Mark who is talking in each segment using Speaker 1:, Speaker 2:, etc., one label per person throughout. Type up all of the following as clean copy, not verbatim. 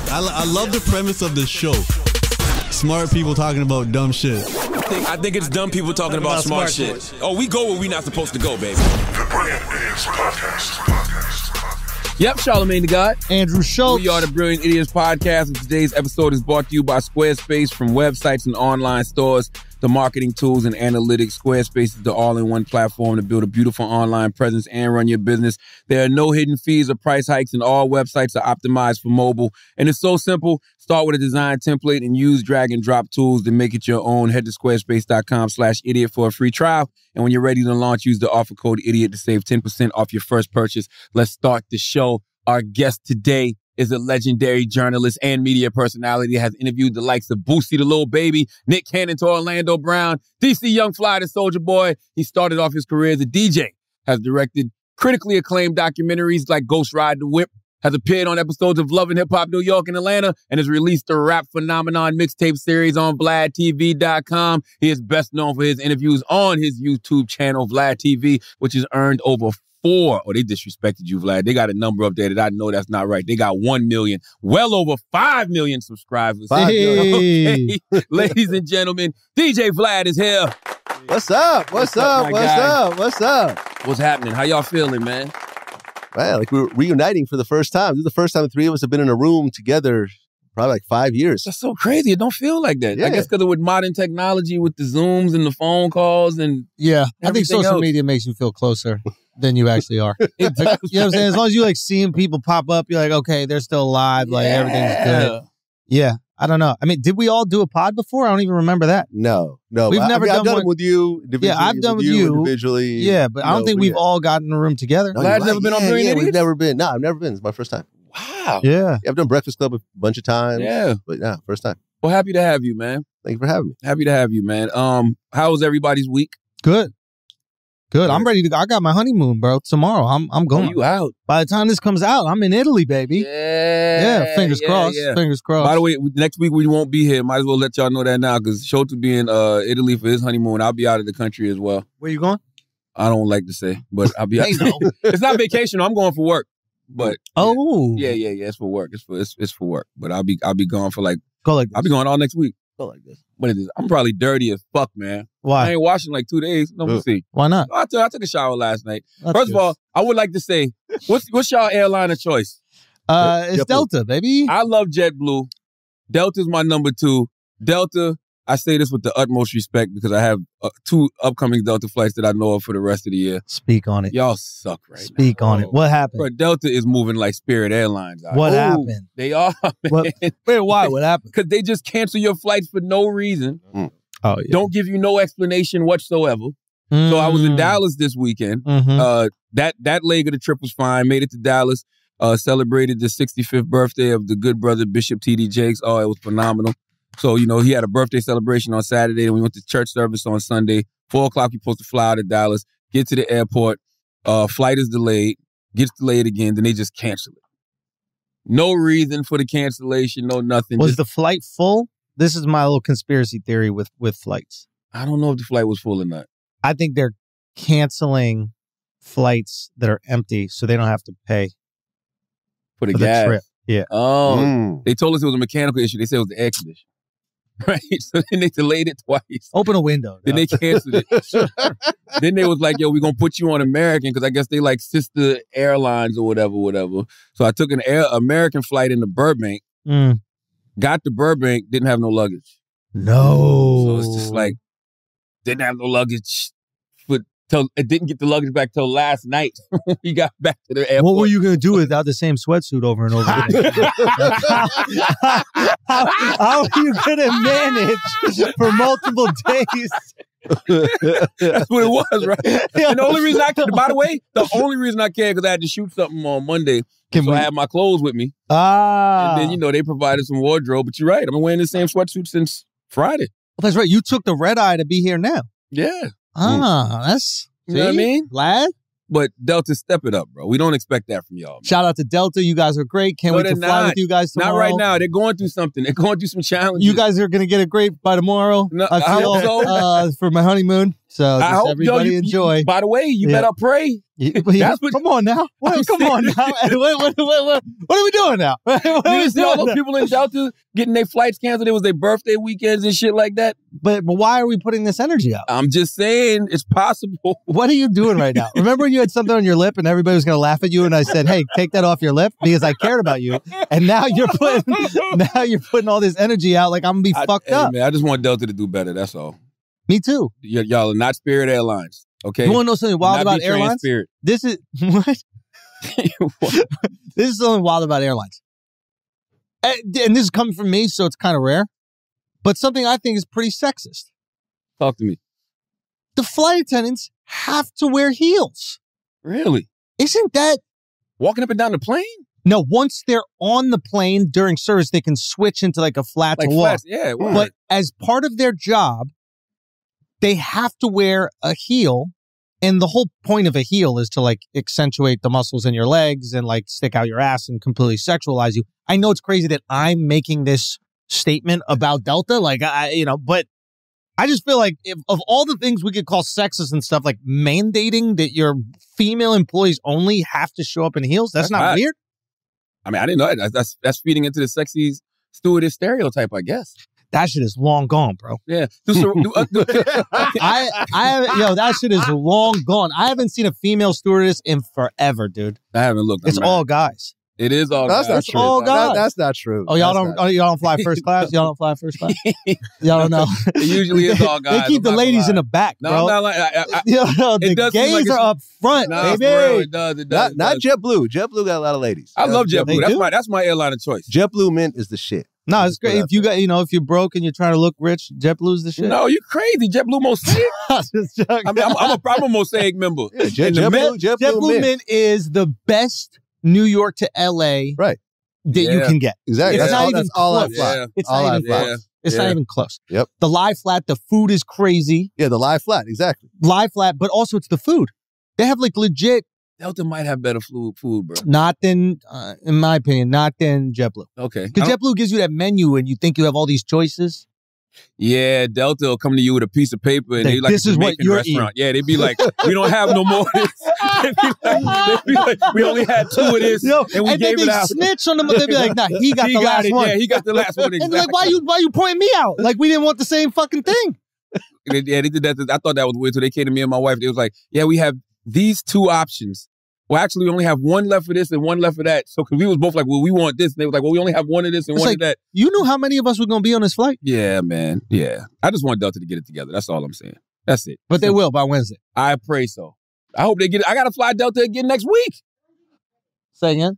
Speaker 1: I love the premise of the show. Smart people talking about dumb shit.
Speaker 2: I think it's dumb people talking about smart shit. Oh, we go where we not supposed to go, baby.
Speaker 3: The Brilliant Idiots Podcast.
Speaker 2: Yep, Charlamagne the God.
Speaker 4: Andrew Schultz.
Speaker 2: We are the Brilliant Idiots Podcast, and today's episode is brought to you by Squarespace. From websites and online stores to marketing tools and analytics, Squarespace is the all-in-one platform to build a beautiful online presence and run your business. There are no hidden fees or price hikes, and all websites are optimized for mobile. And it's so simple. Start with a design template and use drag-and-drop tools to make it your own. Head to squarespace.com/idiot for a free trial. And when you're ready to launch, use the offer code IDIOT to save 10% off your first purchase. Let's start the show. Our guest today is a legendary journalist and media personality that has interviewed the likes of Boosie the Lil Baby, Nick Cannon to Orlando Brown, DC Young Fly to Soulja Boy. He started off his career as a DJ, has directed critically acclaimed documentaries like Ghost Ride the Whip, has appeared on episodes of Love and Hip Hop New York and Atlanta, and has released the Rap Phenomenon mixtape series on VladTV.com. He is best known for his interviews on his YouTube channel, Vlad TV, which has earned over they disrespected you, Vlad. They got a number up there that I know that's not right. They got 1 million, well over 5 million subscribers. 5 million. Okay. Ladies and gentlemen, DJ Vlad is here.
Speaker 5: What's up? What's up? What's up?
Speaker 2: What's happening? How y'all feeling, man?
Speaker 5: Man, like we're reuniting for the first time. This is the first time the three of us have been in a room together probably like 5 years.
Speaker 2: That's so crazy. It don't feel like that.
Speaker 5: Yeah.
Speaker 2: I guess because with modern technology, with the Zooms and the phone calls and
Speaker 4: I think social media makes you feel closer than you actually are. You know what I'm saying? As long as you like seeing people pop up, you're like, okay, they're still alive. Like everything's good. Yeah. I don't know. I mean, did we all do a pod before? I don't even remember that.
Speaker 5: No.
Speaker 4: We've never done
Speaker 5: I've done
Speaker 4: one
Speaker 5: it with you individually.
Speaker 4: Yeah, I've done with you
Speaker 5: individually.
Speaker 4: Yeah, but I don't think we've all gotten in a room together.
Speaker 5: No,
Speaker 2: Vlad's never been on Brilliant Idiots?
Speaker 5: We've never been. No, I've never been. It's my first time.
Speaker 2: Wow.
Speaker 4: Yeah.
Speaker 5: I've done Breakfast Club a bunch of times.
Speaker 2: Yeah.
Speaker 5: But yeah, first time.
Speaker 2: Well, happy to have you, man.
Speaker 5: Thank you for having me.
Speaker 2: Happy to have you, man. How was everybody's week?
Speaker 4: Good. I'm ready to go. I got my honeymoon, bro. Tomorrow. I'm going.
Speaker 2: Oh, you out?
Speaker 4: By the time this comes out, I'm in Italy, baby.
Speaker 2: Yeah.
Speaker 4: Fingers crossed.
Speaker 2: Yeah.
Speaker 4: Fingers crossed.
Speaker 2: By the way, next week we won't be here. Might as well let y'all know that now because Schultz will be in Italy for his honeymoon. I'll be out of the country as well.
Speaker 4: Where you going?
Speaker 2: I don't like to say, but I'll be out. It's not vacation. I'm going for work. But yeah, it's for work. It's for work. But I'll be gone for I'll be going all next week.
Speaker 5: Go like this.
Speaker 2: But I'm probably dirty as fuck, man.
Speaker 4: Why?
Speaker 2: I ain't washing like 2 days. No, we'll see.
Speaker 4: Why not?
Speaker 2: I took a shower last night.
Speaker 4: That's
Speaker 2: of all, I would like to say, what's y'all airline of choice?
Speaker 4: It's Delta, baby.
Speaker 2: I love JetBlue. Delta's my number 2. Delta, I say this with the utmost respect because I have 2 upcoming Delta flights that I know of for the rest of the year.
Speaker 4: Speak on it.
Speaker 2: Y'all suck right now.
Speaker 4: Speak on it. What happened?
Speaker 2: Bro, Delta is moving like Spirit Airlines.
Speaker 4: What happened?
Speaker 2: They are, man.
Speaker 4: Wait, why? What happened?
Speaker 2: Because they just cancel your flights for no reason.
Speaker 4: Oh, yeah.
Speaker 2: Don't give you no explanation whatsoever. So I was in Dallas this weekend. That leg of the trip was fine. Made it to Dallas. Celebrated the 65th birthday of the good brother Bishop T.D. Jakes. Oh, it was phenomenal. So, he had a birthday celebration on Saturday, and we went to church service on Sunday. 4 o'clock, you're supposed to fly out of Dallas, get to the airport. Flight is delayed, gets delayed again, then they just cancel it. No reason for the cancellation, no nothing.
Speaker 4: Was the flight full? This is my little conspiracy theory with flights.
Speaker 2: I don't know if the flight was full or not.
Speaker 4: I think they're canceling flights that are empty so they don't have to pay
Speaker 2: for the gas.
Speaker 4: Trip. Yeah.
Speaker 2: Oh, They told us it was a mechanical issue. They said it was the air conditioning. Right, so then they delayed it twice.
Speaker 4: Open a window.
Speaker 2: Then they canceled it. Then they was like, yo, we're going to put you on American because I guess they like sister airlines or whatever. So I took an American flight into Burbank, got to Burbank, didn't have no luggage.
Speaker 4: No.
Speaker 2: So it's just like, didn't have no luggage. It didn't get the luggage back till last night when we got back to the airport.
Speaker 4: What were you going to do without the same sweatsuit over and over again? How are you going to manage for multiple days?
Speaker 2: That's what it was, right? And the only reason by the way, the only reason I cared because I had to shoot something on Monday. I had my clothes with me. And then, they provided some wardrobe. But you're right. I've been wearing the same sweatsuit since Friday.
Speaker 4: Well, that's right. You took the red eye to be here now.
Speaker 2: Yeah.
Speaker 4: That's...
Speaker 2: You know what I mean?
Speaker 4: Vlad?
Speaker 2: But Delta, step it up, bro. We don't expect that from y'all, man.
Speaker 4: Shout out to Delta. You guys are great. Can't wait to fly with you guys tomorrow.
Speaker 2: Not right now. They're going through something. They're going through some challenges.
Speaker 4: You guys are going to get it great by tomorrow.
Speaker 2: No, I hope so.
Speaker 4: For my honeymoon. So
Speaker 2: I hope
Speaker 4: everybody enjoy.
Speaker 2: By the way, you better pray.
Speaker 4: Come on now. Come on now. What are we doing now?
Speaker 2: You didn't see all those people in Delta getting their flights canceled. It was their birthday weekends and shit like that.
Speaker 4: But why are we putting this energy out?
Speaker 2: I'm just saying it's possible.
Speaker 4: What are you doing right now? Remember when you had something on your lip and everybody was going to laugh at you and I said, hey, take that off your lip because I cared about you. And now you're putting all this energy out like I'm going to be fucked up.
Speaker 2: Man, I just want Delta to do better. That's all.
Speaker 4: Me too.
Speaker 2: Y'all are not Spirit Airlines. Okay.
Speaker 4: You want to know something wild about airlines?
Speaker 2: Spirit.
Speaker 4: This is what? This is something wild about airlines. And this is coming from me, so it's kind of rare. But something I think is pretty sexist.
Speaker 2: Talk to me.
Speaker 4: The flight attendants have to wear heels.
Speaker 2: Really?
Speaker 4: Isn't that
Speaker 2: walking up and down the plane?
Speaker 4: No, once they're on the plane during service, they can switch into like a flat to walk.
Speaker 2: Flats, yeah.
Speaker 4: But as part of their job, they have to wear a heel. And the whole point of a heel is to like accentuate the muscles in your legs and like stick out your ass and completely sexualize you. I know it's crazy that I'm making this statement about Delta, but I just feel like if of all the things we could call sexist and stuff, like mandating that your female employees only have to show up in heels, that's not weird.
Speaker 2: I mean, I didn't know that. That's feeding into the sexy stewardess stereotype, I guess.
Speaker 4: That shit is long gone, bro.
Speaker 2: Yeah.
Speaker 4: That shit is long gone. I haven't seen a female stewardess in forever, dude.
Speaker 2: I haven't looked.
Speaker 4: It's all guys.
Speaker 2: It is all guys.
Speaker 5: That's true.
Speaker 4: All guys.
Speaker 5: That's not true.
Speaker 4: Oh, y'all don't fly first class? Y'all don't fly first class? Y'all don't know.
Speaker 2: It usually is all guys.
Speaker 4: They keep the ladies in the back, bro.
Speaker 2: No, I'm not like
Speaker 4: the gays are up front, baby.
Speaker 2: Real, it does.
Speaker 5: Not JetBlue. JetBlue got a lot of ladies.
Speaker 2: I love JetBlue. That's my airline of choice.
Speaker 5: JetBlue Mint is the shit.
Speaker 4: No, it's great. If you got, if you're broke and you're trying to look rich, JetBlue's the shit.
Speaker 2: No, you crazy. JetBlue Mosaic. I mean, I'm a Mosaic member.
Speaker 5: Yeah, JetBlue
Speaker 4: Mint is the best New York to LA
Speaker 5: that
Speaker 4: you can get.
Speaker 5: Exactly.
Speaker 4: It's not even close.
Speaker 5: It's
Speaker 4: not even close. It's not even close.
Speaker 5: Yep.
Speaker 4: The lie flat, the food is crazy.
Speaker 5: Yeah, the lie flat, exactly.
Speaker 4: Lie flat, but also it's the food. They have like legit.
Speaker 2: Delta might have better food, bro.
Speaker 4: Not than, in my opinion, not than JetBlue.
Speaker 2: Okay.
Speaker 4: Because JetBlue gives you that menu and you think you have all these choices.
Speaker 2: Yeah, Delta will come to you with a piece of paper and they like
Speaker 4: this is what you're
Speaker 2: restaurant. Eating. Yeah, they'd be like, we don't have no more of this. They'd be like, we only had 2 of this and we gave it out.
Speaker 4: Snitch on them, but they'd be like, nah, he got the last one.
Speaker 2: Yeah, he got the last one. Exactly.
Speaker 4: And they're like, why you pointing me out? Like we didn't want the same fucking thing.
Speaker 2: They did that. I thought that was weird. So they came to me and my wife. They was like, yeah, we have these 2 options. Well, actually, we only have 1 left for this and 1 left for that. So, because we was both like, well, we want this. And they was like, well, we only have 1 of this and 1 of that.
Speaker 4: You knew how many of us were going to be on this flight?
Speaker 2: Yeah, man. Yeah. I just want Delta to get it together. That's all I'm saying. That's it.
Speaker 4: But they will by Wednesday.
Speaker 2: I pray so. I hope they get it. I got to fly Delta again next week.
Speaker 4: Say again?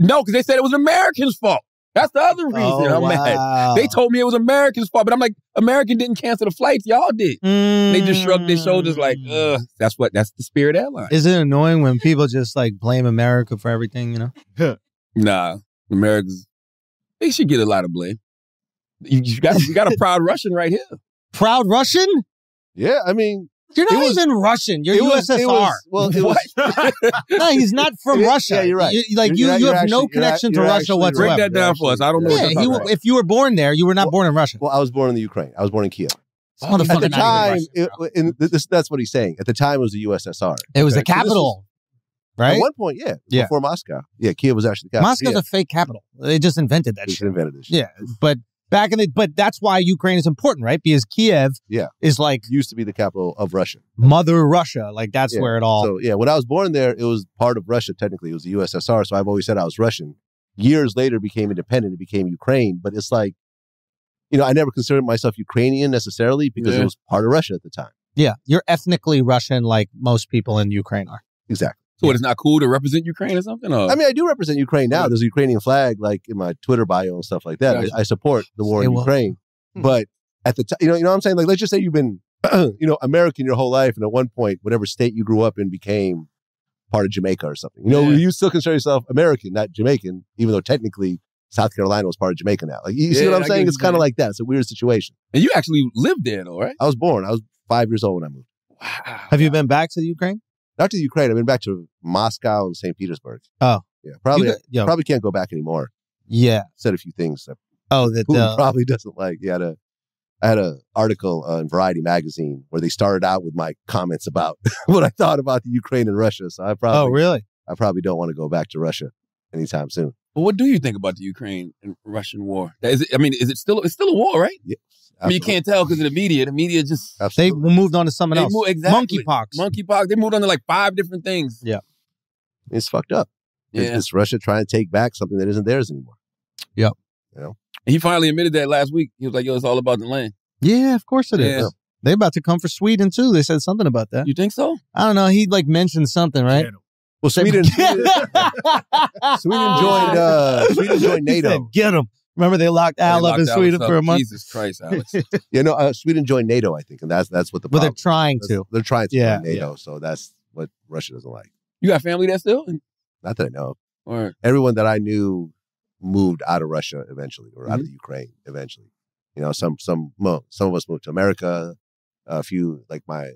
Speaker 2: No, because they said it was Americans' fault. That's the other reason I'm mad. They told me it was Americans' fault, but I'm like, American didn't cancel the flights. Y'all did. They just shrugged their shoulders like, that's the Spirit Airlines.
Speaker 4: Is it annoying when people just like blame America for everything,
Speaker 2: Nah, Americans, they should get a lot of blame. You got a proud Russian right here.
Speaker 4: Proud Russian?
Speaker 5: Yeah, I mean,
Speaker 4: you're not even Russian. You're USSR. No, he's not from Russia.
Speaker 5: Yeah, you're right.
Speaker 4: You have no connection to Russia whatsoever.
Speaker 2: Break that down for us. I don't know.
Speaker 4: If you were born there, you were not born in Russia.
Speaker 5: Well, I was born in the Ukraine. I was born in Kiev.
Speaker 4: At the
Speaker 5: time, that's what he's saying. At the time, it was the USSR.
Speaker 4: It was the capital, right?
Speaker 5: At one point, before Moscow. Yeah, Kiev was actually the capital.
Speaker 4: Moscow's a fake capital. They just invented that shit.
Speaker 5: Invented this shit.
Speaker 4: Yeah, but but that's why Ukraine is important, right? Because Kiev is like
Speaker 5: used to be the capital of Russia.
Speaker 4: Mother Russia. Like that's where it all.
Speaker 5: So when I was born there, it was part of Russia. Technically, it was the USSR. So I've always said I was Russian. Years later, became independent. It became Ukraine. But it's like, I never considered myself Ukrainian necessarily because it was part of Russia at the time.
Speaker 4: Yeah, you're ethnically Russian, like most people in Ukraine are.
Speaker 5: Exactly.
Speaker 2: So it's not cool to represent Ukraine or something? Or?
Speaker 5: I mean, I do represent Ukraine now. There's a Ukrainian flag, like in my Twitter bio and stuff like that. I support the war in Ukraine. But at the time, you know what I'm saying? Like, let's just say you've been, American your whole life, and at one point, whatever state you grew up in became part of Jamaica or something. You still consider yourself American, not Jamaican, even though technically South Carolina was part of Jamaica now. Like, you see what I'm saying? It's kind of like that. It's a weird situation.
Speaker 2: And you actually lived there, though, right?
Speaker 5: I was 5 years old when I moved.
Speaker 2: Wow.
Speaker 4: Have you been back to the Ukraine?
Speaker 5: Not to the Ukraine. I've been back to Moscow and St. Petersburg.
Speaker 4: Oh.
Speaker 5: Yeah. Probably can't go back anymore.
Speaker 4: Yeah.
Speaker 5: Said a few things that
Speaker 4: that
Speaker 5: Putin probably doesn't like. Yeah. I had an article in Variety magazine where they started out with my comments about what I thought about the Ukraine and Russia. So I probably,
Speaker 4: oh, really?
Speaker 5: I probably don't want to go back to Russia anytime soon.
Speaker 2: Well, what do you think about the Ukraine and Russian war? Is it still a war, right?
Speaker 5: Yeah,
Speaker 2: I mean, you can't tell because of the media. The media just
Speaker 5: absolutely.
Speaker 4: They moved on to something else.
Speaker 2: Exactly.
Speaker 4: Monkeypox.
Speaker 2: They moved on to like 5 different things.
Speaker 4: Yeah,
Speaker 5: it's fucked up.
Speaker 2: Yeah.
Speaker 5: It's Russia trying to take back something that isn't theirs anymore.
Speaker 4: Yep.
Speaker 5: You know?
Speaker 2: And he finally admitted that last week. He was like, "Yo, it's all about the land."
Speaker 4: Yeah, of course it is.
Speaker 2: Yeah.
Speaker 4: They about to come for Sweden too. They said something about that.
Speaker 2: You think so?
Speaker 4: I don't know. He like mentioned something, right?
Speaker 5: Well, Sweden joined NATO.
Speaker 4: Said, get them. Remember they locked Al up in Sweden for a month?
Speaker 2: Jesus Christ, Alex.
Speaker 5: Sweden joined NATO, I think, and that's what the problem.
Speaker 4: But they're trying to.
Speaker 5: They're trying to join NATO, so that's what Russia doesn't like.
Speaker 2: You got family there still?
Speaker 5: Not that I know.
Speaker 2: Or
Speaker 5: everyone that I knew moved out of Russia eventually, or out of the Ukraine eventually. You know, some of us moved to America. A few, like my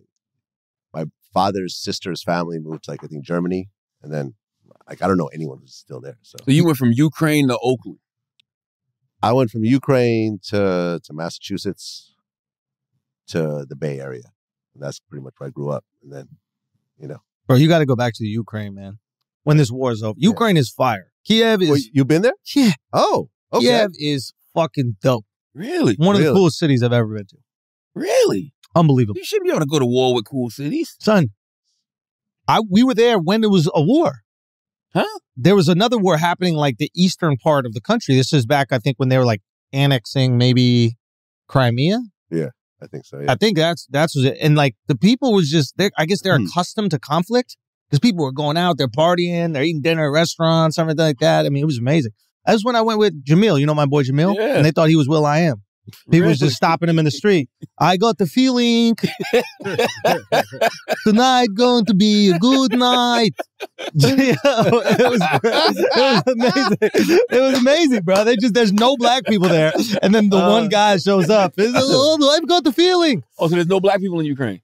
Speaker 5: father's sister's family moved to, like, I think, Germany, and then, like, I don't know anyone who's still there. So
Speaker 2: you went from Ukraine to Oakland.
Speaker 5: I went from Ukraine to Massachusetts to the Bay Area. And that's pretty much where I grew up. And then, you know.
Speaker 4: Bro, you got to go back to the Ukraine, man. When this war is over. Ukraine is fire. Kiev is...
Speaker 5: Well, you been there?
Speaker 4: Yeah.
Speaker 5: Oh, okay.
Speaker 4: Kiev is fucking dope.
Speaker 2: Really?
Speaker 4: One of the coolest cities I've ever been to.
Speaker 2: Really?
Speaker 4: Unbelievable.
Speaker 2: You should be able to go to war with cool cities.
Speaker 4: Son, we were there when there was a war.
Speaker 2: Huh?
Speaker 4: There was another war happening like the eastern part of the country. This is back, I think, when they were like annexing maybe Crimea.
Speaker 5: Yeah, I think so. Yeah.
Speaker 4: I think that's was it. And like the people was just, I guess they're accustomed to conflict because people were going out, they're partying, they're eating dinner at restaurants, something like that. I mean, it was amazing. That's when I went with Jamil. You know my boy Jamil?
Speaker 2: Yeah.
Speaker 4: And they thought he was Will.i.am. People was just stopping him in the street. I got the feeling tonight going to be a good night. It was amazing. It was amazing, bro. There's no black people there, and then the one guy shows up. I've got the feeling.
Speaker 2: Oh, so there's no black people in Ukraine?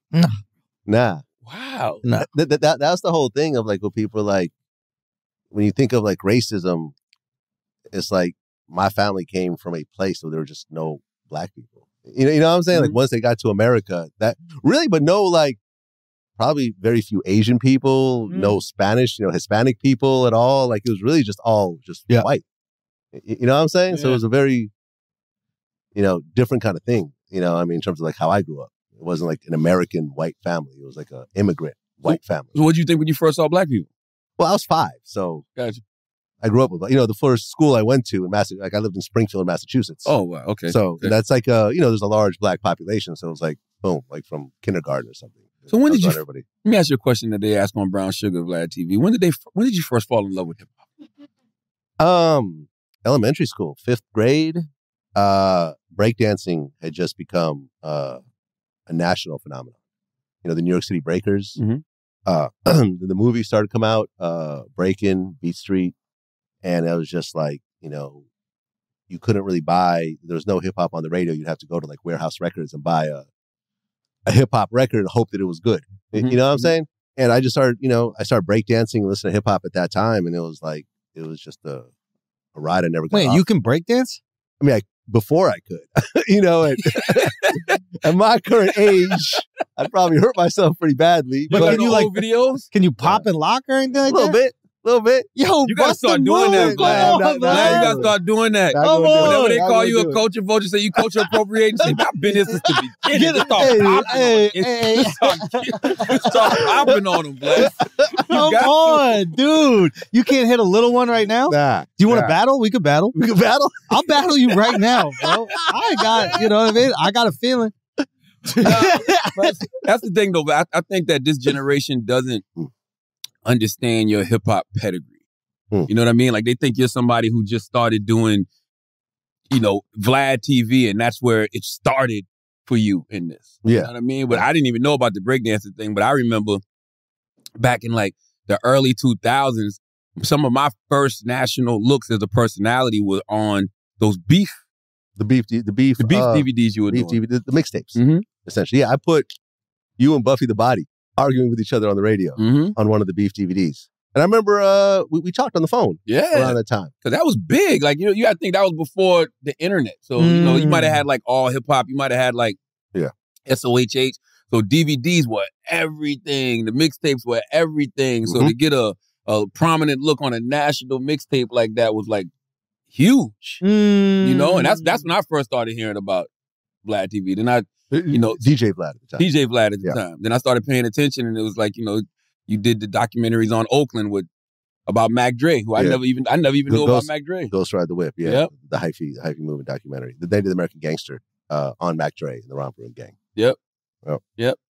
Speaker 5: Nah.
Speaker 2: Wow.
Speaker 4: Nah.
Speaker 5: That's the whole thing of like what people are like. When you think of like racism, it's like my family came from a place where there were just no black people. You know what I'm saying? Like once they got to America, that really, but no, like probably very few Asian people, no Spanish, Hispanic people at all. Like it was really just all white. You know what I'm saying? Yeah. So it was a very, different kind of thing. I mean, in terms of like how I grew up, it wasn't like an American white family. It was like an immigrant white family.
Speaker 2: So what did you think when you first saw black people?
Speaker 5: Well, I was 5, so
Speaker 2: gotcha.
Speaker 5: I grew up with, the first school I went to in Massachusetts, like I lived in Springfield, Massachusetts.
Speaker 2: Oh, wow. Okay.
Speaker 5: So that's like, there's a large black population. So it was like, boom, like from kindergarten or something.
Speaker 2: So when did you,
Speaker 5: everybody.
Speaker 2: Let me ask you a question that they ask on Brown Sugar Vlad TV. When did you first fall in love with hip
Speaker 5: hop? Elementary school, 5th grade. Breakdancing had just become a national phenomenon. The New York City Breakers. The movie started to come out, Breakin', Beat Street. And it was just like, you couldn't really buy, there was no hip hop on the radio. You'd have to go to like Warehouse Records and buy a hip hop record and hope that it was good. You know what I'm saying? And I just started, I started breakdancing and listening to hip hop at that time. And it was just a ride I never got off.
Speaker 4: You can breakdance?
Speaker 5: I mean, before I could, at my current age, I'd probably hurt myself pretty badly.
Speaker 2: But can you like videos?
Speaker 4: Can you pop and lock or anything like that?
Speaker 5: A little bit.
Speaker 4: Yo,
Speaker 2: you gotta start doing that, Vlad. You gotta start doing that. Whenever they call you a culture vulture, say you culture appropriating, say I've been here since the beginning. Start popping on them, Vlad.
Speaker 4: Come on, dude. You can't hit a little one right now?
Speaker 5: Nah.
Speaker 4: Do you want to battle? We could battle.
Speaker 5: We could battle?
Speaker 4: I'll battle you right now, bro. I got, you know what I mean? I got a feeling.
Speaker 2: That's the thing, though. I think that this generation doesn't understand your hip hop pedigree. You know what I mean? Like they think you're somebody who just started doing, Vlad TV, and that's where it started for you in this.
Speaker 5: Yeah.
Speaker 2: You know what I mean? But I didn't even know about the breakdancing thing. But I remember back in like the early 2000s, some of my first national looks as a personality were on those beef.
Speaker 5: The beef DVDs
Speaker 2: you were doing.
Speaker 5: DVD, the mixtapes, essentially. Yeah, I put you and Buffy the Body arguing with each other on the radio on one of the beef DVDs. And I remember we talked on the phone around that time.
Speaker 2: Because that was big. Like, you got to think that was before the internet. So, you might have had like all hip hop. You might have had like SOHH. So DVDs were everything. The mixtapes were everything. So to get a prominent look on a national mixtape like that was like huge. And that's when I first started hearing about Vlad TV. Then
Speaker 5: DJ Vlad at the time.
Speaker 2: DJ Vlad at the time. Then I started paying attention, and it was like, you did the documentaries on Oakland about Mac Dre, who I never even knew about Mac Dre.
Speaker 5: Ghost Ride the Whip, the hyphy movement documentary. They did the American Gangster on Mac Dre and the Romper Room Gang.
Speaker 2: Yep.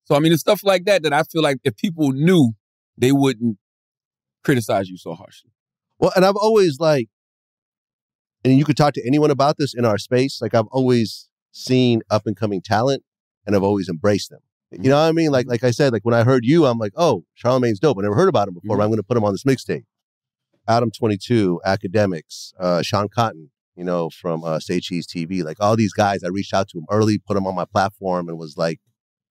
Speaker 2: So I mean, it's stuff like that I feel like if people knew, they wouldn't criticize you so harshly.
Speaker 5: Well, and I've always and you could talk to anyone about this in our space. Like I've always seen up and coming talent, and I've always embraced them. You know what I mean? Like I said, like when I heard you, I'm like, oh, Charlamagne's dope. I never heard about him before, but I'm going to put him on this mixtape. Adam 22, Academics, Sean Cotton, from Say Cheese TV. Like all these guys, I reached out to them early, put them on my platform, and was like,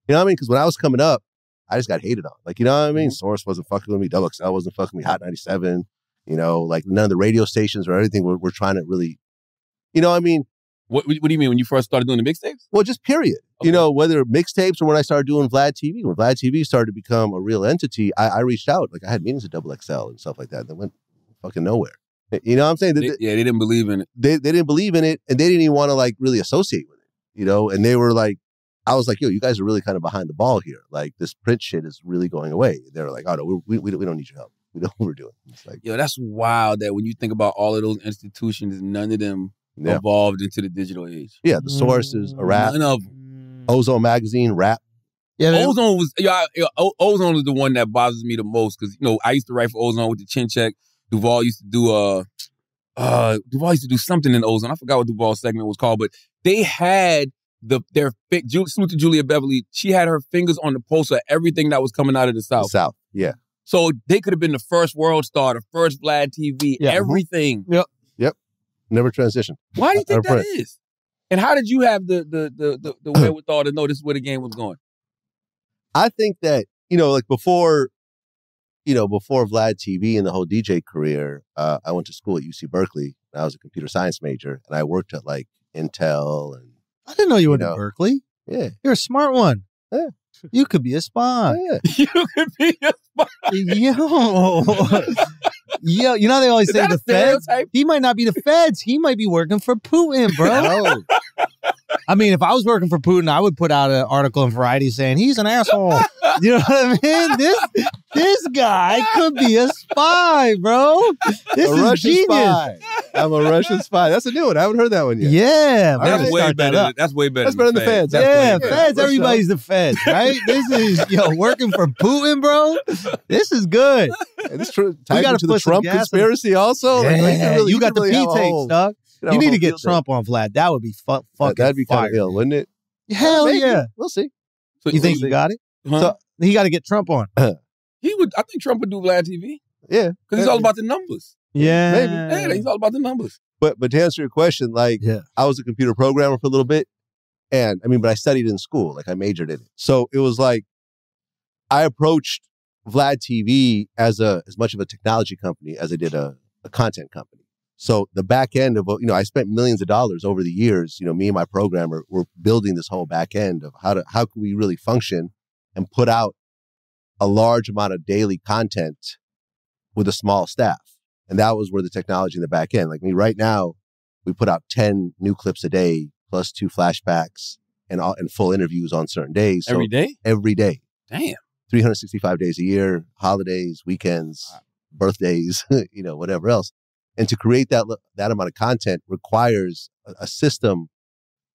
Speaker 5: you know what I mean? Because when I was coming up, I just got hated on. Like, you know what I mean? Source wasn't fucking with me. Double XL wasn't fucking with me. Hot 97. Like none of the radio stations or anything were trying to really, you know what I mean?
Speaker 2: What do you mean when you first started doing the mixtapes?
Speaker 5: Well, just period. Okay. Whether mixtapes or when I started doing Vlad TV. When Vlad TV started to become a real entity, I reached out. Like I had meetings with Double XL and stuff like that. That went fucking nowhere. You know what I'm saying?
Speaker 2: They didn't believe in it.
Speaker 5: They didn't believe in it, and they didn't even want to like really associate with it. And they were like, I was like, yo, you guys are really kind of behind the ball here. Like this print shit is really going away. They're like, oh no, we don't need your help. We know what we're doing. It's like,
Speaker 2: yo, that's wild that when you think about all of those institutions, none of them evolved into the digital age.
Speaker 5: Yeah, the Sources, a rap.
Speaker 2: None of them.
Speaker 5: Ozone Magazine, rap.
Speaker 2: Yeah, Ozone was Ozone was the one that bothers me the most because I used to write for Ozone with the Chin Check. Duval used to do something in Ozone. I forgot what Duval's segment was called, but they had salute to Julia Beverly. She had her fingers on the pulse of everything that was coming out of the South.
Speaker 5: Yeah.
Speaker 2: So they could have been the first World Star, the first Vlad TV, everything.
Speaker 5: Yep. Never transitioned.
Speaker 2: Why do you think that is? And how did you have the wherewithal to know this is where the game was going?
Speaker 5: I think that, like before Vlad TV and the whole DJ career, I went to school at UC Berkeley. I was a computer science major, and I worked at like Intel. And
Speaker 4: I didn't know you went to Berkeley.
Speaker 5: Yeah.
Speaker 4: You're a smart one.
Speaker 5: Yeah.
Speaker 4: You could be a spy.
Speaker 5: Yeah.
Speaker 2: You could be a spy.
Speaker 4: Yo, they always say the feds. He might not be the feds. He might be working for Putin, bro. I mean, if I was working for Putin, I would put out an article in Variety saying he's an asshole. You know what I mean? This guy could be a spy, bro. This is
Speaker 5: Russian
Speaker 4: genius.
Speaker 5: Spy. I'm a Russian spy. That's a new one. I haven't heard that one yet.
Speaker 4: Yeah,
Speaker 2: that's way better. That's way better.
Speaker 5: That's better than the feds.
Speaker 4: Feds. Everybody's the feds, right? This is working for Putin, bro. This is good.
Speaker 5: And this ties into the Trump conspiracy also.
Speaker 4: Yeah, you got the P-tapes, dog. You need to get Trump on Vlad. That would be fucking
Speaker 5: that'd be kind of ill, wouldn't it?
Speaker 4: Hell yeah.
Speaker 5: We'll see.
Speaker 4: So you think he got it?
Speaker 2: Huh?
Speaker 4: So he got to get Trump on.
Speaker 2: He would. I think Trump would do Vlad TV.
Speaker 5: Yeah,
Speaker 2: because he's all about the numbers.
Speaker 4: Yeah,
Speaker 5: maybe.
Speaker 2: Yeah, he's all about the numbers.
Speaker 5: But to answer your question, I was a computer programmer for a little bit, and but I studied in school. Like I majored in it, so it was like I approached Vlad TV as much of a technology company as I did a content company. So the back end of, I spent millions of dollars over the years, me and my programmer were building this whole back end of how can we really function and put out a large amount of daily content with a small staff. And that was where the technology in the back end, like right now, we put out 10 new clips a day, plus 2 flashbacks and full interviews on certain days. So
Speaker 2: every day?
Speaker 5: Every day.
Speaker 2: Damn.
Speaker 5: 365 days a year, holidays, weekends, birthdays, whatever else. And to create that amount of content requires a system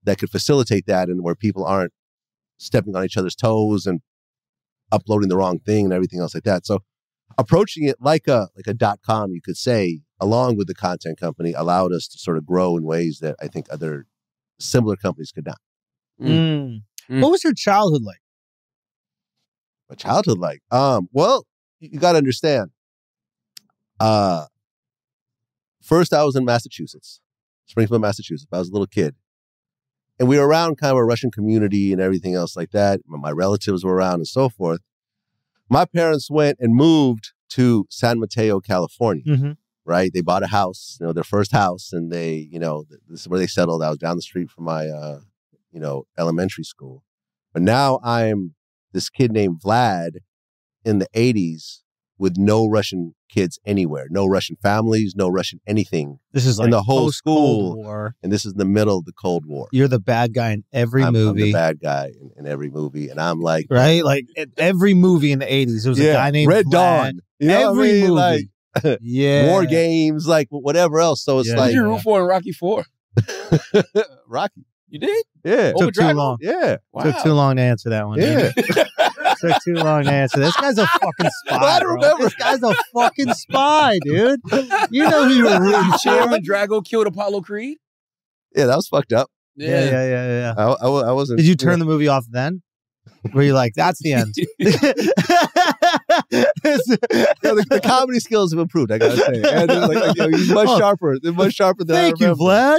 Speaker 5: that could facilitate that and where people aren't stepping on each other's toes and uploading the wrong thing and everything else like that. So approaching it like a .com, you could say, along with the content company, allowed us to sort of grow in ways that I think other similar companies could not.
Speaker 4: What was your childhood like?
Speaker 5: My childhood like? Well, you got to understand. First, I was in Massachusetts, Springfield, Massachusetts. I was a little kid. And we were around kind of a Russian community and everything else like that. My relatives were around and so forth. My parents went and moved to San Mateo, California.
Speaker 4: Mm-hmm.
Speaker 5: Right? They bought a house, their first house, and they, this is where they settled. I was down the street from my, elementary school. But now I'm this kid named Vlad in the 80s with no Russian kids anywhere, no Russian families, no Russian anything.
Speaker 4: This is like
Speaker 5: in the whole school,
Speaker 4: War.
Speaker 5: And this is in the middle of the Cold War.
Speaker 4: You're the bad guy in every movie.
Speaker 5: I'm the bad guy in every movie, and I'm like,
Speaker 4: right, like in every movie in the 80s, there was a guy named
Speaker 5: Red
Speaker 4: Vlad.
Speaker 5: Dawn.
Speaker 4: Every movie,
Speaker 5: like war games, like whatever else. So it's like
Speaker 2: you root for in Rocky 4.
Speaker 5: Rocky.
Speaker 2: You did?
Speaker 5: Yeah.
Speaker 4: Took too long.
Speaker 5: Yeah.
Speaker 2: Wow.
Speaker 4: Took too long to answer that one.
Speaker 5: Yeah.
Speaker 4: Took too long to answer. This guy's a fucking spy.
Speaker 5: I don't remember.
Speaker 4: This guy's a fucking spy, dude. You know who you were rooting for.
Speaker 2: When Drago killed Apollo Creed?
Speaker 5: Yeah, that was fucked up.
Speaker 4: Yeah.
Speaker 5: I wasn't.
Speaker 4: Did you turn the movie off then? Were you like, that's the end?
Speaker 5: The comedy skills have improved, I gotta say. And he's much sharper. They're much sharper than
Speaker 4: Thank you, Vlad.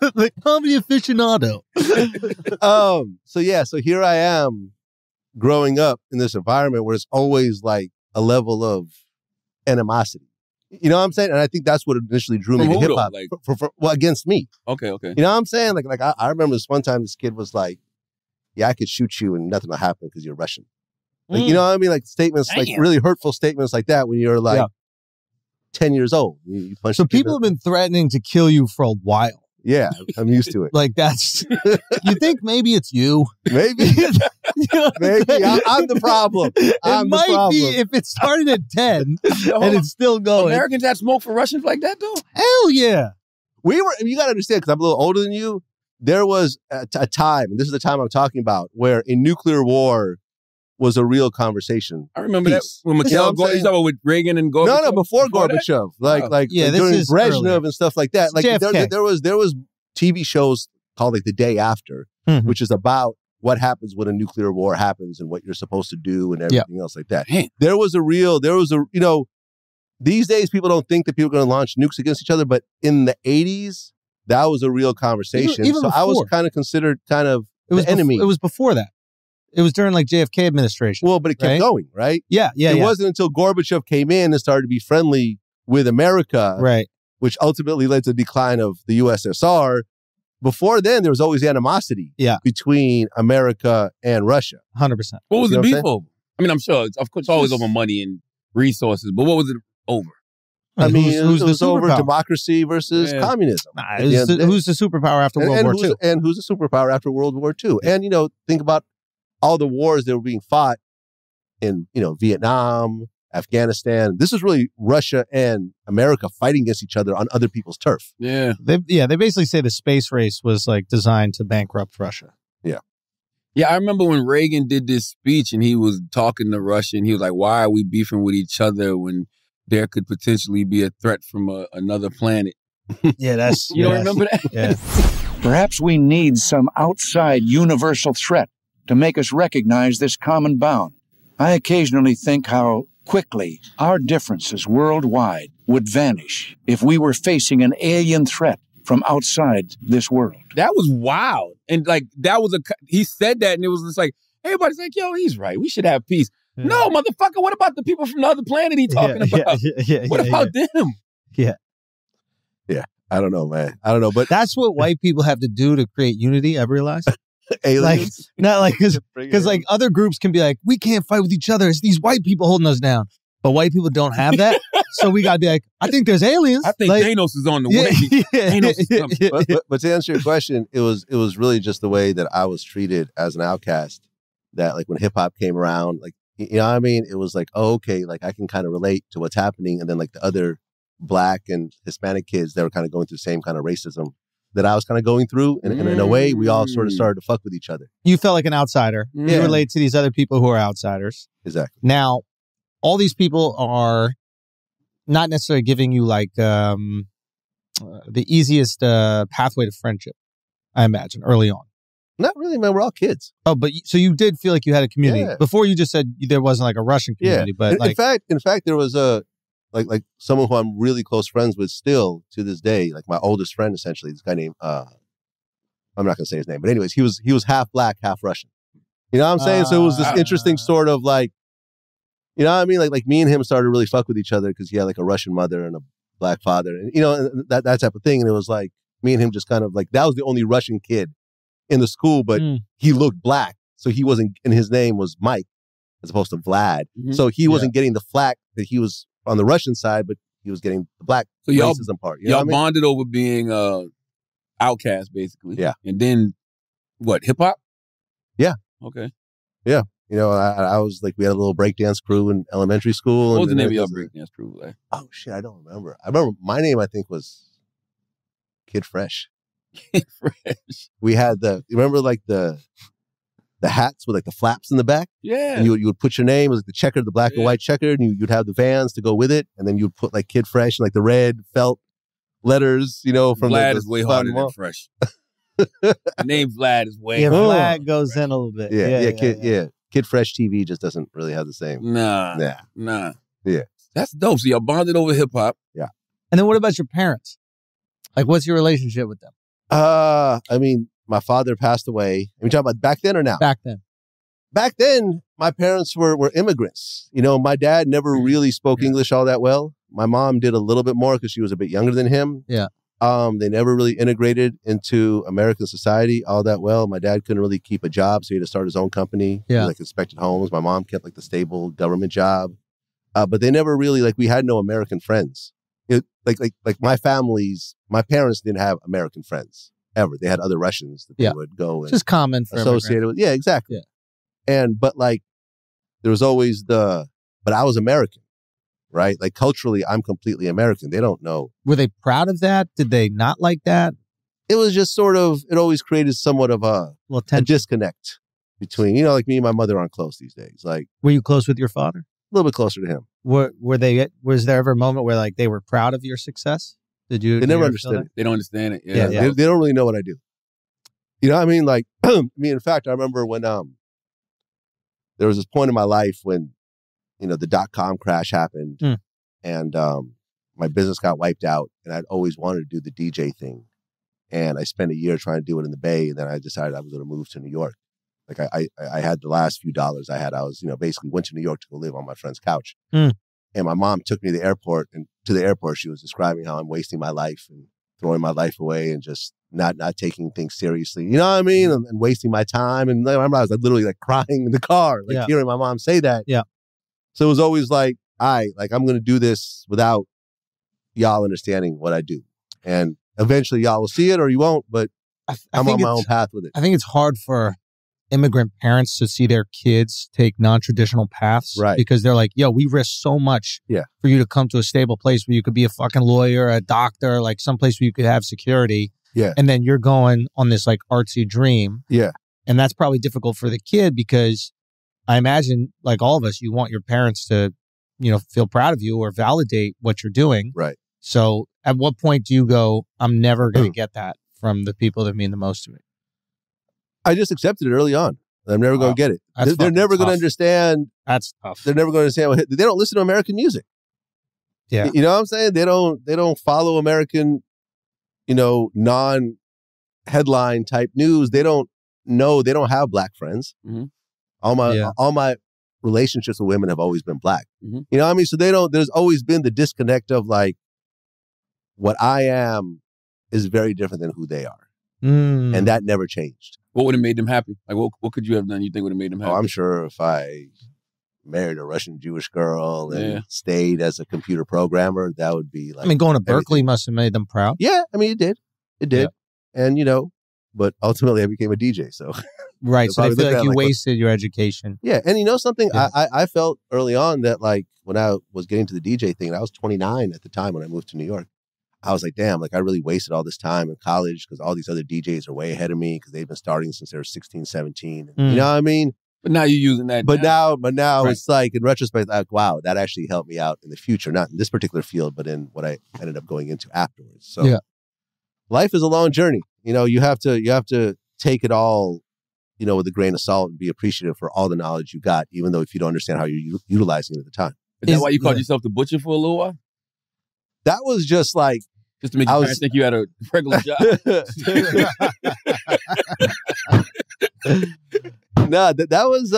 Speaker 4: The comedy aficionado.
Speaker 5: So here I am growing up in this environment where it's always like a level of animosity. You know what I'm saying? And I think that's what initially drew me to hip hop.
Speaker 2: Like,
Speaker 5: well, against me.
Speaker 2: Okay.
Speaker 5: You know what I'm saying? Like I remember this one time this kid was like, yeah, I could shoot you and nothing will happen because you're Russian. Like, you know what I mean? Like statements, like really hurtful statements like that when you're like 10 years old. You punch
Speaker 4: so people have been threatening to kill you for a while.
Speaker 5: Yeah, I'm used to it.
Speaker 4: Like that's, you think maybe it's you?
Speaker 5: Maybe. Maybe. I'm the problem.
Speaker 4: It might be if it started at 10 and it's still going.
Speaker 2: Americans had smoke for Russians like that though?
Speaker 4: Hell yeah.
Speaker 5: You got to understand, because I'm a little older than you, there was a time, and this is the time I'm talking about, where a nuclear war was a real conversation.
Speaker 2: I remember that when Mikhail Gorbachev with Reagan and Gorbachev.
Speaker 5: No, before Gorbachev, during Brezhnev and stuff like that. Like there was TV shows called like The Day After, which is about what happens when a nuclear war happens and what you're supposed to do and everything else like that.
Speaker 2: Man.
Speaker 5: These days people don't think that people are going to launch nukes against each other, but in the 80s, that was a real conversation.
Speaker 4: Even
Speaker 5: so
Speaker 4: before.
Speaker 5: I was kind of considered the enemy.
Speaker 4: It was before that. It was during like JFK administration.
Speaker 5: Well, but it kept going, right?
Speaker 4: Yeah.
Speaker 5: It wasn't until Gorbachev came in and started to be friendly with America,
Speaker 4: right,
Speaker 5: which ultimately led to the decline of the USSR. Before then, there was always animosity between America and Russia.
Speaker 4: 100%.
Speaker 2: What was the beef over? I mean, I'm sure it's always over money and resources, but what was it over?
Speaker 5: I mean,
Speaker 4: who's
Speaker 5: it was
Speaker 4: the
Speaker 5: over
Speaker 4: superpower?
Speaker 5: Democracy versus communism.
Speaker 4: Who's the superpower after World War II?
Speaker 5: And who's the superpower after World War II? And, think about all the wars that were being fought in, Vietnam, Afghanistan. This is really Russia and America fighting against each other on other people's turf.
Speaker 2: Yeah.
Speaker 4: They basically say the space race was like designed to bankrupt Russia.
Speaker 5: Yeah.
Speaker 2: Yeah, I remember when Reagan did this speech and he was talking to Russia and he was like, why are we beefing with each other when there could potentially be a threat from another planet?
Speaker 4: Yeah, that's...
Speaker 2: You don't remember that?
Speaker 4: Yeah.
Speaker 6: Perhaps we need some outside universal threat to make us recognize this common bound. I occasionally think how quickly our differences worldwide would vanish if we were facing an alien threat from outside this world.
Speaker 2: That was wild. And he said that and it was just like, everybody's like, yo, he's right. We should have peace. Yeah. No, motherfucker, what about the people from the other planet he talking about? What about them?
Speaker 4: Yeah.
Speaker 5: Yeah. I don't know, man. I don't know. But
Speaker 4: that's what white people have to do to create unity, I've realized.
Speaker 5: Aliens?
Speaker 4: Not like, because like other groups can be like, we can't fight with each other. It's these white people holding us down. But white people don't have that. So we got to be like, I think there's aliens.
Speaker 2: I think Thanos is on the way. Thanos is coming.
Speaker 5: But to answer your question, it was really just the way that I was treated as an outcast. That like when hip hop came around, like, you know what I mean? It was like, oh, okay, like I can kind of relate to what's happening. And then like the other Black and Hispanic kids that were kind of going through the same kind of racism that I was kind of going through. And in a way, we all sort of started to fuck with each other.
Speaker 4: You felt like an outsider. You relate to these other people who are outsiders.
Speaker 5: Exactly.
Speaker 4: Now, all these people are not necessarily giving you like the easiest pathway to friendship, I imagine, early on.
Speaker 5: Not really, man. We're all kids.
Speaker 4: Oh, but so you did feel like you had a community.
Speaker 5: Yeah.
Speaker 4: Before you just said there wasn't like a Russian community, but
Speaker 5: in fact, there was a like someone who I'm really close friends with still to this day. Like my oldest friend, essentially, this guy named I'm not gonna say his name, but anyways, he was half Black, half Russian. You know what I'm saying? So it was this interesting sort of like You know what I mean? Like me and him started to really fuck with each other because he had like a Russian mother and a black father, and you know that type of thing. And it was like me and him just kind of like that was the only Russian kid in the school, but he looked black, so he wasn't. And his name was Mike as opposed to Vlad, so he wasn't getting the flack that he was on the Russian side, but he was getting the black racism part. You know
Speaker 2: y'all bonded over being outcast, basically.
Speaker 5: Yeah,
Speaker 2: and then what? Hip hop?
Speaker 5: Yeah.
Speaker 2: Okay.
Speaker 5: Yeah. You know, I was like, we had a little breakdance crew in elementary school.
Speaker 2: What was the name of your breakdance crew? Like?
Speaker 5: Oh, shit, I don't remember. I remember my name, I think, was Kid Fresh.
Speaker 2: Kid Fresh.
Speaker 5: We had you remember like the hats with like the flaps in the back?
Speaker 2: Yeah.
Speaker 5: And you would put your name, it was like the checkered, the black and white checkered, and you'd have the Vans to go with it. And then you'd put like Kid Fresh and like the red felt letters, you know, from
Speaker 2: Vlad
Speaker 5: the
Speaker 2: is way harder than Fresh. The name Vlad is way
Speaker 4: harder. Vlad goes in a little bit.
Speaker 5: Kid Fresh TV just doesn't really have the same.
Speaker 2: Nah.
Speaker 5: Yeah.
Speaker 2: That's dope. So y'all bonded over hip hop.
Speaker 5: Yeah.
Speaker 4: And then what about your parents? Like, what's your relationship with them?
Speaker 5: I mean, my father passed away. Are we talking about back then or now?
Speaker 4: Back then.
Speaker 5: Back then, my parents were immigrants. You know, my dad never really spoke English all that well. My mom did a little bit more because she was a bit younger than him.
Speaker 4: Yeah.
Speaker 5: They never really integrated into American society all that well. My dad couldn't really keep a job, so he had to start his own company.
Speaker 4: Yeah.
Speaker 5: He, like inspected homes. My mom kept like the stable government job. But they never really, like, we had no American friends. Like my parents didn't have American friends ever. They had other Russians that they would go and
Speaker 4: just common for
Speaker 5: associated with. Yeah, exactly. Yeah. But like there was always but I was American. Right? Like culturally, I'm completely American. They don't know.
Speaker 4: Were they proud of that? Did they not like that?
Speaker 5: It was just sort of, it always created somewhat of a disconnect between, you know, like me and my mother aren't close these days. Like,
Speaker 4: were you close with your father?
Speaker 5: A little bit closer to him.
Speaker 4: Was there ever a moment where like they were proud of your success? They
Speaker 5: never understood it.
Speaker 2: They don't understand it.
Speaker 5: Yeah. They don't really know what I do. You know what I mean? Like, in fact, I remember when there was this point in my life when, you know, the .com crash happened and my business got wiped out, and I'd always wanted to do the DJ thing. And I spent a year trying to do it in the Bay, and then I decided I was going to move to New York. Like I had the last few dollars I had. I was, you know, basically went to New York to go live on my friend's couch. And my mom took me to the airport, and to the airport, she was describing how I'm wasting my life and throwing my life away and just not taking things seriously. You know what I mean? And wasting my time. And I remember I was like, literally like crying in the car, like hearing my mom say that.
Speaker 4: Yeah.
Speaker 5: So it was always like, I'm going to do this without y'all understanding what I do. And eventually y'all will see it or you won't, but I'm on my own path with it.
Speaker 4: I think it's hard for immigrant parents to see their kids take non-traditional paths.
Speaker 5: Right.
Speaker 4: Because they're like, yo, we risk so much for you to come to a stable place where you could be a fucking lawyer, a doctor, like someplace where you could have security.
Speaker 5: Yeah.
Speaker 4: And then you're going on this like artsy dream.
Speaker 5: Yeah.
Speaker 4: And that's probably difficult for the kid because I imagine, like all of us, you want your parents to, you know, feel proud of you or validate what you're doing.
Speaker 5: Right.
Speaker 4: So at what point do you go, I'm never going to get that from the people that mean the most to me?
Speaker 5: I just accepted it early on. I'm never going to get it. They're never going to understand.
Speaker 4: That's tough.
Speaker 5: They're never going to understand. They don't listen to American music.
Speaker 4: Yeah.
Speaker 5: You know what I'm saying? They don't follow American, you know, non-headline type news. They don't know. They don't have black friends.
Speaker 2: Mm-hmm.
Speaker 5: All my relationships with women have always been black. Mm-hmm. You know what I mean? So there's always been the disconnect of like, what I am is very different than who they are. And that never changed.
Speaker 2: What would have made them happy? Like, what could you have done you think would have made them happy?
Speaker 5: Oh, I'm sure if I married a Russian Jewish girl and stayed as a computer programmer, that would be like...
Speaker 4: I mean, going to Berkeley must have made them proud.
Speaker 5: Yeah, I mean, it did. It did. Yeah. And, you know, but ultimately I became a DJ, so...
Speaker 4: Right, so they feel like you wasted your education.
Speaker 5: Yeah, and you know something? Yeah. I felt early on that, like, when I was getting to the DJ thing, and I was 29 at the time when I moved to New York, I was like, damn, like I really wasted all this time in college because all these other DJs are way ahead of me because they've been starting since they were 16, 17. You know what I mean?
Speaker 2: But now you're using that.
Speaker 5: But now right. It's like, in retrospect, like, wow, that actually helped me out in the future, not in this particular field, but in what I ended up going into afterwards. So life is a long journey. You know, you have to take it all, you know, with a grain of salt and be appreciative for all the knowledge you got, even though if you don't understand how you're utilizing it at the time.
Speaker 2: Is that why you called yourself the Butcher for a little while?
Speaker 5: That was just like...
Speaker 2: Just to make you think you had a regular job.
Speaker 5: No, that was...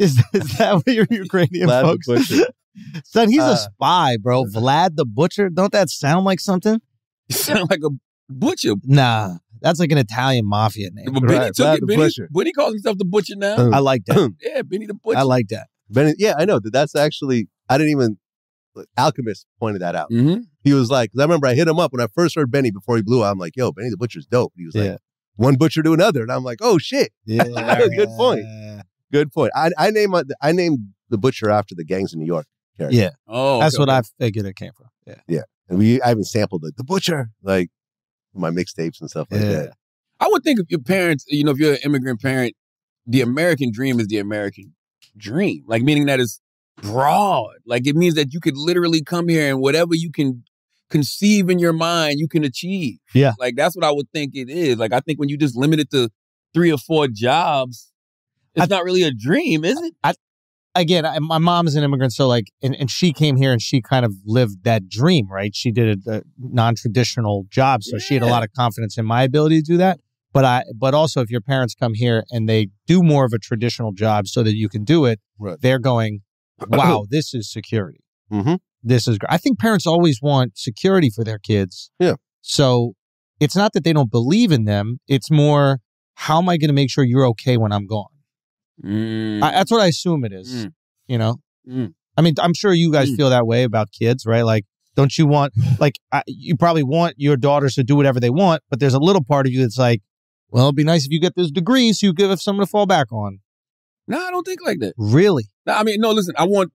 Speaker 4: Is that what your Ukrainian
Speaker 5: Vlad
Speaker 4: folks?
Speaker 5: the Butcher.
Speaker 4: Son, he's a spy, bro. Vlad the Butcher. Don't that sound like something?
Speaker 2: You sound like a butcher.
Speaker 4: Nah, that's like an Italian mafia name.
Speaker 2: But Benny
Speaker 5: Right,
Speaker 2: took
Speaker 5: Vlad
Speaker 2: it.
Speaker 5: the
Speaker 2: Benny,
Speaker 5: Butcher.
Speaker 2: Benny calls himself the butcher now.
Speaker 4: I like that.
Speaker 2: Yeah, Benny the butcher.
Speaker 4: I like that.
Speaker 5: Benny, yeah, I know. That's actually, I didn't even, Alchemist pointed that out.
Speaker 2: Mm-hmm.
Speaker 5: He was like, 'cause I remember I hit him up when I first heard Benny before he blew out. I'm like, yo, Benny the Butcher's dope. And he was like, one butcher to another. And I'm like, oh, shit.
Speaker 4: Yeah.
Speaker 5: Good point. Good point. I named the Butcher after the Gangs of New York character.
Speaker 4: Yeah.
Speaker 2: Oh,
Speaker 4: That's what I figured it came from. Yeah.
Speaker 5: Yeah. And I even sampled the Butcher, like my mixtapes and stuff like that.
Speaker 2: I would think if your parents, you know, if you're an immigrant parent, the American dream is the American dream. Like, meaning that it's broad. Like, it means that you could literally come here and whatever you can conceive in your mind, you can achieve.
Speaker 4: Yeah.
Speaker 2: Like, that's what I would think it is. Like, I think when you just limit it to 3 or 4 jobs, it's not really a dream, is it?
Speaker 4: My mom's an immigrant, so like, and she came here and she kind of lived that dream, right? She did a non-traditional job, so she had a lot of confidence in my ability to do that. But also, if your parents come here and they do more of a traditional job so that you can do it, they're going, wow, this is security.
Speaker 5: Mm-hmm.
Speaker 4: This is great. I think parents always want security for their kids.
Speaker 5: Yeah.
Speaker 4: So it's not that they don't believe in them. It's more, how am I going to make sure you're okay when I'm gone? That's what I assume it is, you know? I mean, I'm sure you guys feel that way about kids, right? Like, don't you want, like, you probably want your daughters to do whatever they want, but there's a little part of you that's like, well, it'd be nice if you get this degree so you give us someone to fall back on.
Speaker 2: No, I don't think like that.
Speaker 4: Really?
Speaker 2: No, I mean, no, listen, I want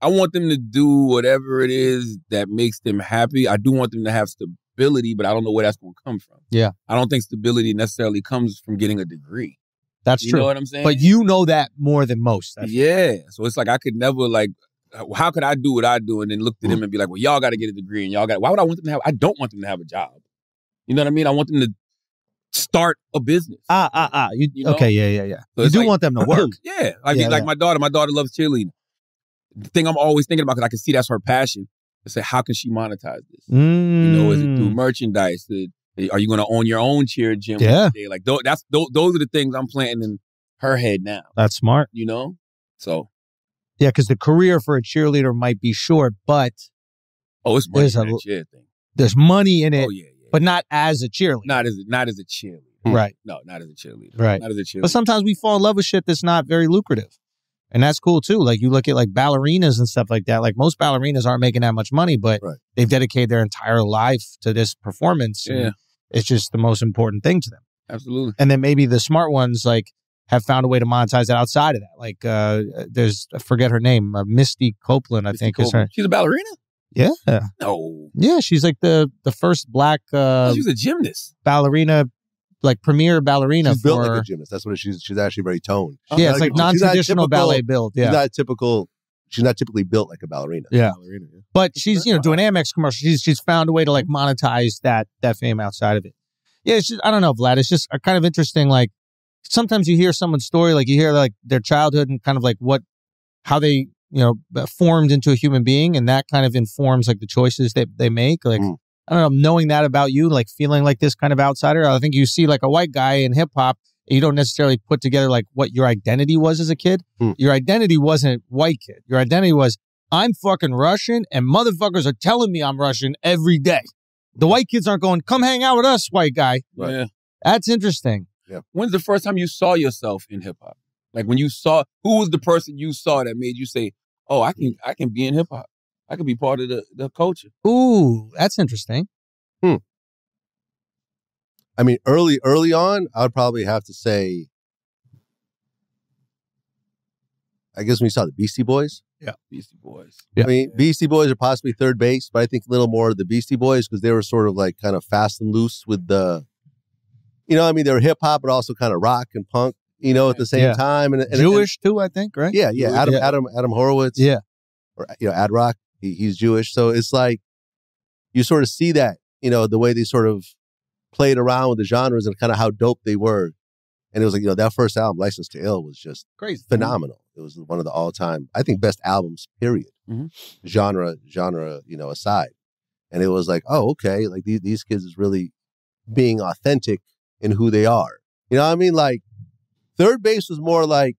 Speaker 2: them to do whatever it is that makes them happy. I do want them to have stability, but I don't know where that's going to come from.
Speaker 4: Yeah.
Speaker 2: I don't think stability necessarily comes from getting a degree.
Speaker 4: That's true.
Speaker 2: You know what I'm saying?
Speaker 4: But you know that more than most.
Speaker 2: Yeah. So it's like, I could never, like, how could I do what I do and then look to them and be like, well, y'all got to get a degree and y'all got, why would I want them to have, I don't want them to have a job. You know what I mean? I want them to start a business.
Speaker 4: You know? Okay, yeah.
Speaker 2: So
Speaker 4: you do
Speaker 2: like,
Speaker 4: want them to work.
Speaker 2: Yeah. Like my daughter loves cheerleading. The thing I'm always thinking about, because I can see that's her passion, I say, how can she monetize this? You know, is it through merchandise? Are you going to own your own cheer gym?
Speaker 4: Yeah.
Speaker 2: Like, those are the things I'm planting in her head now.
Speaker 4: That's smart.
Speaker 2: You know? So.
Speaker 4: Yeah, because the career for a cheerleader might be short, but
Speaker 2: it's money in that cheer thing.
Speaker 4: There's money in it,
Speaker 2: Oh, yeah.
Speaker 4: but not as a cheerleader.
Speaker 2: Not as a cheerleader.
Speaker 4: Right.
Speaker 2: No, not as a cheerleader.
Speaker 4: Right.
Speaker 2: Not as a cheerleader.
Speaker 4: But sometimes we fall in love with shit that's not very lucrative. And that's cool too. Like, you look at like ballerinas and stuff like that. Like, most ballerinas aren't making that much money, but they've dedicated their entire life to this performance.
Speaker 2: Yeah.
Speaker 4: It's just the most important thing to them.
Speaker 2: Absolutely.
Speaker 4: And then maybe the smart ones like have found a way to monetize that outside of that. Like, there's, I forget her name, Misty Copeland, I think is her.
Speaker 2: She's a ballerina?
Speaker 4: Yeah.
Speaker 2: No.
Speaker 4: Yeah, she's like the first black
Speaker 2: she's a gymnast.
Speaker 4: Ballerina, like premier ballerina.
Speaker 5: She's built like a gymnast. That's what she's actually very toned.
Speaker 4: Yeah, it's like non-traditional ballet build. Yeah.
Speaker 5: She's not typically built like a ballerina.
Speaker 4: Yeah. But she's, doing Amex commercials. She's found a way to like monetize that fame outside of it. Yeah, it's just, I don't know, Vlad. It's just kind of interesting. Like, sometimes you hear someone's story, like you hear like their childhood and kind of like how they, formed into a human being, and that kind of informs like the choices that they make. Like, I don't know, knowing that about you, like feeling like this kind of outsider. I think you see like a white guy in hip hop, you don't necessarily put together like what your identity was as a kid. Your identity wasn't white kid. Your identity was, I'm fucking Russian and motherfuckers are telling me I'm Russian every day. The white kids aren't going, come hang out with us, white guy.
Speaker 2: Right. Yeah.
Speaker 4: That's interesting.
Speaker 5: Yeah.
Speaker 2: When's the first time you saw yourself in hip hop? Like, when you saw, who was the person you saw that made you say, oh, I can be in hip hop. I can be part of the culture.
Speaker 4: Ooh, that's interesting.
Speaker 5: I mean, early on, I would probably have to say, I guess when you saw the Beastie Boys.
Speaker 2: Yeah, Beastie Boys.
Speaker 4: Yeah.
Speaker 5: I mean, Beastie Boys are possibly third base, but I think a little more of the Beastie Boys because they were sort of like kind of fast and loose with the, they were hip hop, but also kind of rock and punk, at the same time. And
Speaker 4: Jewish too, I think, right?
Speaker 5: Yeah. Adam Horowitz.
Speaker 4: Yeah.
Speaker 5: Or, Ad Rock, he's Jewish. So it's like, you sort of see that, the way they sort of played around with the genres and kind of how dope they were. And it was like, that first album, License to Ill, was just
Speaker 4: crazy,
Speaker 5: phenomenal. It was one of the all-time, I think, best albums, period. Genre, aside. And it was like, oh, okay, like these kids is really being authentic in who they are. You know what I mean? Like, Third Base was more like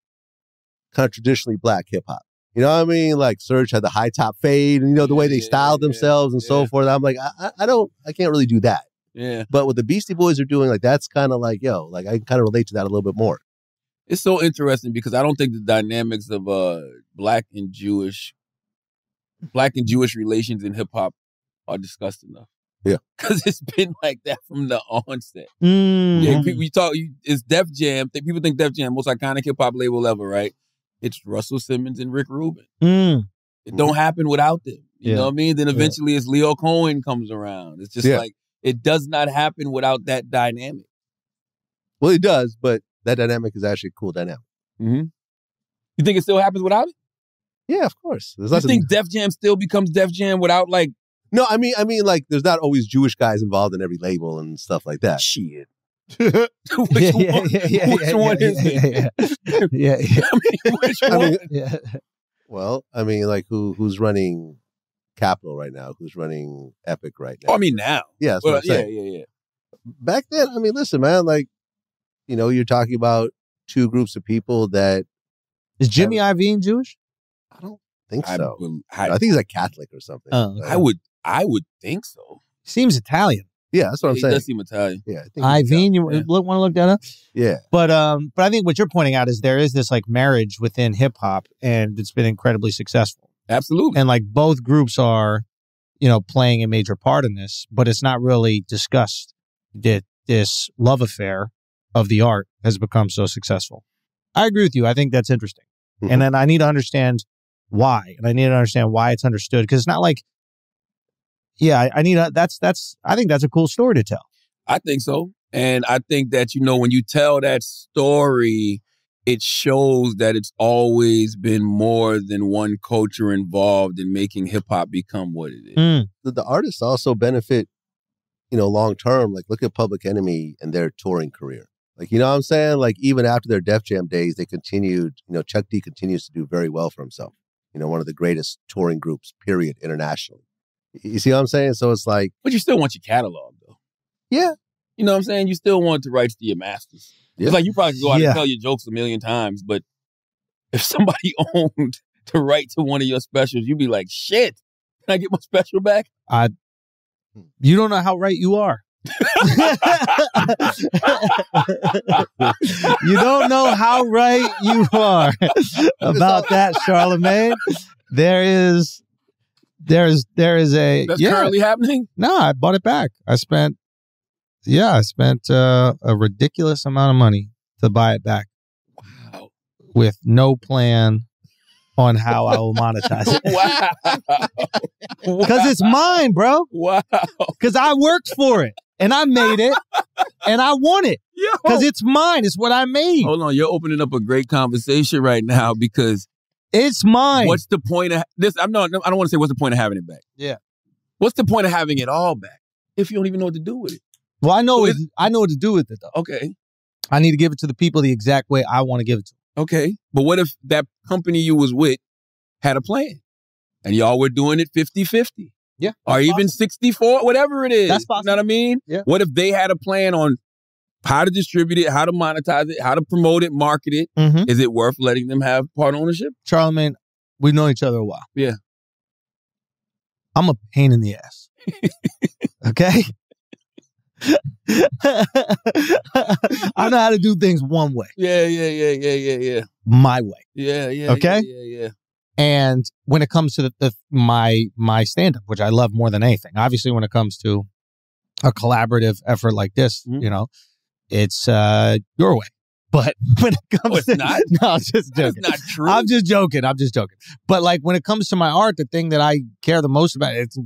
Speaker 5: kind of traditionally black hip hop. You know what I mean? Like Surge had the high top fade, and the way they styled themselves and so forth. I'm like, I can't really do that.
Speaker 2: Yeah.
Speaker 5: But what the Beastie Boys are doing, like that's kind of like, I can kind of relate to that a little bit more.
Speaker 2: It's so interesting because I don't think the dynamics of black and Jewish relations in hip hop are discussed enough.
Speaker 5: Yeah,
Speaker 2: because it's been like that from the onset.
Speaker 4: Yeah,
Speaker 2: it's Def Jam. People think Def Jam most iconic hip hop label ever, right? It's Russell Simmons and Rick Rubin. It don't happen without them. You know what I mean? Then eventually it's Leo Cohen comes around. It's just like it does not happen without that dynamic.
Speaker 5: Well, it does, but that dynamic is actually a cool dynamic.
Speaker 2: Mm-hmm. You think it still happens without it?
Speaker 5: Yeah, of course.
Speaker 2: You think Def Jam still becomes Def Jam without like?
Speaker 5: No, I mean, like there's not always Jewish guys involved in every label and stuff like that.
Speaker 2: Shit.
Speaker 4: Which
Speaker 2: one is it? Which one?
Speaker 5: Well, I mean, like who's running Capitol right now? Who's running Epic right now?
Speaker 2: Oh, I mean, now.
Speaker 5: Yeah, that's what I'm saying.
Speaker 2: Yeah.
Speaker 5: Back then, I mean, listen, man, like, you're talking about two groups of people that.
Speaker 4: Is Jimmy Iovine Jewish?
Speaker 5: I don't think so.
Speaker 2: I
Speaker 5: think he's like Catholic or something.
Speaker 2: I would think so.
Speaker 4: Seems Italian.
Speaker 5: Yeah, that's what I'm saying.
Speaker 2: He does seem Italian.
Speaker 5: Yeah, I think
Speaker 4: Iovine, you want to look that up?
Speaker 5: Yeah.
Speaker 4: But I think what you're pointing out is there is this like marriage within hip hop, and it's been incredibly successful.
Speaker 2: Absolutely.
Speaker 4: And like both groups are, playing a major part in this, but it's not really discussed that this love affair of the art has become so successful. I agree with you. I think that's interesting. Mm-hmm. And then I need to understand why. And I need to understand why it's understood. Because it's not like, I think that's a cool story to tell.
Speaker 2: I think so. And I think that, when you tell that story, it shows that it's always been more than one culture involved in making hip hop become what it is.
Speaker 5: The artists also benefit, long term. Like look at Public Enemy and their touring career. Like, you know what I'm saying? Like even after their Def Jam days, they continued, Chuck D continues to do very well for himself. One of the greatest touring groups, period, internationally. You see what I'm saying? So it's like...
Speaker 2: But you still want your catalog, though.
Speaker 5: Yeah.
Speaker 2: You know what I'm saying? You still want the rights to your masters. Yeah. It's like you probably could go out and tell your jokes a million times, but if somebody owned the right to one of your specials, you'd be like, shit, can I get my special back?
Speaker 4: You don't know how right you are. You don't know how right you are about that, Charlemagne. There is a
Speaker 2: that's currently happening.
Speaker 4: No, I bought it back. I spent a ridiculous amount of money to buy it back.
Speaker 2: Wow.
Speaker 4: With no plan on how I will monetize it.
Speaker 2: Wow.
Speaker 4: Because it's mine, bro.
Speaker 2: Wow.
Speaker 4: Because I worked for it. And I made it, and I want it because it's mine. It's what I made.
Speaker 2: Hold on, you're opening up a great conversation right now because
Speaker 4: it's mine.
Speaker 2: What's the point of this? I don't want to say what's the point of having it back.
Speaker 4: Yeah.
Speaker 2: What's the point of having it all back if you don't even know what to do with it?
Speaker 4: Well, I know what to do with it though.
Speaker 2: Okay.
Speaker 4: I need to give it to the people the exact way I want to give it to them.
Speaker 2: Okay, but what if that company you was with had a plan and y'all were doing it 50-50?
Speaker 4: Yeah.
Speaker 2: Or even 64, whatever it is.
Speaker 4: That's possible.
Speaker 2: You know what I mean?
Speaker 4: Yeah.
Speaker 2: What if they had a plan on how to distribute it, how to monetize it, how to promote it, market it?
Speaker 4: Mm-hmm.
Speaker 2: Is it worth letting them have part ownership?
Speaker 4: Charlemagne, we've known each other a while.
Speaker 2: Yeah.
Speaker 4: I'm a pain in the ass. Okay? I know how to do things one way.
Speaker 2: Yeah.
Speaker 4: My way.
Speaker 2: Yeah.
Speaker 4: Okay?
Speaker 2: Yeah.
Speaker 4: And when it comes to my stand-up, which I love more than anything, obviously when it comes to a collaborative effort like this, it's your way. But when it comes to...
Speaker 2: not?
Speaker 4: No, I'm just joking.
Speaker 2: That's not true.
Speaker 4: I'm just joking. But like when it comes to my art, the thing that I care the most about, it's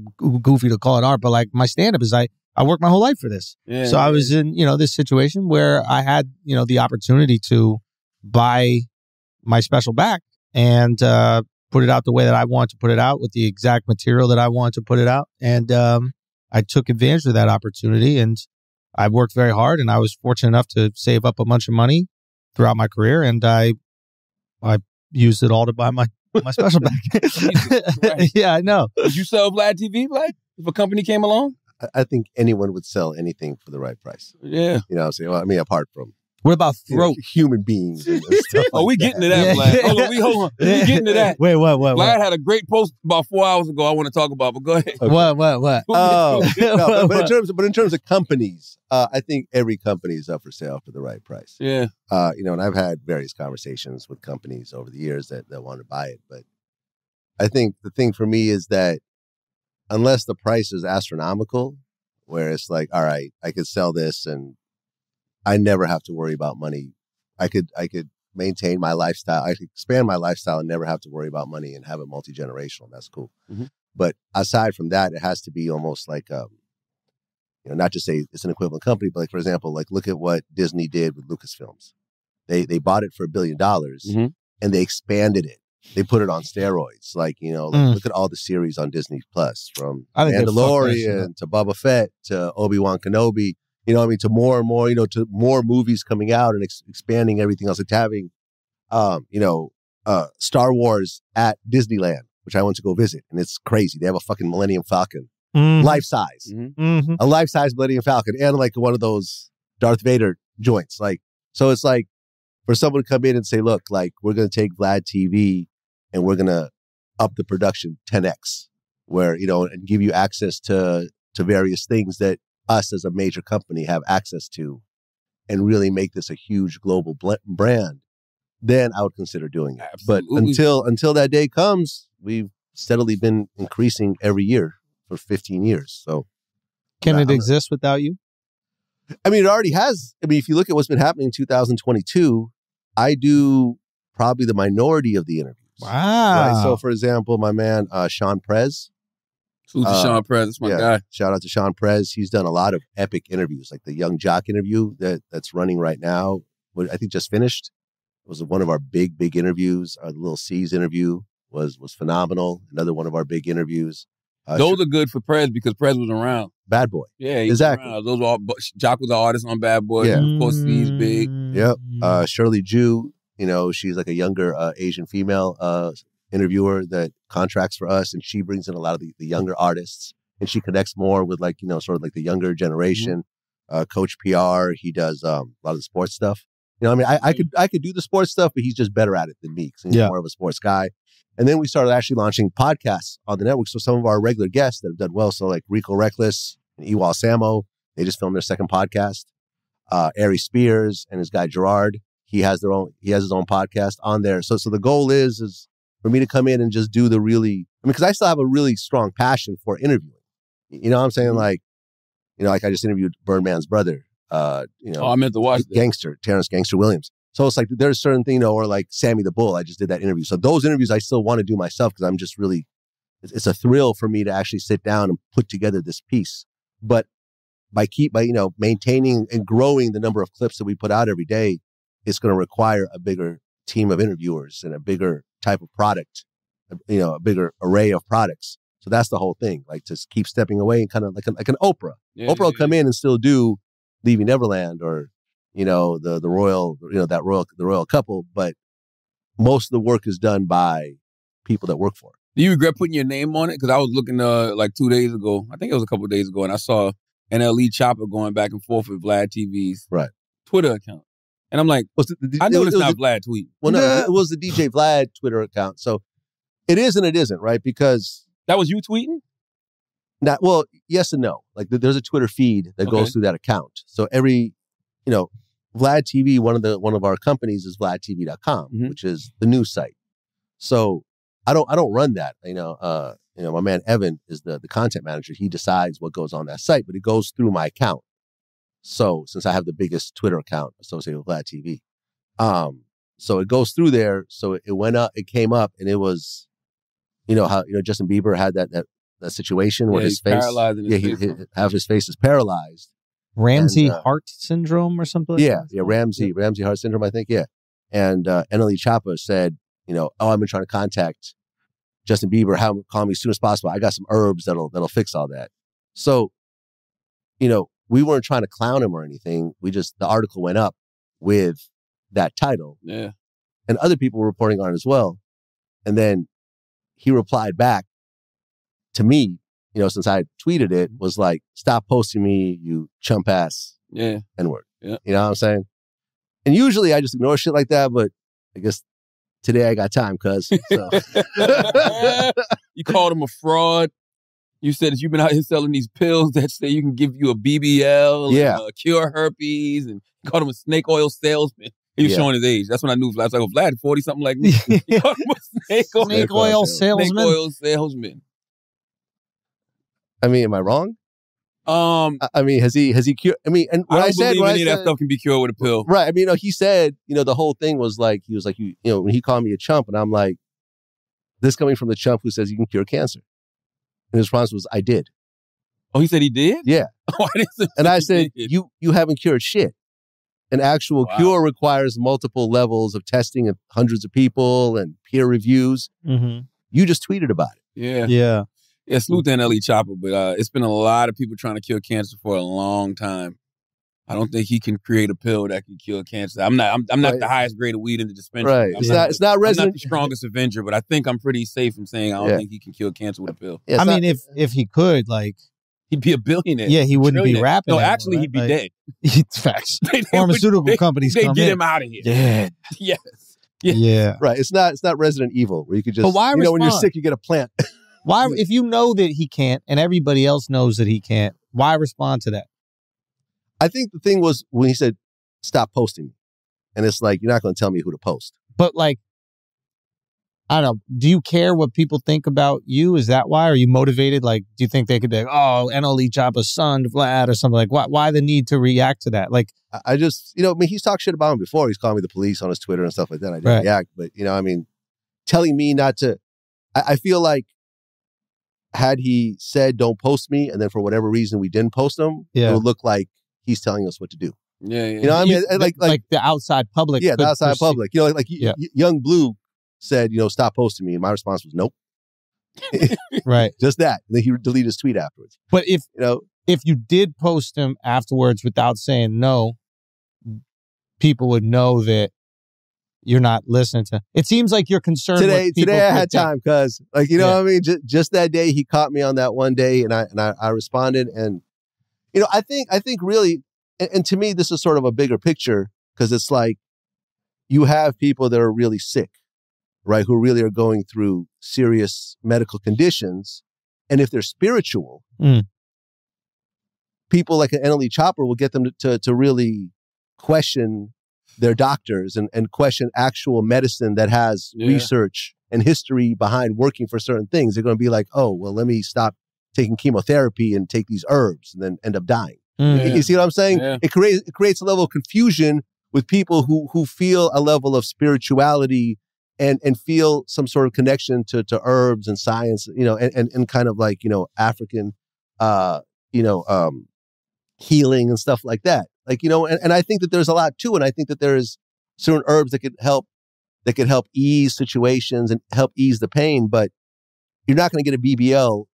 Speaker 4: goofy to call it art, but like my stand-up is I worked my whole life for this. Yeah, so I was in, this situation where I had, the opportunity to buy my special back and put it out the way that I want to put it out with the exact material that I want to put it out. And I took advantage of that opportunity and I worked very hard and I was fortunate enough to save up a bunch of money throughout my career and I used it all to buy my special back. Yeah, I know.
Speaker 2: Would you sell Vlad TV, Vlad, if a company came along?
Speaker 5: I think anyone would sell anything for the right price.
Speaker 2: Yeah.
Speaker 5: You know what I'm saying? Well, I mean, apart from
Speaker 4: What about throat?
Speaker 5: Human beings. And stuff
Speaker 2: Oh, we getting to that, Vlad. Hold on. We getting to that.
Speaker 4: Wait, what?
Speaker 2: Vlad had a great post about 4 hours ago I want to talk about, but go ahead.
Speaker 5: Okay.
Speaker 4: What?
Speaker 5: No, but in terms of companies, I think every company is up for sale for the right price.
Speaker 2: Yeah.
Speaker 5: And I've had various conversations with companies over the years that want to buy it. But I think the thing for me is that unless the price is astronomical, where it's like, all right, I could sell this and I never have to worry about money. I could maintain my lifestyle. I could expand my lifestyle and never have to worry about money and have it multi-generational. That's cool.
Speaker 2: Mm-hmm.
Speaker 5: But aside from that, it has to be almost like, not to say it's an equivalent company, but like, for example, like look at what Disney did with Lucasfilms. They bought it for $1 billion
Speaker 2: mm-hmm.
Speaker 5: and they expanded it. They put it on steroids. Like, look at all the series on Disney Plus, from Mandalorian to Boba Fett to Obi-Wan Kenobi. To more and more, to more movies coming out and expanding everything else. It's having, Star Wars at Disneyland, which I went to go visit. And it's crazy. They have a fucking Millennium Falcon, life-size, a life-size Millennium Falcon, and like one of those Darth Vader joints. Like, so it's like for someone to come in and say, look, like we're going to take Vlad TV and we're going to up the production 10x, where, and give you access to various things that us as a major company have access to, and really make this a huge global brand, then I would consider doing it. Absolutely. But until that day comes, we've steadily been increasing every year for 15 years. So
Speaker 4: can it exist without you?
Speaker 5: I mean, it already has. I mean, if you look at what's been happening in 2022, I do probably the minority of the interviews.
Speaker 4: Wow.
Speaker 5: Right? So, for example, my man, Sean Prez.
Speaker 2: Salute to Sean Prez. That's my guy. Shout
Speaker 5: out to Sean Prez. He's done a lot of epic interviews, like the Young Jock interview that's running right now. I think just finished. It was one of our big interviews. Our Little C's interview was phenomenal. Another one of our big interviews.
Speaker 2: Those are good for Prez because Prez was around.
Speaker 5: Bad Boy.
Speaker 2: Yeah,
Speaker 5: exactly.
Speaker 2: Those were all, Jock was the artist on Bad Boy. Yeah. Of course, C's big.
Speaker 5: Yep. Shirley Jew, she's like a younger Asian female interviewer that contracts for us, and she brings in a lot of the younger artists, and she connects more with like, sort of like the younger generation. Coach PR, he does a lot of the sports stuff. I could do the sports stuff, but he's just better at it than me because he's more of a sports guy. And then we started actually launching podcasts on the network. So some of our regular guests that have done well, so like Rico Reckless and Ewal Samo, they just filmed their second podcast. Ari Spears and his guy Gerard, he has his own podcast on there. So the goal is for me to come in and just do because I still have a really strong passion for interviewing. You know what I'm saying? Like I just interviewed Birdman's brother. I
Speaker 2: meant to watch
Speaker 5: Terrence Gangster Williams. So it's like there's a certain thing, or like Sammy the Bull. I just did that interview. So those interviews I still want to do myself because I'm just really, it's a thrill for me to actually sit down and put together this piece. But by maintaining and growing the number of clips that we put out every day, it's going to require a bigger team of interviewers and a bigger type of product, a bigger array of products. So that's the whole thing. Like to keep stepping away and kind of like an Oprah. Oprah will come in and still do Leaving Neverland or the royal couple, but most of the work is done by people that work for it.
Speaker 2: Do you regret putting your name on it? Because I was looking like 2 days ago, I think it was a couple of days ago, and I saw NLE Chopper going back and forth with Vlad TV's Twitter account. And I'm like, I know it's not Vlad tweeting.
Speaker 5: Well, no, it was the DJ Vlad Twitter account. So it is and it isn't, right? Because
Speaker 2: that was you tweeting?
Speaker 5: Well, yes and no. Like there's a Twitter feed that goes through that account. So every, Vlad TV, one of our companies is VladTV.com, which is the news site. So I don't run that. My man Evan is the content manager. He decides what goes on that site, but it goes through my account. So since I have the biggest Twitter account associated with Vlad TV, so it goes through there. So it went up, it came up, and it was, how Justin Bieber had that situation where his face, his face is paralyzed.
Speaker 4: Ramsey Heart Syndrome or something like that?
Speaker 5: Ramsey Heart Syndrome, I think, And NLE Choppa said, I've been trying to contact Justin Bieber, have him call me as soon as possible. I got some herbs that'll fix all that. So, we weren't trying to clown him or anything. The article went up with that title.
Speaker 2: Yeah.
Speaker 5: And other people were reporting on it as well. And then he replied back to me, since I tweeted it, was like, stop posting me, you chump ass N-word.
Speaker 2: Yeah.
Speaker 5: You know what I'm saying? And usually I just ignore shit like that, but I guess today I got time, cuz. So.
Speaker 2: You called him a fraud. You said that you've been out here selling these pills that say you can give you a BBL, and, cure herpes, and you called him a snake oil salesman. He was showing his age. That's when I knew Vlad. I was like, oh, Vlad, 40-something like me. You called him a
Speaker 4: snake oil salesman.
Speaker 2: Snake oil salesman.
Speaker 5: I mean, am I wrong? I mean, has he cured? I mean, and
Speaker 2: I don't believe any of that stuff can be cured with a pill.
Speaker 5: Right. I mean, he said, the whole thing was like, he was like, when he called me a chump, and I'm like, this coming from the chump who says you can cure cancer. And his response was, I did.
Speaker 2: Oh, he said he did?
Speaker 5: Yeah. And I said, you haven't cured shit. An actual cure requires multiple levels of testing of hundreds of people and peer reviews.
Speaker 4: Mm-hmm.
Speaker 5: You just tweeted about it.
Speaker 2: Yeah. Yeah, salute to NLE Chopper, but it's been a lot of people trying to cure cancer for a long time. I don't think he can create a pill that can cure cancer. I'm not the highest grade of weed in the dispensary.
Speaker 5: Right. It's not resident.
Speaker 2: I'm not the strongest Avenger, but I think I'm pretty safe in saying I don't think he can cure cancer with a pill.
Speaker 4: Yeah, I mean, if he could, like,
Speaker 2: he'd be a billionaire.
Speaker 4: Yeah, he wouldn't be rapping.
Speaker 2: No, actually, he'd be dead.
Speaker 4: Facts. Pharmaceutical companies
Speaker 2: they
Speaker 4: come
Speaker 2: get
Speaker 4: in.
Speaker 2: him out of here.
Speaker 4: Yeah.
Speaker 2: Yes.
Speaker 4: Yeah.
Speaker 5: Right. It's not Resident Evil where you could just,
Speaker 4: but why
Speaker 5: when you're sick, you get a plant.
Speaker 4: Why, if you know that he can't and everybody else knows that he can't, why respond to that?
Speaker 5: I think the thing was when he said, stop posting me. And it's like, you're not going to tell me who to post.
Speaker 4: But like, I don't know. Do you care what people think about you? Is that why? Are you motivated? Like, do you think they could be like, oh, NLE Chopper's son, Vlad, or something like why the need to react to that? Like,
Speaker 5: I just, I mean, he's talked shit about him before. He's called me the police on his Twitter and stuff like that. I didn't react. But, I mean, telling me not to, I feel like had he said, don't post me, and then for whatever reason we didn't post him, it would look like he's telling us what to do.
Speaker 2: Yeah.
Speaker 5: You know what I mean? Like
Speaker 4: the outside public.
Speaker 5: Yeah, the outside public. Young Blue said, stop posting me. And my response was, nope.
Speaker 4: Right.
Speaker 5: Just that. And then he deleted his tweet afterwards.
Speaker 4: But if you did post him afterwards without saying no, people would know that you're not listening to. It seems like you're concerned with people.
Speaker 5: Today I had time, cuz what I mean? Just that day he caught me on that one day, and I responded, and I think really, and to me this is sort of a bigger picture, because it's like you have people that are really sick, right? Who really are going through serious medical conditions, and if they're spiritual, people like an NLE Chopper will get them to really question their doctors and question actual medicine that has research and history behind working for certain things. They're going to be like, oh, well, let me stop taking chemotherapy and take these herbs and then end up dying. You see what I'm saying? Yeah. It creates a level of confusion with people who feel a level of spirituality and feel some sort of connection to herbs and science, and kind of like, African, healing and stuff like that. Like, and I think that there's a lot too. And I think that there's certain herbs that could help ease situations and help ease the pain, but you're not going to get a BBL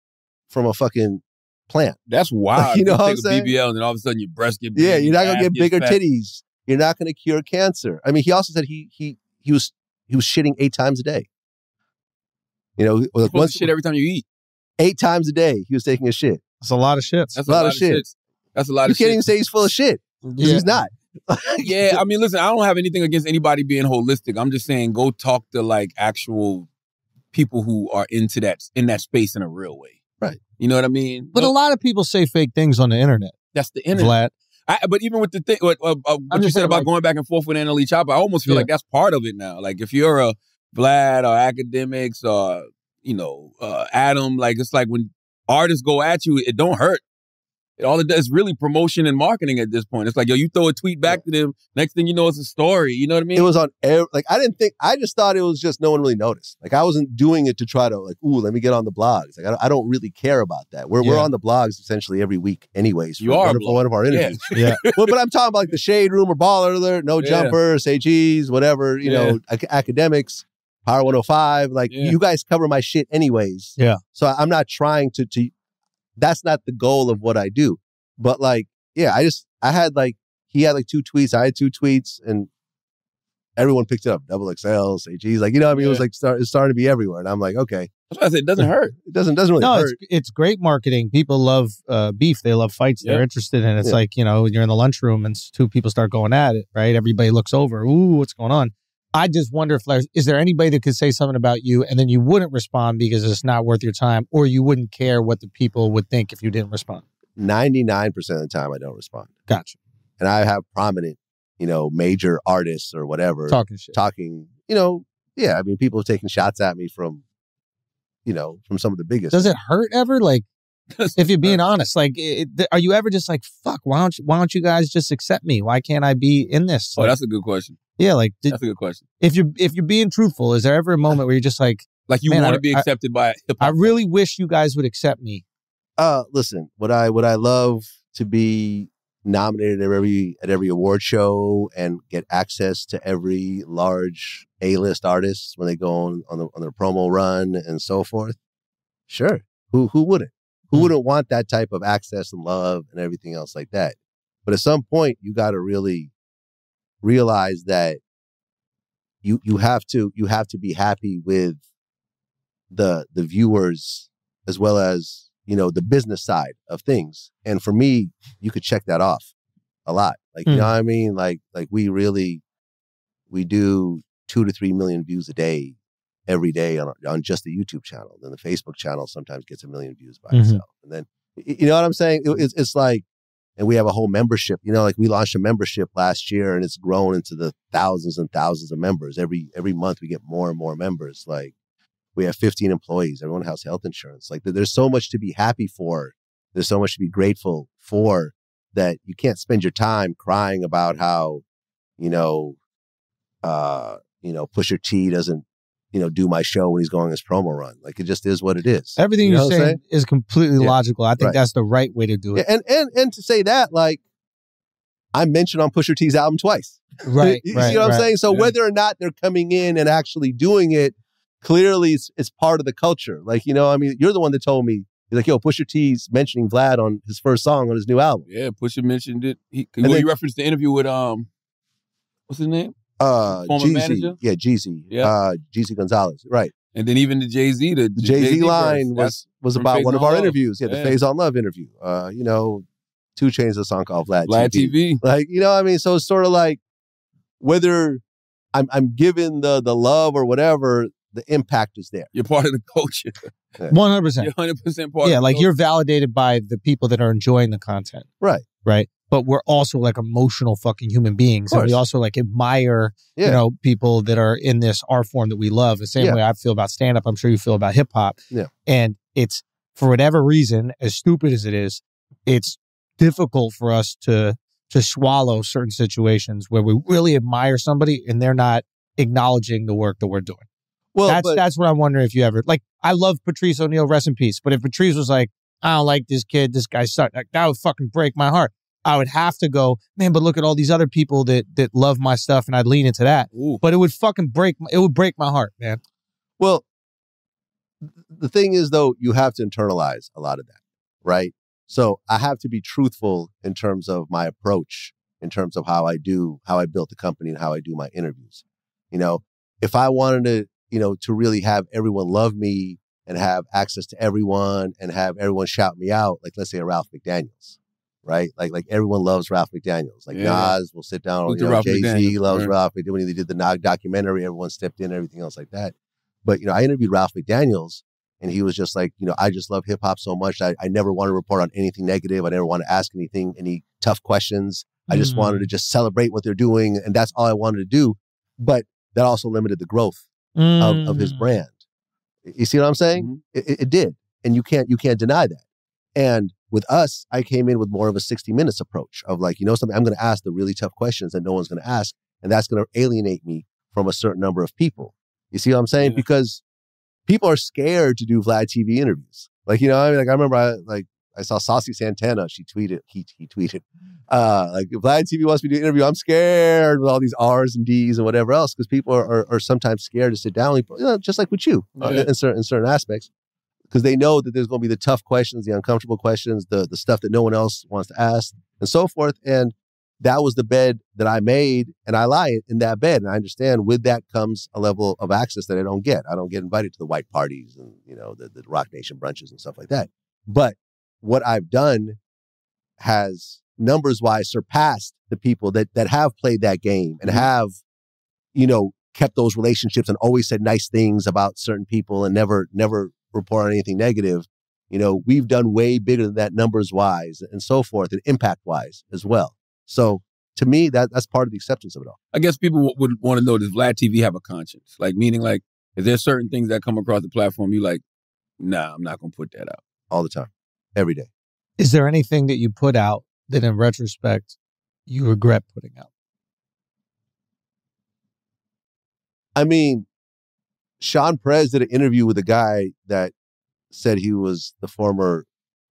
Speaker 5: from a fucking plant.
Speaker 2: That's wild.
Speaker 5: You know what I'm saying?
Speaker 2: BBL and then all of a sudden your breast get big.
Speaker 5: Yeah, you're not going to get bigger titties. You're not going to cure cancer. I mean, he also said he was shitting 8 times a day.
Speaker 2: You're supposed to shit every time you eat.
Speaker 5: 8 times a day he was taking a shit.
Speaker 4: That's a lot of shit.
Speaker 2: That's a lot of shit. That's a lot of shit.
Speaker 5: You can't even say he's full of shit. Yeah. He's not.
Speaker 2: Yeah, I mean, listen, I don't have anything against anybody being holistic. I'm just saying go talk to like actual people who are in that space in a real way.
Speaker 5: Right.
Speaker 2: You know what I mean?
Speaker 4: But a lot of people say fake things on the internet.
Speaker 2: That's the internet.
Speaker 4: Vlad.
Speaker 2: But even with the thing, what you said about going back and forth with NLE Chopper, I almost feel like that's part of it now. Like if you're a Vlad or Academics or, Adam, like it's like when artists go at you, it don't hurt. All it does is really promotion and marketing at this point. It's like, you throw a tweet back to them. Next thing you know, it's a story. You know what I mean?
Speaker 5: It was on I just thought it was just no one really noticed. Like I wasn't doing it to try to like, let me get on the blogs. Like I don't really care about that. We're on the blogs essentially every week anyways.
Speaker 2: You are
Speaker 5: for one of our interviews.
Speaker 4: Yeah.
Speaker 5: But I'm talking about like the Shade Room or Baller Alert, No Jumper, Say Cheese, whatever, Academics, Power 105. Like you guys cover my shit anyways.
Speaker 4: Yeah.
Speaker 5: So I'm not trying to that's not the goal of what I do. But like, yeah, I had like, he had like 2 tweets. I had 2 tweets and everyone picked it up. XXL, say, geez, like, I mean, it was like, it's starting to be everywhere. And I'm like, okay.
Speaker 2: That's why I said it doesn't hurt.
Speaker 5: It doesn't really hurt.
Speaker 4: It's great marketing. People love beef. They love fights. They're interested in it. It's like, you're in the lunchroom and two people start going at it, right? Everybody looks over. Ooh, what's going on? I just wonder if is there anybody that could say something about you and then you wouldn't respond because it's not worth your time, or you wouldn't care what the people would think if you didn't respond?
Speaker 5: 99% of the time I don't respond.
Speaker 4: Gotcha.
Speaker 5: And I have prominent, major artists or whatever.
Speaker 4: Talking shit.
Speaker 5: I mean, people have taken shots at me from some of the biggest.
Speaker 4: Does it hurt ever? Like, if you're being honest, like, are you ever just like, fuck, why don't you guys just accept me? Why can't I be in this?
Speaker 2: Like, that's a good question.
Speaker 4: Yeah, like,
Speaker 2: that's a good question.
Speaker 4: If you're being truthful, is there ever a moment where you're just like
Speaker 2: you want to be accepted by hip hop?
Speaker 4: I really wish you guys would accept me.
Speaker 5: Listen, would I love to be nominated at every award show and get access to every large A-list artist when they go on their promo run and so forth? Sure. Who wouldn't? Who wouldn't want that type of access and love and everything else like that? But at some point, you got to really realize that you have to be happy with the viewers as well as the business side of things. And for me, you could check that off a lot. Like, you know what I mean? Like we do 2 to 3 million views a day, every day on just the YouTube channel. Then the Facebook channel sometimes gets 1 million views by itself. And then, you know what I'm saying? It's like, and we have a whole membership, like we launched a membership last year and it's grown into the thousands and thousands of members. Every month we get more and more members. Like, we have 15 employees. Everyone has health insurance. Like, there's so much to be happy for. There's so much to be grateful for that you can't spend your time crying about how, Pusha T doesn't, do my show when he's going his promo run. Like, it just is what it is.
Speaker 4: Everything you're saying is completely logical. I think that's the right way to do it.
Speaker 5: Yeah, and to say that, like, I'm mentioned on Pusha T's album twice.
Speaker 4: Right.
Speaker 5: You see what I'm saying? So whether or not they're coming in and actually doing it, clearly it's part of the culture. Like, you're the one that told me, you're like, yo, Pusha T's mentioning Vlad on his first song on his new album.
Speaker 2: Yeah, Pusha mentioned it. He referenced the interview with, what's his name? Former manager?
Speaker 5: Yeah, Jeezy. Yeah. Jeezy Gonzalez. Right.
Speaker 2: And then even the Jay-Z, the
Speaker 5: Jay-Z line was about one of our interviews. Yeah, the Phase on Love interview. 2 Chainz has a song called Vlad TV. Like, so it's sort of like, whether I'm given the love or whatever, the impact is there.
Speaker 2: You're part of the culture.
Speaker 4: 100%.
Speaker 2: You're 100% part.
Speaker 4: Yeah, like, you're validated by the people that are enjoying the content.
Speaker 5: Right.
Speaker 4: But we're also like emotional fucking human beings. And we also like admire, people that are in this art form that we love. The same way I feel about stand-up, I'm sure you feel about hip hop.
Speaker 5: Yeah.
Speaker 4: And it's, for whatever reason, as stupid as it is, it's difficult for us to swallow certain situations where we really admire somebody and they're not acknowledging the work that we're doing. Well, that's what I'm wondering if you ever, like, I love Patrice O'Neal, rest in peace. But if Patrice was like, I don't like this kid, this guy sucks, like, that would fucking break my heart. I would have to go, man, but look at all these other people that love my stuff, and I'd lean into that.
Speaker 2: Ooh.
Speaker 4: But it would fucking break my heart, man.
Speaker 5: Well, the thing is, though, you have to internalize a lot of that, right? So I have to be truthful in terms of my approach, in terms of how I built the company and how I do my interviews. If I wanted to really have everyone love me and have access to everyone and have everyone shout me out, like, let's say a Ralph McDaniels, right? Like everyone loves Ralph McDaniels. Like, Nas will sit down, Jay-Z loves Ralph McDaniels. When they did the documentary, everyone stepped in, everything else like that. But, I interviewed Ralph McDaniels and he was just like, I just love hip hop so much. I never want to report on anything negative. I never want to ask any tough questions. I just wanted to just celebrate what they're doing. And that's all I wanted to do. But that also limited the growth of his brand. You see what I'm saying? It did. And you can't deny that. And with us, I came in with more of a 60 Minutes approach of like, something, I'm going to ask the really tough questions that no one's going to ask. And that's going to alienate me from a certain number of people. You see what I'm saying? Yeah. Because people are scared to do Vlad TV interviews. Like, I remember I saw Saucy Santana. He tweeted, like, Vlad TV wants me to do an interview. I'm scared with all these R's and D's and whatever else, because people are sometimes scared to sit down, just like with you in certain aspects, because they know that there's going to be the tough questions, the uncomfortable questions, the stuff that no one else wants to ask, and so forth. And that was the bed that I made, and I lie in that bed. And I understand with that comes a level of access that I don't get. I don't get invited to the white parties and, the Rock Nation brunches and stuff like that. But what I've done has numbers-wise surpassed the people that have played that game and have, kept those relationships and always said nice things about certain people and never report on anything negative. We've done way bigger than that numbers-wise and so forth, and impact-wise as well. So to me, that's part of the acceptance of it all.
Speaker 2: I guess people would want to know, does Vlad TV have a conscience? Like, meaning, like, is there certain things that come across the platform you like, nah, I'm not going to put that out?
Speaker 5: All the time. Every day.
Speaker 4: Is there anything that you put out that in retrospect you regret putting out?
Speaker 5: I mean, Sean Perez did an interview with a guy that said he was the former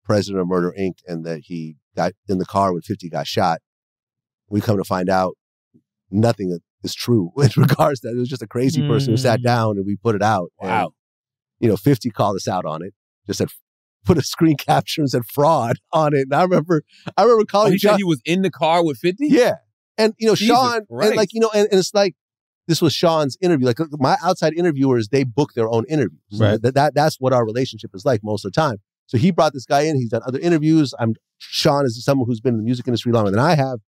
Speaker 5: president of Murder, Inc. and that he got in the car when 50 got shot. We come to find out nothing is true in regards to that. It was just a crazy person who sat down and we put it out.
Speaker 2: Wow.
Speaker 5: And, 50 called us out on it. Just said, put a screen capture and said fraud on it. And I remember calling
Speaker 2: he
Speaker 5: John.
Speaker 2: said he was in the car with 50?
Speaker 5: Yeah. And,
Speaker 2: Jesus
Speaker 5: Sean,
Speaker 2: Christ.
Speaker 5: and like, and it's like, this was Sean's interview. Like my outside interviewers, they book their own interviews.
Speaker 4: Right.
Speaker 5: That's what our relationship is like most of the time. So he brought this guy in. He's done other interviews. Sean is someone who's been in the music industry longer than I have.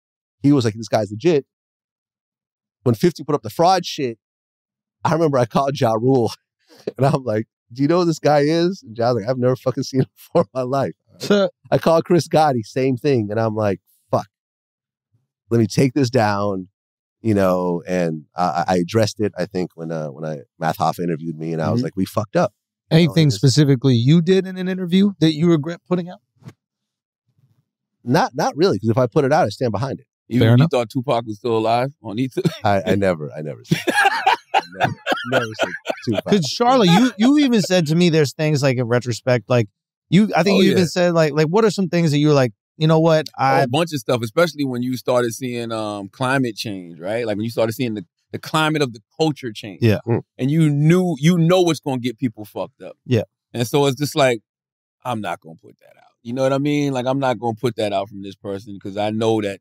Speaker 5: He was like, this guy's legit. When 50 put up the fraud shit, I remember I called Ja Rule and I'm like, do you know who this guy is? And Ja's like, I've never fucking seen him before in my life. I called Chris Gotti, same thing. And I'm like, fuck, let me take this down. And I addressed it, I think, when Math Hoffa interviewed me, and I was like, we fucked up.
Speaker 4: Anything specifically you did in an interview that you regret putting out?
Speaker 5: Not really, because if I put it out, I stand behind it.
Speaker 2: Even when you thought Tupac was still alive on E2?
Speaker 5: I never said that. Never said Tupac.
Speaker 4: Because Charlotte, you even said to me there's things like in retrospect, like I think you even said like what are some things that you were like, you know what?
Speaker 2: A bunch of stuff, especially when you started seeing climate change, right? Like when you started seeing the climate of the culture change.
Speaker 4: Yeah.
Speaker 2: And you know what's going to get people fucked up.
Speaker 4: Yeah.
Speaker 2: And so it's just like, I'm not going to put that out. You know what I mean? Like, I'm not going to put that out from this person because I know that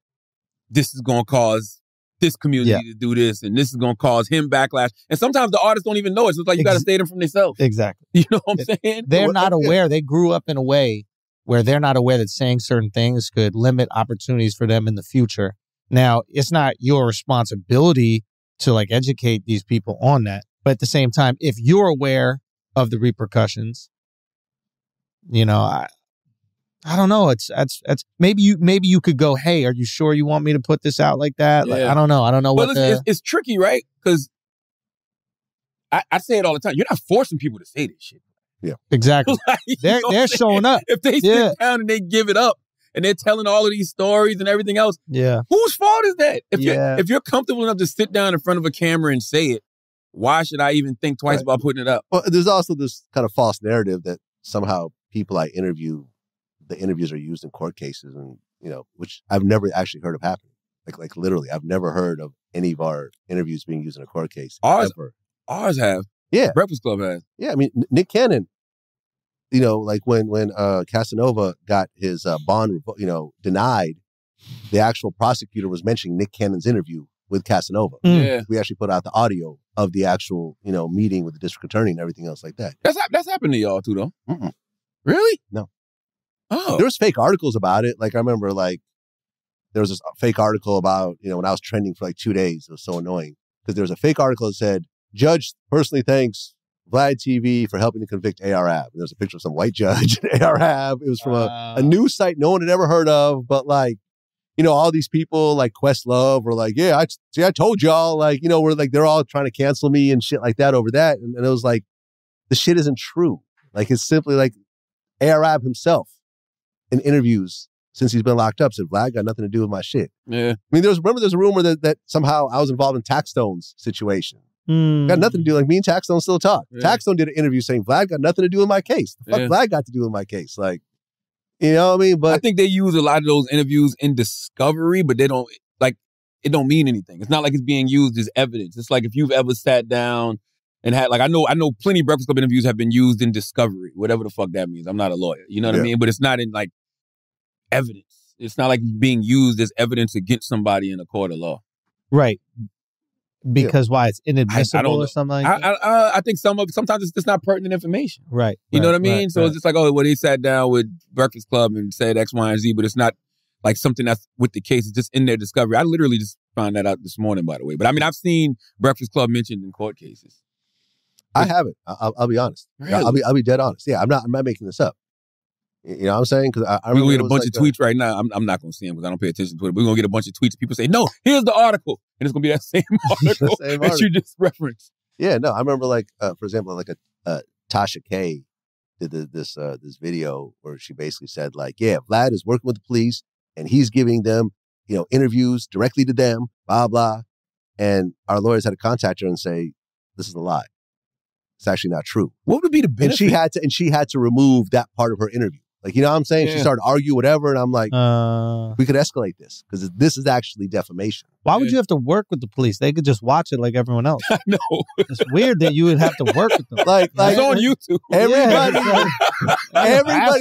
Speaker 2: this is going to cause this community to do this and this is going to cause him backlash. And sometimes the artists don't even know it. So it's like you got to stay them from themselves.
Speaker 4: Exactly.
Speaker 2: You know what I'm saying?
Speaker 4: They're not aware. They grew up in a way where they're not aware that saying certain things could limit opportunities for them in the future. Now, it's not your responsibility to like educate these people on that. But at the same time, if you're aware of the repercussions, I don't know. It's maybe you could go, hey, are you sure you want me to put this out like that?
Speaker 2: Yeah.
Speaker 4: Like, I don't know. I don't know
Speaker 2: it's tricky, right? Because I say it all the time. You're not forcing people to say this shit.
Speaker 5: Yeah,
Speaker 4: exactly.
Speaker 2: Like,
Speaker 4: they're showing up.
Speaker 2: If they sit down and they give it up and they're telling all of these stories and everything else, whose fault is that? If you're comfortable enough to sit down in front of a camera and say it, why should I even think twice about putting it up?
Speaker 5: Well, there's also this kind of false narrative that somehow people I interview, the interviews are used in court cases, and which I've never actually heard of happening. Like literally, I've never heard of any of our interviews being used in a court case.
Speaker 2: Ours have.
Speaker 5: Yeah,
Speaker 2: Breakfast Club has.
Speaker 5: Yeah, I mean Nick Cannon. Like when Casanova got his bond, denied, the actual prosecutor was mentioning Nick Cannon's interview with Casanova.
Speaker 2: Yeah,
Speaker 5: we actually put out the audio of the actual, meeting with the district attorney and everything else like that.
Speaker 2: That's happened to y'all too, though.
Speaker 5: Mm-mm.
Speaker 2: Really?
Speaker 5: No.
Speaker 2: Oh,
Speaker 5: there was fake articles about it. Like I remember, like there was this fake article about when I was trending for like 2 days. It was so annoying because there was a fake article that said, "Judge personally thanks Vlad TV for helping to convict Arab." And there's a picture of some white judge at Arab. It was from a news site no one had ever heard of, but like, all these people like Questlove were like, yeah, I told y'all, like, we're like, they're all trying to cancel me and shit like that over that. And it was like, the shit isn't true. Like, it's simply like Arab himself in interviews since he's been locked up said, Vlad got nothing to do with my shit.
Speaker 2: Yeah.
Speaker 5: I mean, there's a rumor that somehow I was involved in Taxstone's situation. Got nothing to do. Like me and Taxstone still talk. Yeah. Taxstone did an interview saying Vlad got nothing to do with my case. The fuck Vlad got to do with my case. Like, you know what I mean? But
Speaker 2: I think they use a lot of those interviews in discovery, but they don't it don't mean anything. It's not like it's being used as evidence. It's like if you've ever sat down and had I know plenty of Breakfast Club interviews have been used in discovery, whatever the fuck that means. I'm not a lawyer. You know what I mean? But it's not in like evidence. It's not like being used as evidence against somebody in a court of law.
Speaker 4: Right. Because why? It's inadmissible or something like that?
Speaker 2: I think sometimes it's just not pertinent information.
Speaker 4: Right.
Speaker 2: You know what I mean? So it's just like, well, he sat down with Breakfast Club and said X, Y, and Z, but it's not like something that's with the case. It's just in their discovery. I literally just found that out this morning, by the way. But I mean, I've seen Breakfast Club mentioned in court cases.
Speaker 5: I haven't. I'll be honest.
Speaker 2: Really?
Speaker 5: I'll be dead honest. Yeah, I'm not making this up. You know what I'm saying? Because
Speaker 2: we're going to get a bunch of tweets right now. I'm not going to see them because I don't pay attention to it. But we're going to get a bunch of tweets. People say, no, here's the article. And it's going to be that same article that you just referenced.
Speaker 5: Yeah, no, I remember for example, Tasha K did this video where she basically said yeah, Vlad is working with the police and he's giving them, interviews directly to them, blah, blah. And our lawyers had to contact her and say, this is a lie. It's actually not true.
Speaker 2: What would be the benefit?
Speaker 5: And she had to remove that part of her interview. You know what I'm saying? Yeah. She started to argue, whatever. And I'm like, we could escalate this because this is actually defamation.
Speaker 4: Why would you have to work with the police? They could just watch it like everyone else.
Speaker 2: I know.
Speaker 4: It's weird that you would have to work with them.
Speaker 2: It's on YouTube.
Speaker 5: Everybody,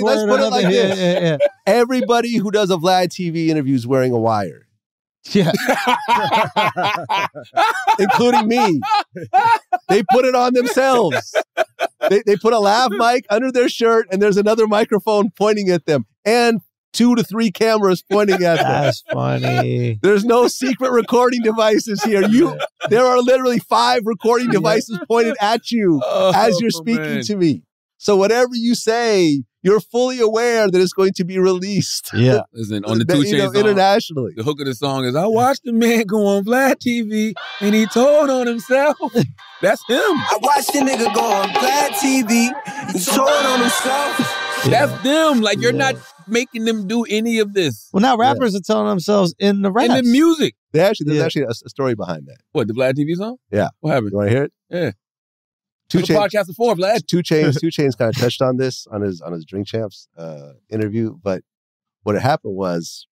Speaker 5: let's put it like this. Yeah. Everybody who does a Vlad TV interview is wearing a wire.
Speaker 4: Yeah.
Speaker 5: Including me. They put it on themselves. They put a lav mic under their shirt and there's another microphone pointing at them and 2 to 3 cameras pointing at them.
Speaker 4: That's funny.
Speaker 5: There's no secret recording devices here. There are literally 5 recording devices pointed at you as you're speaking to me. So whatever you say, you're fully aware that it's going to be released.
Speaker 4: Yeah.
Speaker 2: Listen, on the 2 Chainz
Speaker 5: internationally.
Speaker 2: The hook of the song is, I watched the man go on Vlad TV and he told on himself. That's him.
Speaker 7: I watched the nigga go on Vlad TV and told on himself.
Speaker 2: Yeah. That's them. You're not making them do any of this.
Speaker 4: Well, now rappers are telling themselves in the raps.
Speaker 2: In the music.
Speaker 5: There's actually a story behind that.
Speaker 2: What, the Vlad TV song?
Speaker 5: Yeah.
Speaker 2: What happened?
Speaker 5: You want to hear it?
Speaker 2: Yeah. 2 Chainz podcast before, Vlad.
Speaker 5: 2 Chainz kind of touched on this on his Drink Champs interview, but what had happened was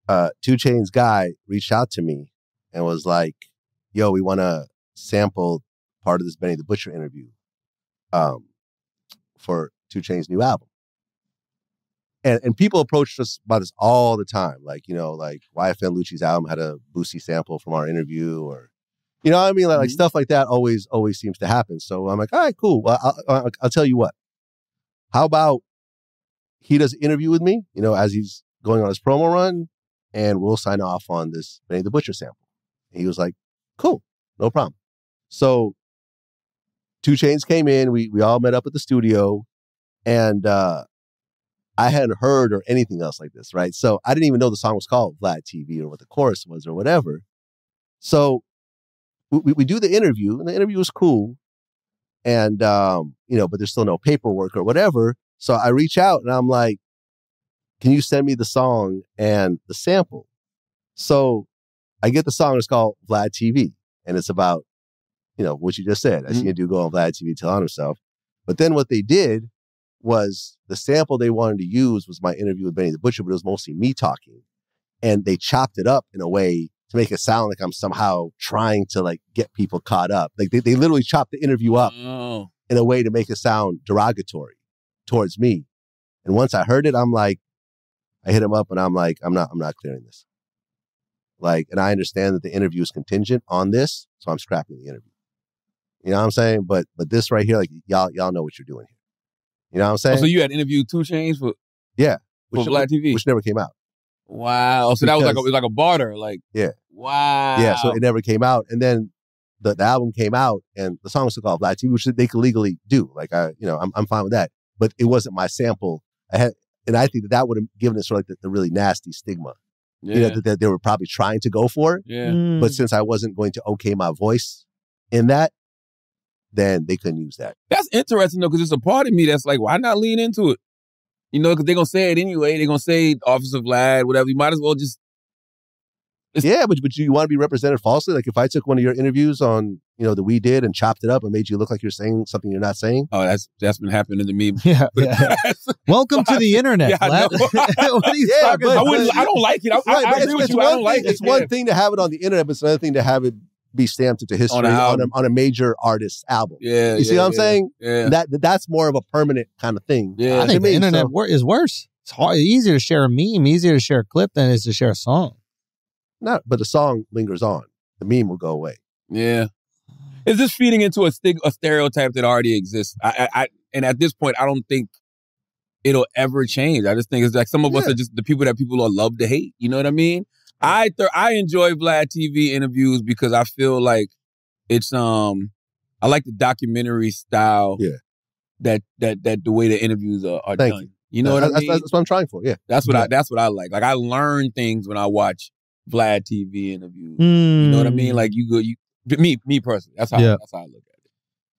Speaker 5: 2 Chainz guy reached out to me and was like, yo, we want to sample part of this Benny the Butcher interview for 2 Chainz' new album. And people approached us about this all the time. YFN Lucci's album had a Boosie sample from our interview, or you know what I mean? Like stuff like that always seems to happen. So I'm like, all right, cool. Well, I'll tell you what. How about he does an interview with me, as he's going on his promo run, and we'll sign off on this Benny the Butcher sample. And he was like, cool, no problem. So 2 Chainz came in. We all met up at the studio, and I hadn't heard or anything else like this, right? So I didn't even know the song was called Vlad TV or what the chorus was or whatever. So we do the interview, and the interview was cool. And, but there's still no paperwork or whatever. So I reach out and I'm like, can you send me the song and the sample? So I get the song. It's called Vlad TV. And it's about, what you just said. I seen a dude go on Vlad TV telling on himself. But then what they did was the sample they wanted to use was my interview with Benny the Butcher, but it was mostly me talking. And they chopped it up in a way to make it sound like I'm somehow trying to get people caught up. They literally chopped the interview up in a way to make it sound derogatory towards me. And once I heard it, I'm like, I hit him up and I'm like, I'm not clearing this. And I understand that the interview is contingent on this, so I'm scrapping the interview. You know what I'm saying? But this right here, y'all know what you're doing here. You know what I'm saying?
Speaker 2: So you had interviewed 2 Chainz for Vlad TV,
Speaker 5: which never came out.
Speaker 2: Wow. So that was like a barter.
Speaker 5: Yeah.
Speaker 2: Wow.
Speaker 5: Yeah. So it never came out. And then the album came out and the song was still called Vlad TV, which they could legally do. I'm fine with that. But it wasn't my sample. And I think that would have given it sort of the really nasty stigma.
Speaker 2: Yeah.
Speaker 5: That they were probably trying to go for.
Speaker 2: Yeah.
Speaker 5: But since I wasn't going to okay my voice in that, then they couldn't use that.
Speaker 2: That's interesting though, because it's a part of me that's like, why not lean into it? Because they're going to say it anyway. They're going to say Officer Vlad, whatever. You might as well just...
Speaker 5: Yeah, but you want to be represented falsely? If I took one of your interviews on, that we did and chopped it up and made you look like you're saying something you're not saying?
Speaker 2: Oh, that's been happening to me.
Speaker 4: Yeah. Welcome to the internet, Vlad. What are you talking about?
Speaker 2: I don't like it. I agree with you. I don't like it.
Speaker 5: It's one thing to have it on the internet, but it's another thing to have it be stamped into history on a major artist's album.
Speaker 2: Yeah,
Speaker 5: you see what I'm saying?
Speaker 2: Yeah,
Speaker 5: that's more of a permanent kind of thing.
Speaker 4: Yeah, I think the internet is worse. It's hard, easier to share a meme, easier to share a clip than it is to share a song.
Speaker 5: Not, but the song lingers on. The meme will go away.
Speaker 2: Yeah. Is this feeding into a stereotype that already exists? And at this point, I don't think it'll ever change. I just think it's like some of us are just the people that people love to hate. You know what I mean? I enjoy Vlad TV interviews because I feel like it's I like the documentary style.
Speaker 5: Yeah.
Speaker 2: That the way the interviews are done. You know what I mean?
Speaker 5: That's what I'm trying for. Yeah.
Speaker 2: That's what I like. Like I learn things when I watch Vlad TV interviews. You know what I mean? Like me personally. That's how I look at it.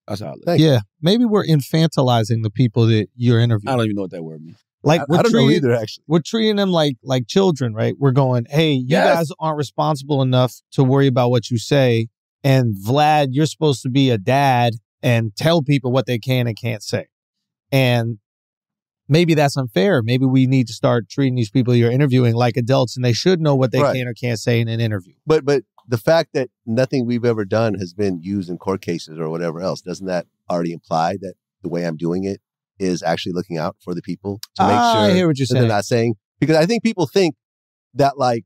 Speaker 2: That's how I look.
Speaker 4: Yeah. Maybe we're infantilizing the people that you're interviewing.
Speaker 2: I don't even know what that word means.
Speaker 4: Like
Speaker 5: I don't know either, actually.
Speaker 4: We're treating them like children, right? We're going, hey, you guys aren't responsible enough to worry about what you say. And Vlad, you're supposed to be a dad and tell people what they can and can't say. And maybe that's unfair. Maybe we need to start treating these people you're interviewing like adults, and they should know what they can or can't say in an interview.
Speaker 5: But the fact that nothing we've ever done has been used in court cases or whatever else, doesn't that already imply that the way I'm doing it is actually looking out for the people to make sure
Speaker 4: I hear what you're saying.
Speaker 5: they're not saying? Because I think people think that like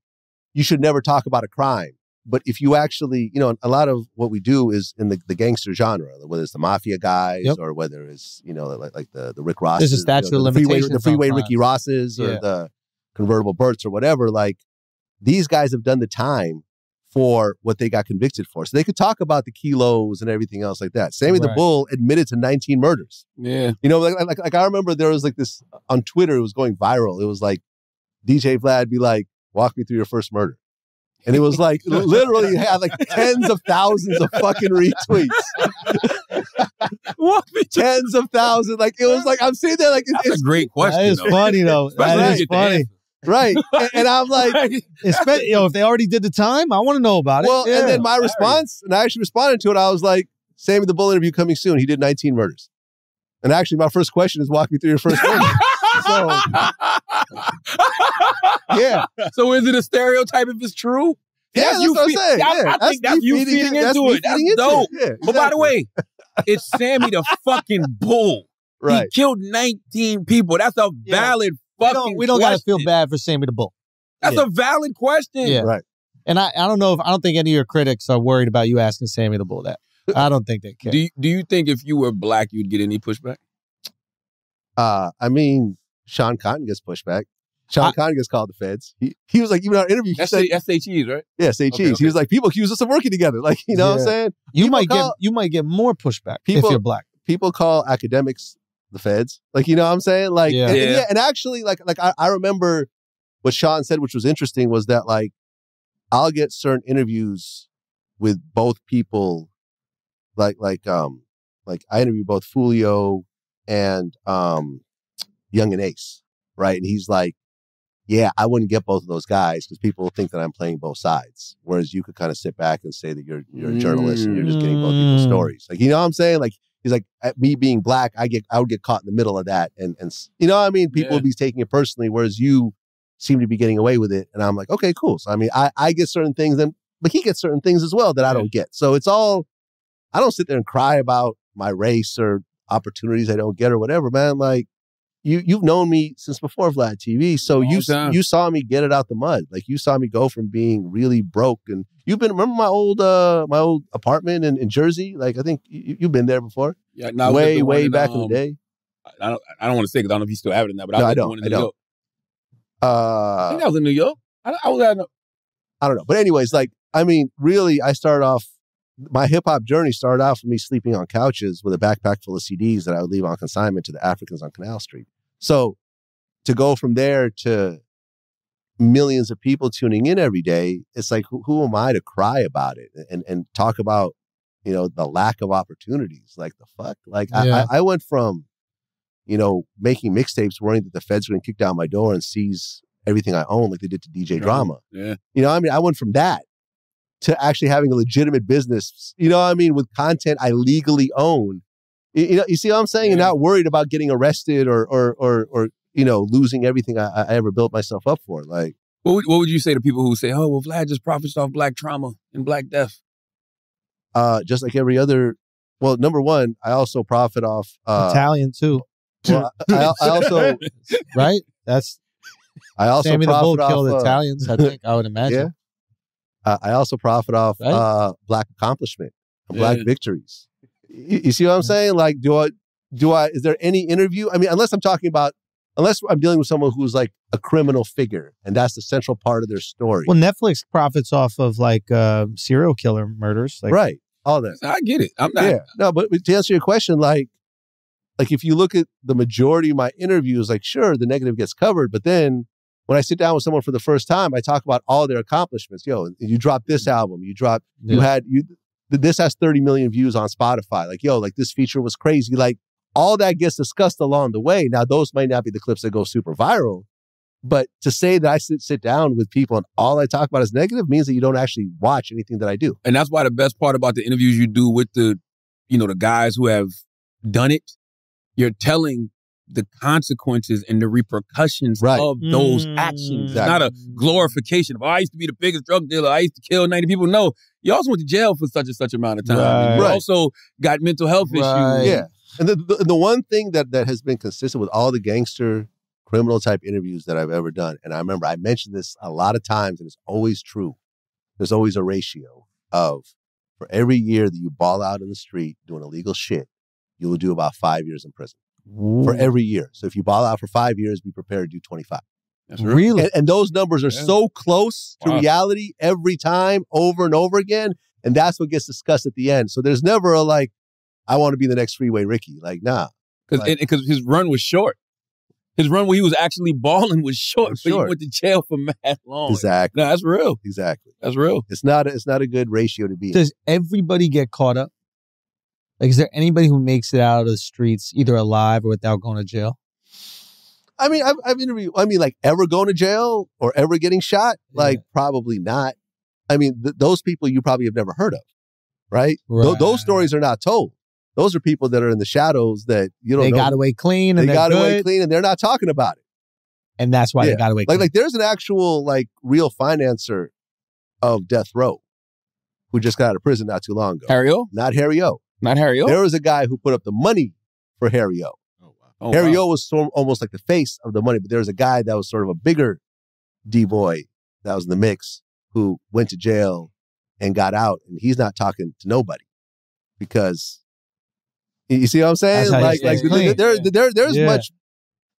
Speaker 5: you should never talk about a crime. But if you actually, a lot of what we do is in the gangster genre, whether it's the mafia guys or whether it's, like the Rick Rosses.
Speaker 4: There's a statute of limitations.
Speaker 5: The freeway Ricky Rosses or the convertible Berts or whatever. Like these guys have done the time for what they got convicted for. So they could talk about the kilos and everything else like that. Sammy the Bull admitted to 19 murders.
Speaker 2: Yeah.
Speaker 5: Like I remember there was like this on Twitter, it was going viral. It was like DJ Vlad be like, walk me through your first murder. And it was like, literally had like tens of thousands of fucking retweets. Tens of thousands. Like, it was like, I'm sitting there like,
Speaker 2: it's a great question.
Speaker 4: That is funny, though. That is funny.
Speaker 5: Right. And I'm like,
Speaker 4: if they already did the time, I want to know about it.
Speaker 5: Well, and then my response, and I actually responded to it, I was like, Sammy the Bull interview coming soon. He did 19 murders. And actually, my first question is, walk me through your first murder. So, yeah.
Speaker 2: So is it a stereotype if it's true?
Speaker 5: Yeah, that's what I'm saying.
Speaker 2: I think that's you feeding into it. That's dope. Yeah, exactly. But by the way, it's Sammy the fucking Bull.
Speaker 5: Right.
Speaker 2: He killed 19 people. That's a valid fucking
Speaker 4: We don't got to feel bad for Sammy the Bull.
Speaker 2: That's a valid question.
Speaker 4: Yeah.
Speaker 5: Right.
Speaker 4: And I don't think any of your critics are worried about you asking Sammy the Bull that. I don't think they care.
Speaker 2: Do you think if you were black, you'd get any pushback?
Speaker 5: I mean, Sean Cotton gets pushback. Sean Cotton gets called the feds. He was like, even in our interview, he said,
Speaker 2: SHEs, right?
Speaker 5: Yeah, SHEs. Okay. He was like, people accuse us of working together. Like, you know what I'm saying?
Speaker 4: You might get more pushback if you're black.
Speaker 5: People call academics the feds. Like, you know what I'm saying? Like, and actually, like I remember what Sean said, which was interesting, was that like, I'll get certain interviews with both people. Like I interviewed both Fulio and Young and Ace, right? And he's like, yeah, I wouldn't get both of those guys because people think that I'm playing both sides. Whereas you could kind of sit back and say that you're a journalist and you're just getting both people's stories. Like, you know what I'm saying? Like, he's like, me being black, I would get caught in the middle of that. And you know what I mean? People would be taking it personally, whereas you seem to be getting away with it. And I'm like, okay, cool. So, I mean, I get certain things, but he gets certain things as well that I don't get. So it's all, I don't sit there and cry about my race or opportunities I don't get or whatever, man. Like, you've known me since before Vlad TV, so you saw me get it out the mud. Like, you saw me go from being really broke, and remember my old apartment in Jersey? Like, I think you've been there before. Yeah, no, way back in the day.
Speaker 2: I don't want to say because I don't know if you still have it in there, but I don't.
Speaker 5: I think
Speaker 2: I was in New York. I
Speaker 5: don't know, but anyways, like, I mean, really, I started off. My hip-hop journey started out from me sleeping on couches with a backpack full of CDs that I would leave on consignment to the Africans on Canal Street. So to go from there to millions of people tuning in every day, it's like, who am I to cry about it and talk about, the lack of opportunities? Like, the fuck? Like, I went from, making mixtapes worrying that the feds were going to kick down my door and seize everything I own like they did to DJ Drama.
Speaker 2: Yeah.
Speaker 5: I went from that to actually having a legitimate business, with content I legally own. You see what I'm saying? Yeah. And not worried about getting arrested or losing everything I ever built myself up for. Like,
Speaker 2: what would you say to people who say, "Oh, well, Vlad just profits off black trauma and black death"?
Speaker 5: Just like every other. Well, number one, I also profit off
Speaker 4: Italian too.
Speaker 5: Well, I also
Speaker 4: right.
Speaker 5: I also
Speaker 4: Sammy the Bull
Speaker 5: profit
Speaker 4: killed
Speaker 5: off,
Speaker 4: Italians, I think, I would imagine.
Speaker 5: Yeah. I also profit off
Speaker 4: Right.
Speaker 5: Black accomplishment, Black victories. You see what I'm saying? Like, is there any interview? I mean, unless I'm dealing with someone who's like a criminal figure and that's the central part of their story.
Speaker 4: Well, Netflix profits off of like serial killer murders. Like,
Speaker 5: right. All that.
Speaker 2: I get it. I'm not.
Speaker 5: Yeah. No, but to answer your question, like if you look at the majority of my interviews, like, sure, the negative gets covered, but then when I sit down with someone for the first time, I talk about all their accomplishments. Yo, you dropped this album. This has 30 million views on Spotify. Like, yo, like this feature was crazy. Like, all that gets discussed along the way. Now, those might not be the clips that go super viral, but to say that I sit down with people and all I talk about is negative means that you don't actually watch anything that I do.
Speaker 2: And that's why the best part about the interviews you do with the guys who have done it, you're telling the consequences and the repercussions of those actions. Exactly. It's not a glorification of, I used to be the biggest drug dealer. I used to kill 90 people. No, you also went to jail for such and such amount of time. Right. You also got mental health issues.
Speaker 5: Yeah. And the one thing that has been consistent with all the gangster criminal type interviews that I've ever done, and I remember I mentioned this a lot of times and it's always true. There's always a ratio of, for every year that you ball out in the street doing illegal shit, you will do about 5 years in prison. Ooh. For every year. So if you ball out for 5 years, be prepared to do 25.
Speaker 2: That's really?
Speaker 5: And those numbers are so close to reality every time, over and over again. And that's what gets discussed at the end. So there's never a like, I want to be the next Freeway Ricky. Like, nah.
Speaker 2: Because his run was short. His run where he was actually balling was short, but he went to jail for mad long.
Speaker 5: Exactly.
Speaker 2: No, that's real.
Speaker 5: Exactly.
Speaker 2: That's real.
Speaker 5: It's not a good ratio to be in.
Speaker 4: Does everybody get caught up? Like, is there anybody who makes it out of the streets either alive or without going to jail?
Speaker 5: I mean, I've interviewed, like ever going to jail or ever getting shot? Like, probably not. I mean, those people you probably have never heard of, right? Those stories are not told. Those are people that are in the shadows that you don't know.
Speaker 4: They got away clean and
Speaker 5: they got away clean and they're not talking about it.
Speaker 4: And that's why they got away clean.
Speaker 5: Like there's an actual real financer of death row who just got out of prison not too long ago.
Speaker 2: Harry O?
Speaker 5: Not Harry O.
Speaker 2: Not Harry O?
Speaker 5: There was a guy who put up the money for Harry O. Oh, wow. Harry O was almost like the face of the money, but there was a guy that was sort of a bigger D-boy that was in the mix who went to jail and got out, and he's not talking to nobody because you see what I'm saying? There's much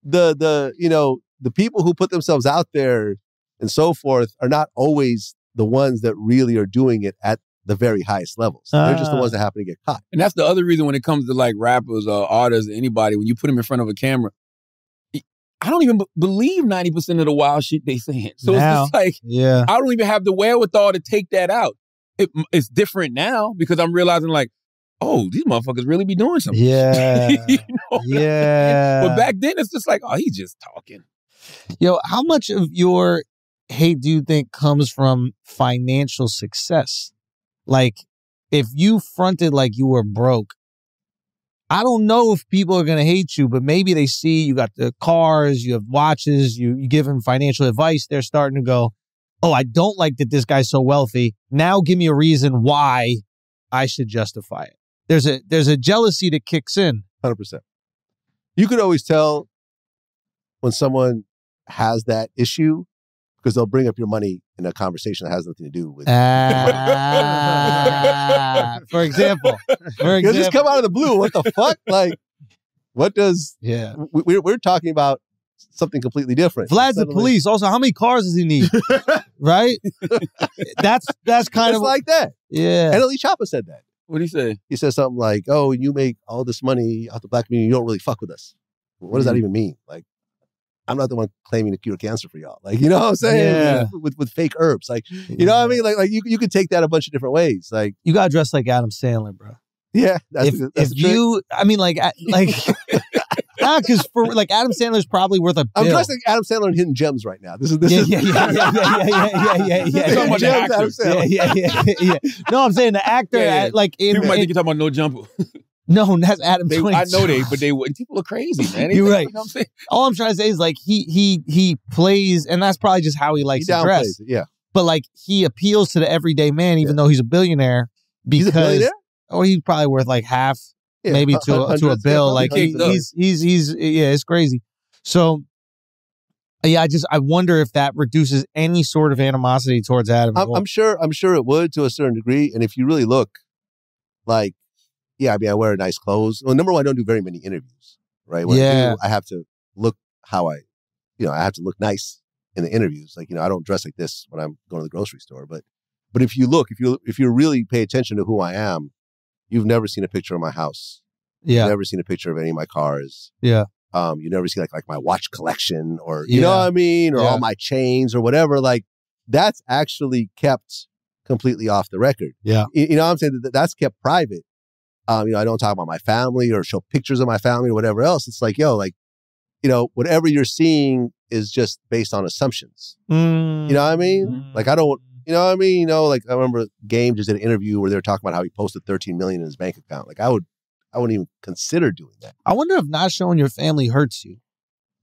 Speaker 5: the people who put themselves out there and so forth are not always the ones that really are doing it at the very highest levels. They're just the ones that happen to get caught.
Speaker 2: And that's the other reason when it comes to like rappers or artists or anybody, when you put them in front of a camera, I don't even believe 90% of the wild shit they saying. So now, it's just like, I don't even have the wherewithal to take that out. It's different now because I'm realizing like, oh, these motherfuckers really be doing something.
Speaker 4: Yeah.
Speaker 2: But back then it's just like, oh, he's just talking.
Speaker 4: Yo, how much of your hate do you think comes from financial success? Like, if you fronted like you were broke, I don't know if people are going to hate you, but maybe they see you got the cars, you have watches, you give them financial advice. They're starting to go, oh, I don't like that this guy's so wealthy. Now give me a reason why I should justify it. There's a jealousy that kicks in.
Speaker 5: 100%. You could always tell when someone has that issue because they'll bring up your money in a conversation that has nothing to do with
Speaker 4: for example.
Speaker 5: It'll just come out of the blue. What the fuck? Like, what does... Yeah. We're talking about something completely different.
Speaker 4: Vlad's the police. Also, how many cars does he need? Right? That's kind of...
Speaker 5: like that.
Speaker 4: Yeah.
Speaker 5: And Ali Chapa said that.
Speaker 2: What did he say?
Speaker 5: He said something like, oh, you make all this money out the black community, you don't really fuck with us. What does that even mean? Like, I'm not the one claiming to cure cancer for y'all. Like, you know what I'm saying?
Speaker 4: Yeah.
Speaker 5: With fake herbs. Like, you know what I mean? Like you could take that a bunch of different ways. Like,
Speaker 4: you got to dress like Adam Sandler, bro.
Speaker 5: Yeah. That's
Speaker 4: I mean, because for like Adam Sandler's probably worth a bill.
Speaker 5: I'm dressed like Adam Sandler in Hidden Gems right now. This is
Speaker 4: yeah. No, I'm saying the actor, like in...
Speaker 2: People might think you're talking about No Jumper.
Speaker 4: No, that's Adam.
Speaker 2: I know but they wouldn't. People are crazy, man.
Speaker 4: You're right.
Speaker 2: You know what I'm saying?
Speaker 4: All I'm trying to say is like he plays, and that's probably just how he likes to dress.
Speaker 5: Yeah.
Speaker 4: But like he appeals to the everyday man, even though he's a billionaire. Because,
Speaker 5: he's a billionaire?
Speaker 4: Oh, he's probably worth like half, maybe to a bill. Like he's it's crazy. So Yeah, I wonder if that reduces any sort of animosity towards Adam.
Speaker 5: I'm sure it would to a certain degree. And if you really look, like, yeah, I mean, I wear nice clothes. Well, number one, I don't do very many interviews, right? When I have to look how I have to look nice in the interviews. Like, I don't dress like this when I'm going to the grocery store. But if you look, if you really pay attention to who I am, you've never seen a picture of my house.
Speaker 4: Yeah.
Speaker 5: You've never seen a picture of any of my cars.
Speaker 4: Yeah.
Speaker 5: You never see like my watch collection or, you know what I mean? Or all my chains or whatever. Like, that's actually kept completely off the record.
Speaker 4: Yeah.
Speaker 5: You know what I'm saying? That's kept private. I don't talk about my family or show pictures of my family or whatever else. It's like, whatever you're seeing is just based on assumptions. You know what I mean? Like, I don't, you know what I mean? Like, I remember Game just did an interview where they were talking about how he posted $13 million in his bank account. Like, I wouldn't even consider doing that.
Speaker 4: I wonder if not showing your family hurts you.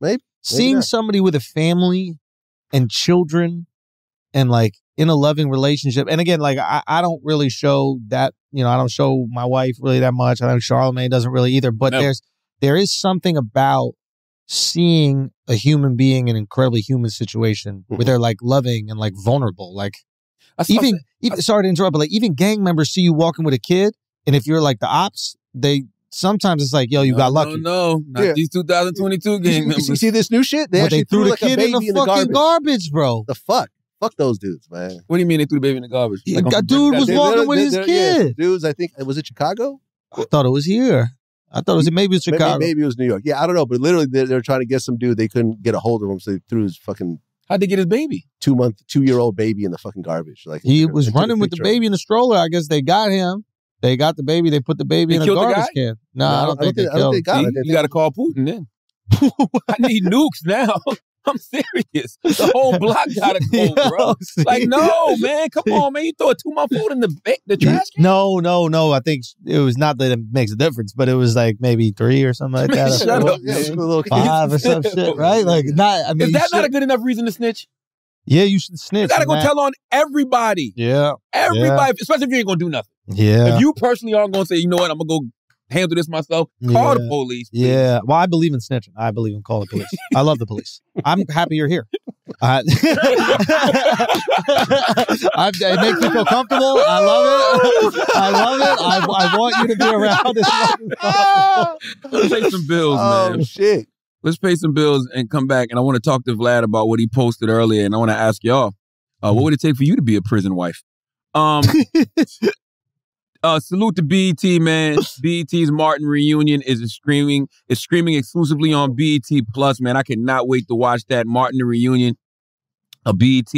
Speaker 5: Maybe
Speaker 4: seeing somebody with a family and children and like in a loving relationship. And again, like I don't really show that, I don't show my wife really that much. I think Charlamagne doesn't really either. But there is something about seeing a human being in an incredibly human situation where they're like loving and like vulnerable. Like even sorry to interrupt, but like even gang members see you walking with a kid. And if you're like the ops, sometimes it's like, yo, you got lucky.
Speaker 2: No, not these 2022 gang members.
Speaker 5: You see this new shit? They actually
Speaker 4: threw the
Speaker 5: like
Speaker 4: kid in the fucking garbage, bro.
Speaker 5: The fuck? Fuck those dudes, man.
Speaker 2: What do you mean they threw the baby in the garbage?
Speaker 4: Like a dude was walking with his kid.
Speaker 5: Yeah, dudes, I think, was it Chicago?
Speaker 4: I thought it was here. I thought maybe it was Chicago.
Speaker 5: Maybe it was New York. Yeah, I don't know. But literally, they're trying to get some dude. They couldn't get a hold of him, so they threw his fucking...
Speaker 2: How'd they get his baby?
Speaker 5: 2-year-old baby in the fucking garbage. Like,
Speaker 4: he was running with the baby in the stroller. I guess they got him. They got the baby. They put the baby in a garbage can. No, I don't think they killed him.
Speaker 2: You got to call Putin then. I need nukes now. I'm serious. The whole block got to go, bro. Like, no, man. Come on, man. You throw a 2-month-old in the trash can?
Speaker 4: No. I think it was not that it makes a difference, but it was like maybe 3 or something like that.
Speaker 2: Shut up,
Speaker 5: man.
Speaker 4: 5 or some shit, right? Like, not. I mean,
Speaker 2: is that not a good enough reason to snitch?
Speaker 4: Yeah, you should snitch.
Speaker 2: You gotta go tell on everybody.
Speaker 4: Yeah.
Speaker 2: Everybody, especially if you ain't gonna do nothing.
Speaker 4: Yeah.
Speaker 2: If you personally aren't gonna say, you know what, I'm gonna go handle this myself, call the police. Please.
Speaker 4: Yeah. Well, I believe in snitching. I believe in calling the police. I love the police. I'm happy you're here. It makes me feel comfortable. I love it. I want you to be around as
Speaker 2: Let's pay some bills, man.
Speaker 5: Oh, shit.
Speaker 2: Let's pay some bills and come back. And I want to talk to Vlad about what he posted earlier. And I want to ask y'all, what would it take for you to be a prison wife? Salute to BET, man. BET's Martin reunion is streaming exclusively on BET Plus, man. I cannot wait to watch that. Martin the Reunion, a BET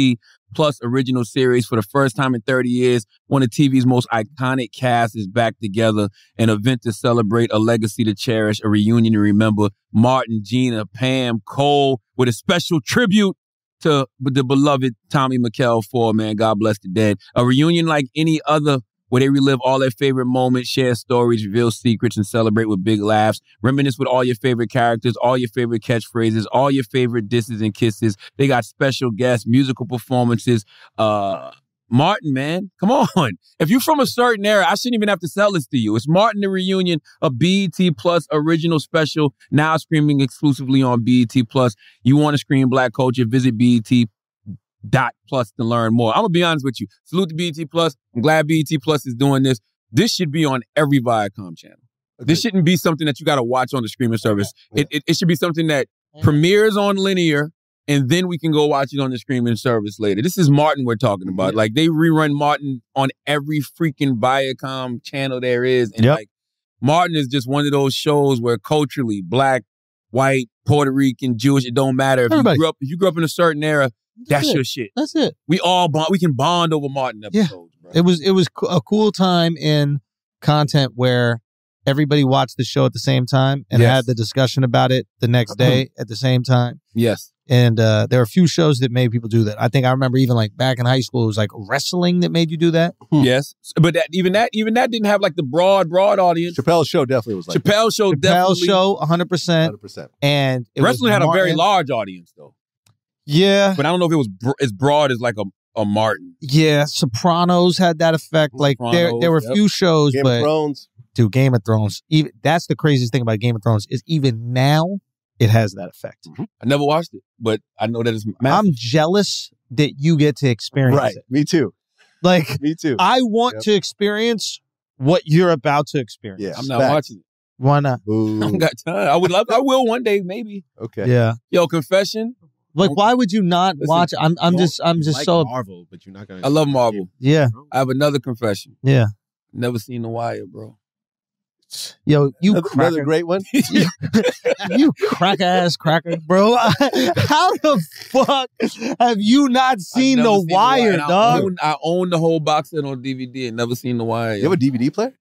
Speaker 2: Plus original series for the first time in 30 years. One of TV's most iconic casts is back together. An event to celebrate, a legacy to cherish, a reunion to remember. Martin, Gina, Pam, Cole, with a special tribute to the beloved Tommy McKell, man. God bless the dead. A reunion like any other, where they relive all their favorite moments, share stories, reveal secrets, and celebrate with big laughs. Reminisce with all your favorite characters, all your favorite catchphrases, all your favorite disses and kisses. They got special guests, musical performances. Martin, man, come on. If you're from a certain era, I shouldn't even have to sell this to you. It's Martin the Reunion, a BET Plus original special, now streaming exclusively on BET Plus. You want to scream Black culture, visit BET.Plus to learn more. I'm going to be honest with you. Salute to BET Plus. I'm glad BET Plus is doing this. This should be on every Viacom channel. Okay. This shouldn't be something that you got to watch on the streaming service. Yeah. It should be something that premieres on linear, and then we can go watch it on the streaming service later. This is Martin we're talking about. Yeah. Like, they rerun Martin on every freaking Viacom channel there is. And like, Martin is just one of those shows where culturally, Black, white, Puerto Rican, Jewish, it don't matter. If you grew up in a certain era, that's your shit.
Speaker 4: That's it.
Speaker 2: We all bond. We can bond over Martin episodes, bro.
Speaker 4: It was a cool time in content where everybody watched the show at the same time and had the discussion about it the next day at the same time.
Speaker 2: Yes.
Speaker 4: And there are a few shows that made people do that. I think I remember even like back in high school, it was like wrestling that made you do that.
Speaker 2: Yes. But even that didn't have like the broad audience.
Speaker 5: Chappelle's Show definitely was like
Speaker 2: Chappelle's Show,
Speaker 4: 100%.
Speaker 5: 100%.
Speaker 4: And
Speaker 2: wrestling had a very large audience though.
Speaker 4: Yeah.
Speaker 2: But I don't know if it was as broad as like a Martin.
Speaker 4: Yeah. Sopranos had that effect. Like there were a few shows,
Speaker 5: Game of Thrones.
Speaker 4: Dude, Game of Thrones. Even that's the craziest thing about Game of Thrones is even now, it has that effect.
Speaker 2: I never watched it, but I know that it's massive.
Speaker 4: I'm jealous that you get to experience it.
Speaker 5: Me too.
Speaker 4: Like,
Speaker 5: me too.
Speaker 4: I want to experience what you're about to experience.
Speaker 5: Yeah,
Speaker 2: I'm not watching it.
Speaker 4: Why not?
Speaker 2: I don't got time. I will one day, maybe.
Speaker 5: Okay.
Speaker 4: Yeah.
Speaker 2: Yo, confession.
Speaker 4: Like, why would you not watch? I'm just
Speaker 8: like
Speaker 4: so
Speaker 8: Marvel, but you're not gonna.
Speaker 2: I love Marvel.
Speaker 4: Yeah.
Speaker 2: I have another confession.
Speaker 4: Yeah.
Speaker 2: Never seen The Wire, bro.
Speaker 4: Yo, you
Speaker 5: another great one.
Speaker 4: You cracker, bro. How the fuck have you not seen The Wire, dog?
Speaker 2: I own the whole box set on DVD and never seen The Wire.
Speaker 5: You have a DVD player?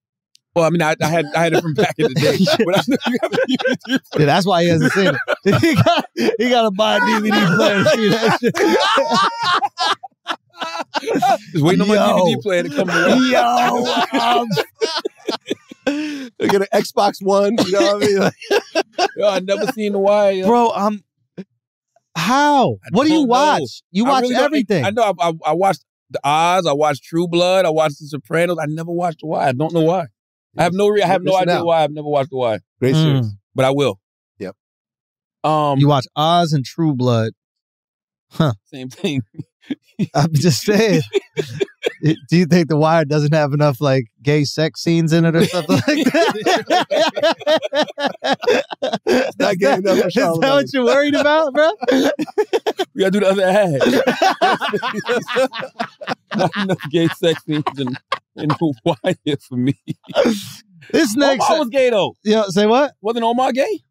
Speaker 2: Well, I mean, I had it from back in the day. But I never got a DVD player.
Speaker 4: Yeah, that's why he hasn't seen it. He got to buy a DVD player to see that shit.
Speaker 2: Just waiting on my DVD player to come around.
Speaker 5: Get an Xbox One, you know what I mean?
Speaker 2: Yo, I never seen The Wire. Yo.
Speaker 4: Bro, how? What do you watch? You watch
Speaker 2: really
Speaker 4: everything.
Speaker 2: I know. I watched The Oz. I watched True Blood. I watched The Sopranos. I never watched The Wire. I don't know why. I have no idea why I've never watched The Wire.
Speaker 5: Great series.
Speaker 2: But I will.
Speaker 5: Yep.
Speaker 4: You watch Oz and True Blood. Huh.
Speaker 2: Same thing.
Speaker 4: I'm just saying. Do you think The Wire doesn't have enough like gay sex scenes in it or something like that?
Speaker 5: It's not gay enough for
Speaker 4: Is that what you're worried about, bro?
Speaker 2: We gotta do the other half. Not enough gay sex scenes in The Wire for me.
Speaker 4: This next
Speaker 2: Omar was gay though.
Speaker 4: Yeah, say what?
Speaker 2: Wasn't Omar gay?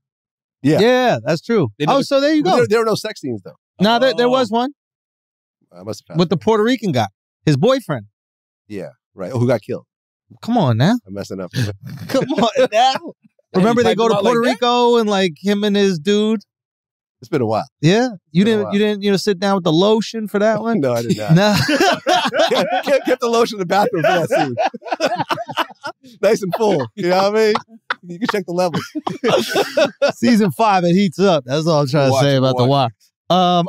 Speaker 4: Yeah, that's true. So there you go.
Speaker 5: There were no sex scenes though.
Speaker 4: No, there was one.
Speaker 5: I must have
Speaker 4: with the Puerto Rican guy, his boyfriend.
Speaker 5: Yeah, right. Oh, who got killed?
Speaker 4: Come on now.
Speaker 5: I'm messing up.
Speaker 4: Come on now. Remember they go to Puerto Rico and like him and his dude.
Speaker 5: It's been a while.
Speaker 4: Yeah, you didn't sit down with the lotion for that one.
Speaker 5: No, I did not.
Speaker 4: No.
Speaker 5: Kept the lotion in the bathroom for that scene. Nice and full. You know what I mean? You can check the levels.
Speaker 4: Season 5, it heats up. That's all I'm trying to say about The Wire.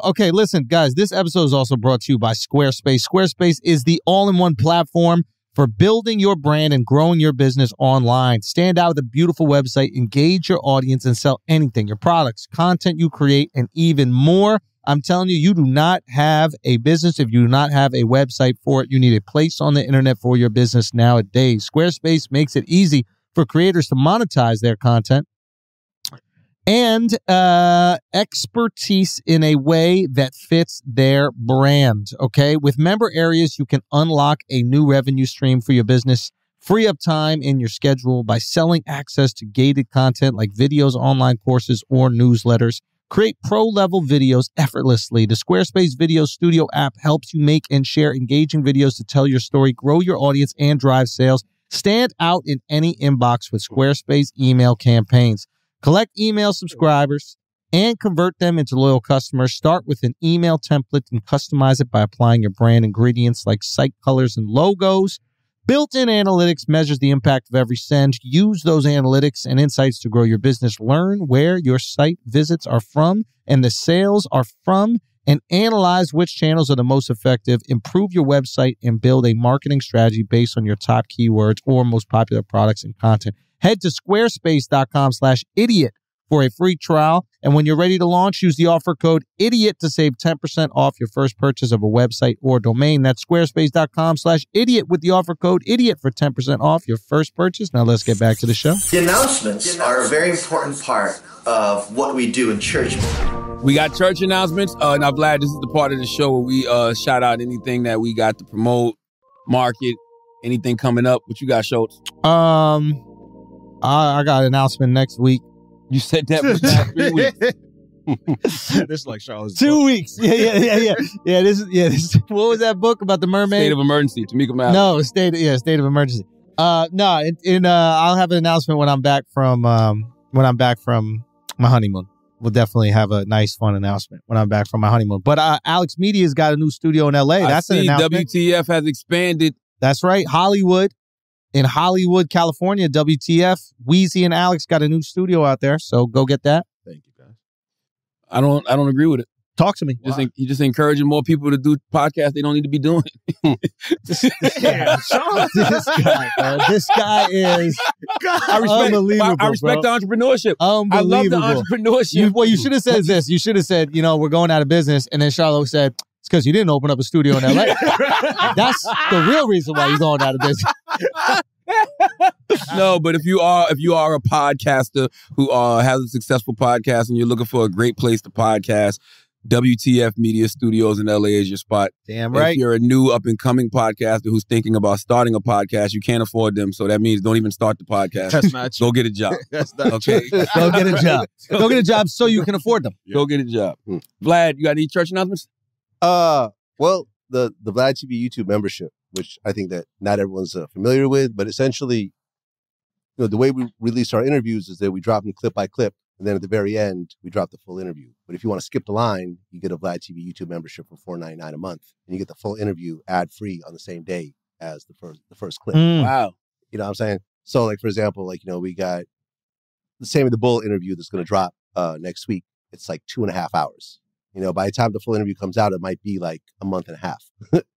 Speaker 4: Okay, listen, guys, this episode is also brought to you by Squarespace. Squarespace is the all-in-one platform for building your brand and growing your business online. Stand out with a beautiful website, engage your audience, and sell anything, your products, content you create, and even more. I'm telling you, you do not have a business if you do not have a website for it. You need a place on the internet for your business nowadays. Squarespace makes it easy for creators to monetize their content and expertise in a way that fits their brand, okay? With member areas, you can unlock a new revenue stream for your business, free up time in your schedule by selling access to gated content like videos, online courses, or newsletters. Create pro-level videos effortlessly. The Squarespace Video Studio app helps you make and share engaging videos to tell your story, grow your audience, and drive sales. Stand out in any inbox with Squarespace email campaigns. Collect email subscribers and convert them into loyal customers. Start with an email template and customize it by applying your brand ingredients like site colors and logos. Built-in analytics measures the impact of every send. Use those analytics and insights to grow your business. Learn where your site visits are from and the sales are from, and analyze which channels are the most effective. Improve your website and build a marketing strategy based on your top keywords or most popular products and content. Head to squarespace.com/idiot for a free trial. And when you're ready to launch, use the offer code IDIOT to save 10% off your first purchase of a website or domain. That's squarespace.com/idiot with the offer code IDIOT for 10% off your first purchase. Now let's get back to the show.
Speaker 9: The announcements are a very important part of what we do in church.
Speaker 2: We got church announcements. Now, Vlad, this is the part of the show where we shout out anything that we got to promote, market, anything coming up. What you got, Schultz?
Speaker 4: I got an announcement next week.
Speaker 2: You said that for the past 3 weeks.
Speaker 8: This is like Charlotte's
Speaker 4: 2 weeks. Yeah. This is what was that book about the mermaid?
Speaker 2: State of Emergency. Tamika Mallory.
Speaker 4: No, State of Emergency. I'll have an announcement when I'm back from my honeymoon. We'll definitely have a nice, fun announcement when I'm back from my honeymoon. But Alex Media's got a new studio in LA. That's an announcement.
Speaker 2: WTF has expanded.
Speaker 4: That's right. Hollywood. In Hollywood, California, WTF, Wheezy and Alex got a new studio out there, so go get that.
Speaker 5: Thank you, guys.
Speaker 2: I don't agree with it.
Speaker 4: Talk to me.
Speaker 2: You just encouraging more people to do podcasts they don't need to be doing.
Speaker 4: This guy is unbelievable.
Speaker 2: I respect the entrepreneurship.
Speaker 4: Unbelievable.
Speaker 2: I love the entrepreneurship.
Speaker 4: What you should have said is this. You should have said, we're going out of business. And then Charlotte said, it's because you didn't open up a studio in LA. That's the real reason why you're going out of business.
Speaker 2: No, but if you are a podcaster who has a successful podcast and you're looking for a great place to podcast, WTF Media Studios in LA is your spot.
Speaker 4: Damn right.
Speaker 2: If you're a new up-and-coming podcaster who's thinking about starting a podcast, you can't afford them, so that means don't even start the podcast.
Speaker 8: That's not true.
Speaker 2: Go get a job.
Speaker 8: That's not
Speaker 2: okay.
Speaker 4: Go get a job. Go get a job so you can afford them.
Speaker 2: Go get a job. Vlad, you got any church announcements?
Speaker 5: Well, the Vlad TV YouTube membership, which I think that not everyone's familiar with, but essentially, the way we release our interviews is that we drop them clip by clip. And then at the very end, we drop the full interview. But if you want to skip the line, you get a Vlad TV YouTube membership for $4.99 a month. And you get the full interview ad-free on the same day as the first clip.
Speaker 2: Wow.
Speaker 5: You know what I'm saying? So, like, for example, we got the Sammy the Bull interview that's going to drop next week. It's like 2.5 hours. By the time the full interview comes out, it might be like a month and a half.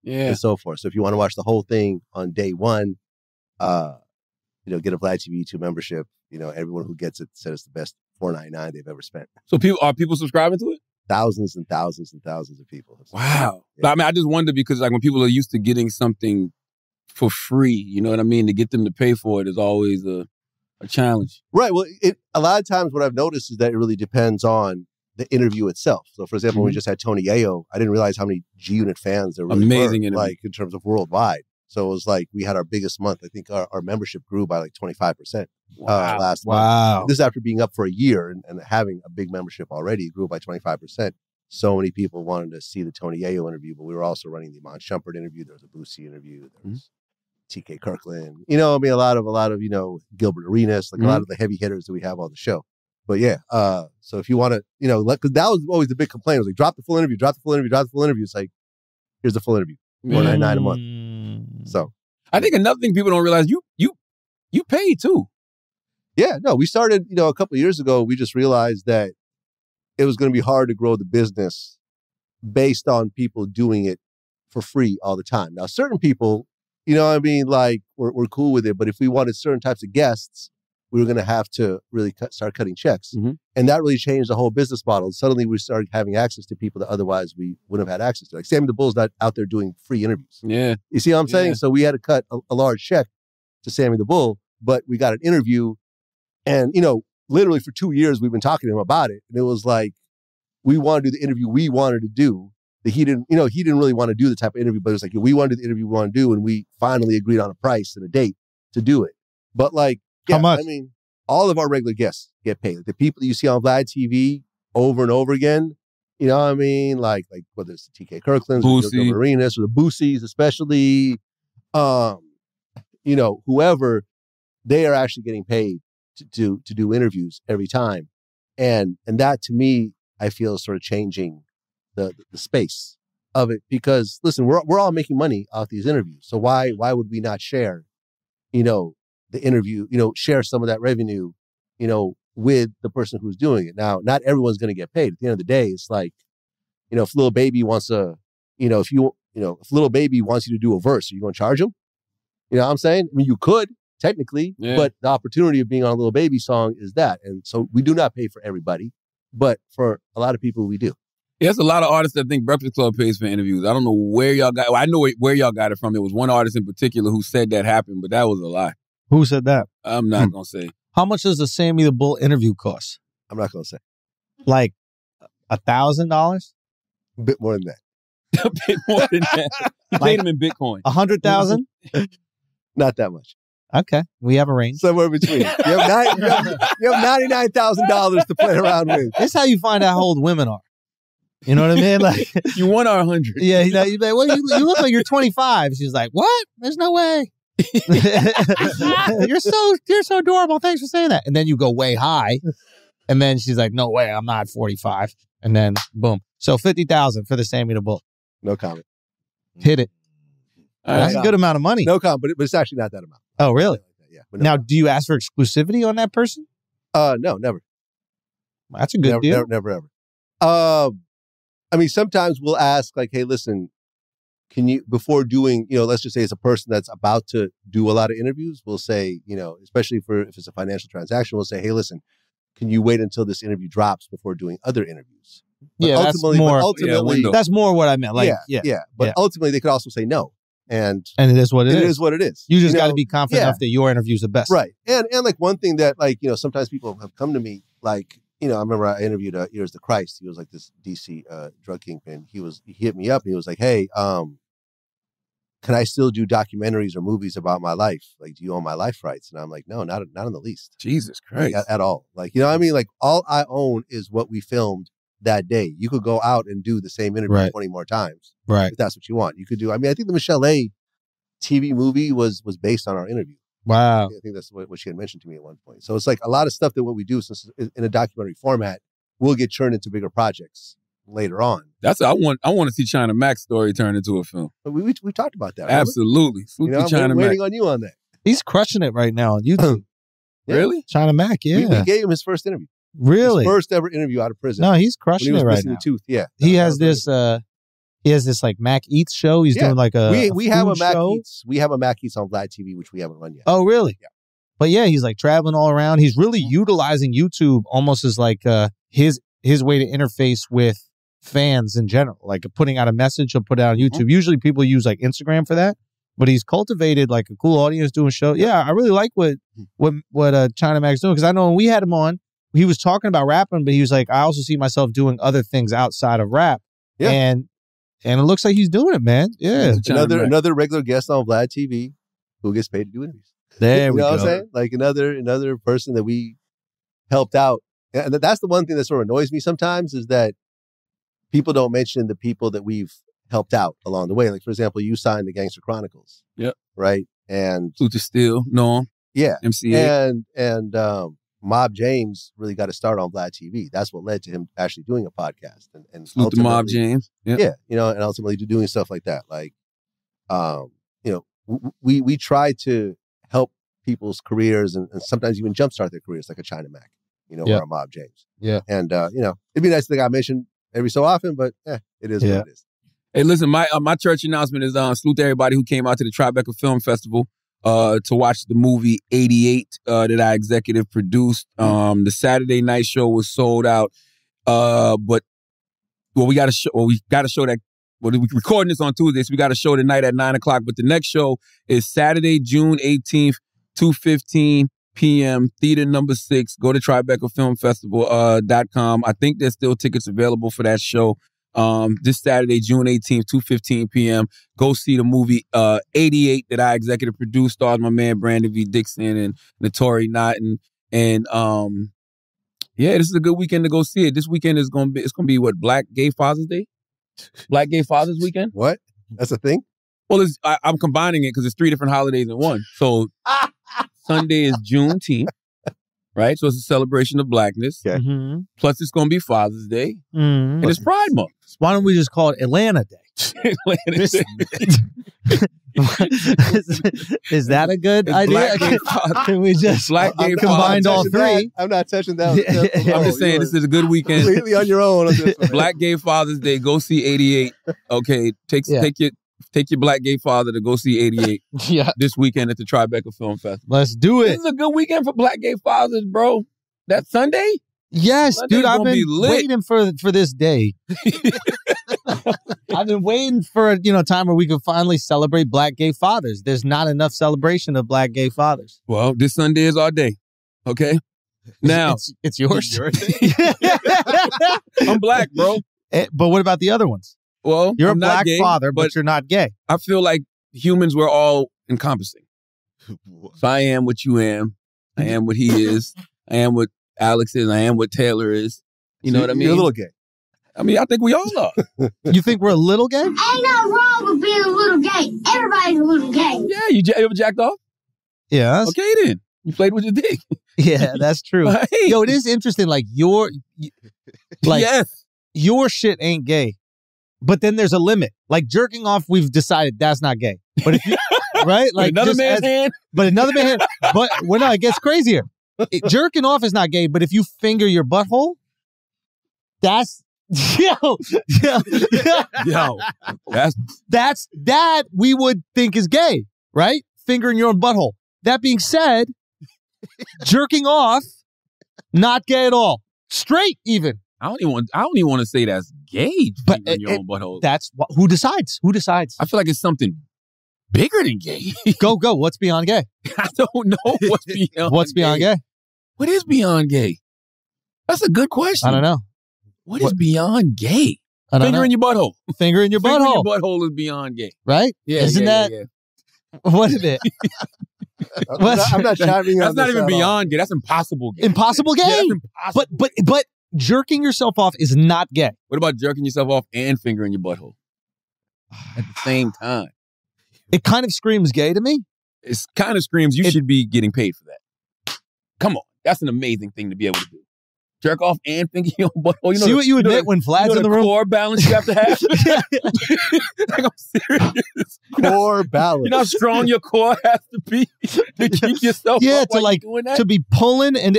Speaker 2: Yeah.
Speaker 5: And so forth. So if you want to watch the whole thing on day one, get a Vlad TV YouTube membership. Everyone who gets it said it's the best $4.99 they've ever spent.
Speaker 2: So are people subscribing to it?
Speaker 5: Thousands and thousands and thousands of people.
Speaker 2: Wow.
Speaker 5: Yeah.
Speaker 2: I mean, I just wonder because when people are used to getting something for free, you know what I mean? To get them to pay for it is always a challenge.
Speaker 5: Right. Well, a lot of times what I've noticed is that it really depends on the interview itself. So, for example, when we just had Tony Ayo, I didn't realize how many G-Unit fans there really
Speaker 2: Amazing
Speaker 5: were,
Speaker 2: interview.
Speaker 5: in terms of worldwide. So it was like we had our biggest month. I think our membership grew by 25% last month. This is after being up for a year and having a big membership already. It grew by 25%. So many people wanted to see the Tony Ayo interview, but we were also running the Iman Shumpert interview. There was a Boosie interview. There was TK Kirkland. A lot of Gilbert Arenas, a lot of the heavy hitters that we have on the show. But yeah, so if you want to, because that was always the big complaint. It was like, drop the full interview, drop the full interview, drop the full interview. It's like, here's the full interview, $4.99 a month. So
Speaker 2: I think another thing people don't realize, you pay too.
Speaker 5: Yeah, no, we started, a couple of years ago. We just realized that it was going to be hard to grow the business based on people doing it for free all the time. Now, certain people, we're cool with it. But if we wanted certain types of guests, we were going to have to really start cutting checks. And that really changed the whole business model. Suddenly we started having access to people that otherwise we wouldn't have had access to. Like Sammy the Bull's not out there doing free interviews.
Speaker 2: Yeah.
Speaker 5: You see what I'm saying? So we had to cut a large check to Sammy the Bull, but we got an interview. And, literally for 2 years, we've been talking to him about it. And it was like, we want to do the interview we wanted to do. That he didn't really want to do the type of interview, but it was like, we want to do the interview we want to do. And we finally agreed on a price and a date to do it. But how much? I mean, all of our regular guests get paid. Like the people that you see on Vlad TV over and over again, like whether it's the TK Kirklands, or the Arenas, or the Boosies, especially, whoever, they are actually getting paid to do interviews every time. And that to me, I feel is sort of changing the space of it because listen, we're all making money off these interviews. So why would we not share, the interview, share some of that revenue, with the person who's doing it. Now, not everyone's going to get paid. At the end of the day, it's like, if Lil Baby wants if Lil Baby wants you to do a verse, are you going to charge him? You know what I'm saying? I mean, you could technically, but the opportunity of being on a Lil Baby song is that. And so we do not pay for everybody, but for a lot of people, we do.
Speaker 2: Yeah, there's a lot of artists that think Breakfast Club pays for interviews. I don't know where y'all got. Well, I know where y'all got it from. There was one artist in particular who said that happened, but that was a lie.
Speaker 4: Who said that?
Speaker 2: I'm not gonna say.
Speaker 4: How much does the Sammy the Bull interview cost?
Speaker 5: I'm not gonna say.
Speaker 4: Like $1,000?
Speaker 5: A bit more than that.
Speaker 2: A bit more than that. He paid him in Bitcoin.
Speaker 4: 100,000?
Speaker 5: Not that much.
Speaker 4: Okay, we have a range.
Speaker 5: Somewhere between. You have $99,000 to play around with.
Speaker 4: This is how you find out how old women are. You know what I mean? Like
Speaker 2: you won our 100.
Speaker 4: Yeah, you're like, well, you look like you're 25. She's like, what? There's no way. You're so adorable. Thanks for saying that. And then you go way high, and then she's like, no way, I'm not 45. And then boom. So 50,000 for the Sammy the Bull.
Speaker 5: No comment.
Speaker 4: Hit it. That's a good amount of money.
Speaker 5: No comment, but it's actually not that amount.
Speaker 4: Oh, really?
Speaker 5: Yeah.
Speaker 4: Now, do you ask for exclusivity on that person?
Speaker 5: No, never.
Speaker 4: That's a good deal.
Speaker 5: Never, ever. I mean, sometimes we'll ask like, hey, listen, can you, before doing, let's just say it's a person that's about to do a lot of interviews, we'll say, especially if it's a financial transaction, we'll say, hey, listen, can you wait until this interview drops before doing other interviews? But ultimately,
Speaker 4: that's more what I meant. Like,
Speaker 5: But ultimately, they could also say no. And
Speaker 4: it is what it is.
Speaker 5: It is what it is.
Speaker 4: You just got to be confident enough that your interview is the best.
Speaker 5: Right. And like one thing that like, sometimes people have come to me like, I remember I interviewed Ears the Christ. He was like this DC drug kingpin. He hit me up and he was like, hey, can I still do documentaries or movies about my life? Like, do you own my life rights? And I'm like, no, not in the least.
Speaker 2: Jesus Christ.
Speaker 5: Like, at all. Like, you know what I mean? Like, all I own is what we filmed that day. You could go out and do the same interview 20 more times.
Speaker 4: Right.
Speaker 5: If that's what you want. You could do, I think the Michelle A. TV movie was based on our interview.
Speaker 4: Wow.
Speaker 5: I think that's what she had mentioned to me at one point. So it's like a lot of stuff that what we do since in a documentary format will get churned into bigger projects later on.
Speaker 2: That's I want to see China Mac's story turn into a film.
Speaker 5: But we talked about that.
Speaker 2: Absolutely.
Speaker 5: I'm waiting on you on that.
Speaker 4: He's crushing it right now on YouTube.
Speaker 2: Really?
Speaker 4: China Mac, yeah.
Speaker 5: We gave him his first interview.
Speaker 4: Really?
Speaker 5: His first ever interview out of prison.
Speaker 4: No, he's crushing it right now.
Speaker 5: A tooth. Yeah.
Speaker 4: He has this like Mac Eats show. He's doing like
Speaker 5: we have a Mac
Speaker 4: show.
Speaker 5: Eats. We have a Mac Eats on Vlad TV, which we haven't run yet.
Speaker 4: Oh, really?
Speaker 5: Yeah.
Speaker 4: But yeah, he's like traveling all around. He's really utilizing YouTube almost as like his way to interface with fans in general. Like putting out a message, he'll put it on YouTube. Usually people use like Instagram for that, but he's cultivated like a cool audience doing shows. Yeah, I really like what China Mac's doing, because I know when we had him on, he was talking about rapping, but he was like, I also see myself doing other things outside of rap. Yeah. And it looks like he's doing it, man. Yeah.
Speaker 5: Another regular guest on Vlad TV who gets paid to do interviews.
Speaker 4: There we go.
Speaker 5: You know what I'm saying? Like another person that we helped out. And that's the one thing that sort of annoys me sometimes, is that people don't mention the people that we've helped out along the way. Like, for example, you signed the Gangster Chronicles.
Speaker 2: Yep.
Speaker 5: Right? And
Speaker 2: Luther Steele, Norm.
Speaker 5: Yeah.
Speaker 2: MCA.
Speaker 5: And Mob James really got to start on Vlad TV. That's what led to him actually doing a podcast. And
Speaker 2: Luther Mob James.
Speaker 5: Yep. Yeah. And ultimately doing stuff like that. Like, we try to help people's careers and sometimes even jumpstart their careers, like a China Mac, or a Mob James.
Speaker 4: Yeah.
Speaker 5: And, it'd be nice to think I mentioned every so often, but it is what it is.
Speaker 2: Hey, listen, my church announcement is salute to everybody who came out to the Tribeca Film Festival to watch the movie 88 that I executive produced. The Saturday night show was sold out, but we got to show that. Well, we're recording this on Tuesday, so we got a show tonight at 9:00. But the next show is Saturday, June 18th, 2:15 p.m. Theater number 6. Go to TribecaFilmFestival.com. I think there's still tickets available for that show. This Saturday, June 18th, 2:15 p.m. Go see the movie 88 that I executive produced. Stars my man Brandon V. Dixon and Notori Knott, and this is a good weekend to go see it. This weekend is gonna be what, Black Gay Father's Day, Black Gay Father's Weekend.
Speaker 5: What? That's a thing?
Speaker 2: Well, I'm combining it because it's 3 different holidays in one. So Sunday is Juneteenth. Right? So it's a celebration of blackness.
Speaker 5: Okay.
Speaker 4: Mm-hmm.
Speaker 2: Plus, it's going to be Father's Day. Mm-hmm. And it's Pride Month.
Speaker 4: Why don't we just call it Atlanta Day? Is that a good idea? Can we just combine all three?
Speaker 5: I'm not touching that.
Speaker 2: I'm just saying this is a good weekend.
Speaker 5: Completely on your own on this one.
Speaker 2: Black Gay Father's Day. Go see 88. Okay. Take your Black Gay father to go see 88 this weekend at the Tribeca Film Festival.
Speaker 4: Let's do it.
Speaker 2: This is a good weekend for Black Gay fathers, bro. That Sunday?
Speaker 4: Yes, dude. I've been waiting for this day. I've been waiting for a time where we could finally celebrate Black gay fathers. There's not enough celebration of Black gay fathers.
Speaker 2: Well, this Sunday is our day. Okay. Now
Speaker 4: it's yours.
Speaker 2: I'm black, bro.
Speaker 4: But what about the other ones?
Speaker 2: Well,
Speaker 4: you're
Speaker 2: I'm
Speaker 4: a black
Speaker 2: gay,
Speaker 4: father, but you're not gay.
Speaker 2: I feel like humans were all encompassing. So I am what you am. I am what he is. I am what Alex is. I am what Taylor is. You know what I mean?
Speaker 5: You're a little gay.
Speaker 2: I mean, I think we all are.
Speaker 4: You think we're a little gay?
Speaker 10: Ain't nothing wrong with being a little gay. Everybody's a little gay.
Speaker 2: Yeah, you ever jacked off?
Speaker 4: Yeah.
Speaker 2: Okay, then. You played with your dick.
Speaker 4: Yeah, that's true.
Speaker 2: Right.
Speaker 4: Yo, it is interesting. Like, your shit ain't gay. But then there's a limit. Like, jerking off, we've decided that's not gay. But if you, right? Like,
Speaker 2: another man's hand?
Speaker 4: But another man's hand. But, no, it gets crazier. Jerking off is not gay, but if you finger your butthole, that's Yo, that we would think is gay, right? Fingering your own butthole. That being said, jerking off, not gay at all. Straight, even.
Speaker 2: I don't even want to say that's gay.
Speaker 4: But
Speaker 2: your own butthole.
Speaker 4: That's who decides. Who decides?
Speaker 2: I feel like it's something bigger than gay.
Speaker 4: Go. What's beyond gay?
Speaker 2: I don't know what's beyond.
Speaker 4: What's beyond gay?
Speaker 2: What is beyond gay? That's a good question.
Speaker 4: I don't know.
Speaker 2: What is beyond gay?
Speaker 4: Finger
Speaker 2: in your butthole.
Speaker 4: Finger in your butthole.
Speaker 2: Finger in your butthole is beyond gay.
Speaker 4: Right?
Speaker 2: Yeah.
Speaker 4: Isn't that? What is it?
Speaker 5: I'm not chiming.
Speaker 2: That's not even beyond gay. That's impossible gay.
Speaker 4: Impossible gay.
Speaker 2: Yeah, that's impossible.
Speaker 4: But jerking yourself off is not gay.
Speaker 2: What about jerking yourself off and fingering your butthole at the same time?
Speaker 4: It kind of screams gay to me.
Speaker 2: It kind of screams you should be getting paid for that. Come on. That's an amazing thing to be able to do. Jerk off and finger your own butthole.
Speaker 4: See what you admit when Vlad's in the room?
Speaker 2: Core balance you have to have. Like, I'm serious.
Speaker 5: Core balance.
Speaker 2: You know how strong your core has to be to keep yourself up while you're doing that?
Speaker 4: To be pulling and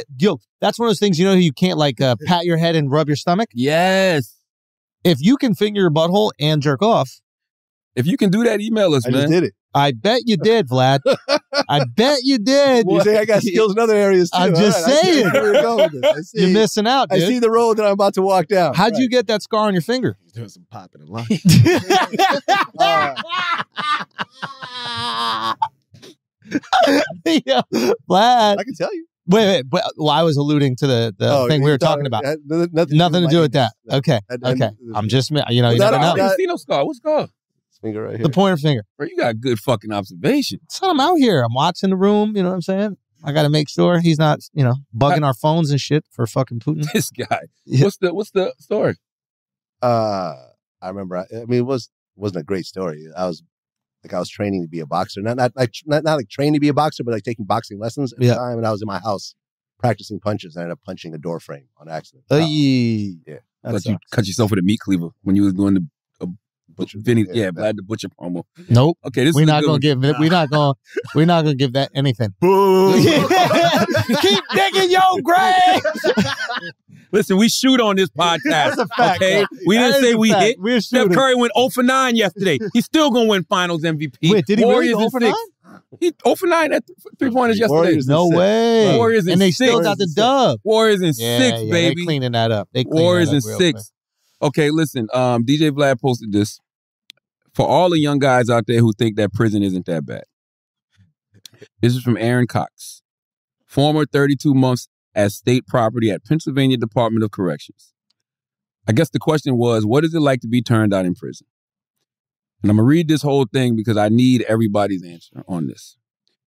Speaker 4: that's one of those things, you can't pat your head and rub your stomach.
Speaker 2: Yes.
Speaker 4: If you can finger your butthole and jerk off.
Speaker 2: If you can do that, email us, man.
Speaker 5: I just did it.
Speaker 4: I bet you did, Vlad. I bet you did.
Speaker 5: You say I got skills in other areas too.
Speaker 4: I'm just saying.
Speaker 5: Where you're going with this.
Speaker 4: You're missing out, dude.
Speaker 5: I see the road that I'm about to walk down.
Speaker 4: How'd you get that scar on your finger?
Speaker 8: He's doing some popping and locking.
Speaker 4: Yeah, Vlad.
Speaker 5: I can tell you.
Speaker 4: Wait. Well, I was alluding to the thing we were talking about. Nothing to do with that. Okay. I'm just, you never know.
Speaker 2: I didn't see no scar. What scar?
Speaker 5: Finger right here.
Speaker 4: The pointer finger.
Speaker 2: Bro, you got good fucking observation.
Speaker 4: So I'm out here. I'm watching the room. You know what I'm saying? I got to make sure he's not, bugging our phones and shit for fucking Putin.
Speaker 2: This guy. Yeah. What's the story?
Speaker 5: I remember. It wasn't a great story. I was training to be a boxer. Not like training to be a boxer, but like taking boxing lessons at the time. And I was in my house practicing punches. I ended up punching a door frame on accident.
Speaker 4: Yeah.
Speaker 2: You cut yourself with a meat cleaver when you was doing the
Speaker 5: Butcher.
Speaker 2: Vlad the Butcher promo.
Speaker 4: Nope.
Speaker 2: Okay,
Speaker 4: we're not gonna give that anything.
Speaker 2: Boo.
Speaker 4: Keep digging your grave.
Speaker 2: Listen, we shoot on this podcast.
Speaker 4: That's a fact.
Speaker 2: Okay, we didn't say we hit.
Speaker 4: We're
Speaker 2: Steph Curry went 0 for 9 yesterday. He's still gonna win Finals MVP.
Speaker 4: Wait, did he
Speaker 2: Warriors
Speaker 4: really 0 for 9?
Speaker 2: He 0 for 9 at 3-pointers yesterday.
Speaker 5: Warriors
Speaker 4: no way.
Speaker 2: Warriors
Speaker 4: and they
Speaker 2: 6.
Speaker 4: still got the dub.
Speaker 2: Warriors in 6, baby.
Speaker 4: They cleaning that up.
Speaker 2: Warriors in 6. Okay, listen. DJ Vlad posted this. For all the young guys out there who think that prison isn't that bad. This is from Aaron Cox. Former 32 months as state property at Pennsylvania Department of Corrections. I guess the question was, what is it like to be turned out in prison? And I'm going to read this whole thing because I need everybody's answer on this.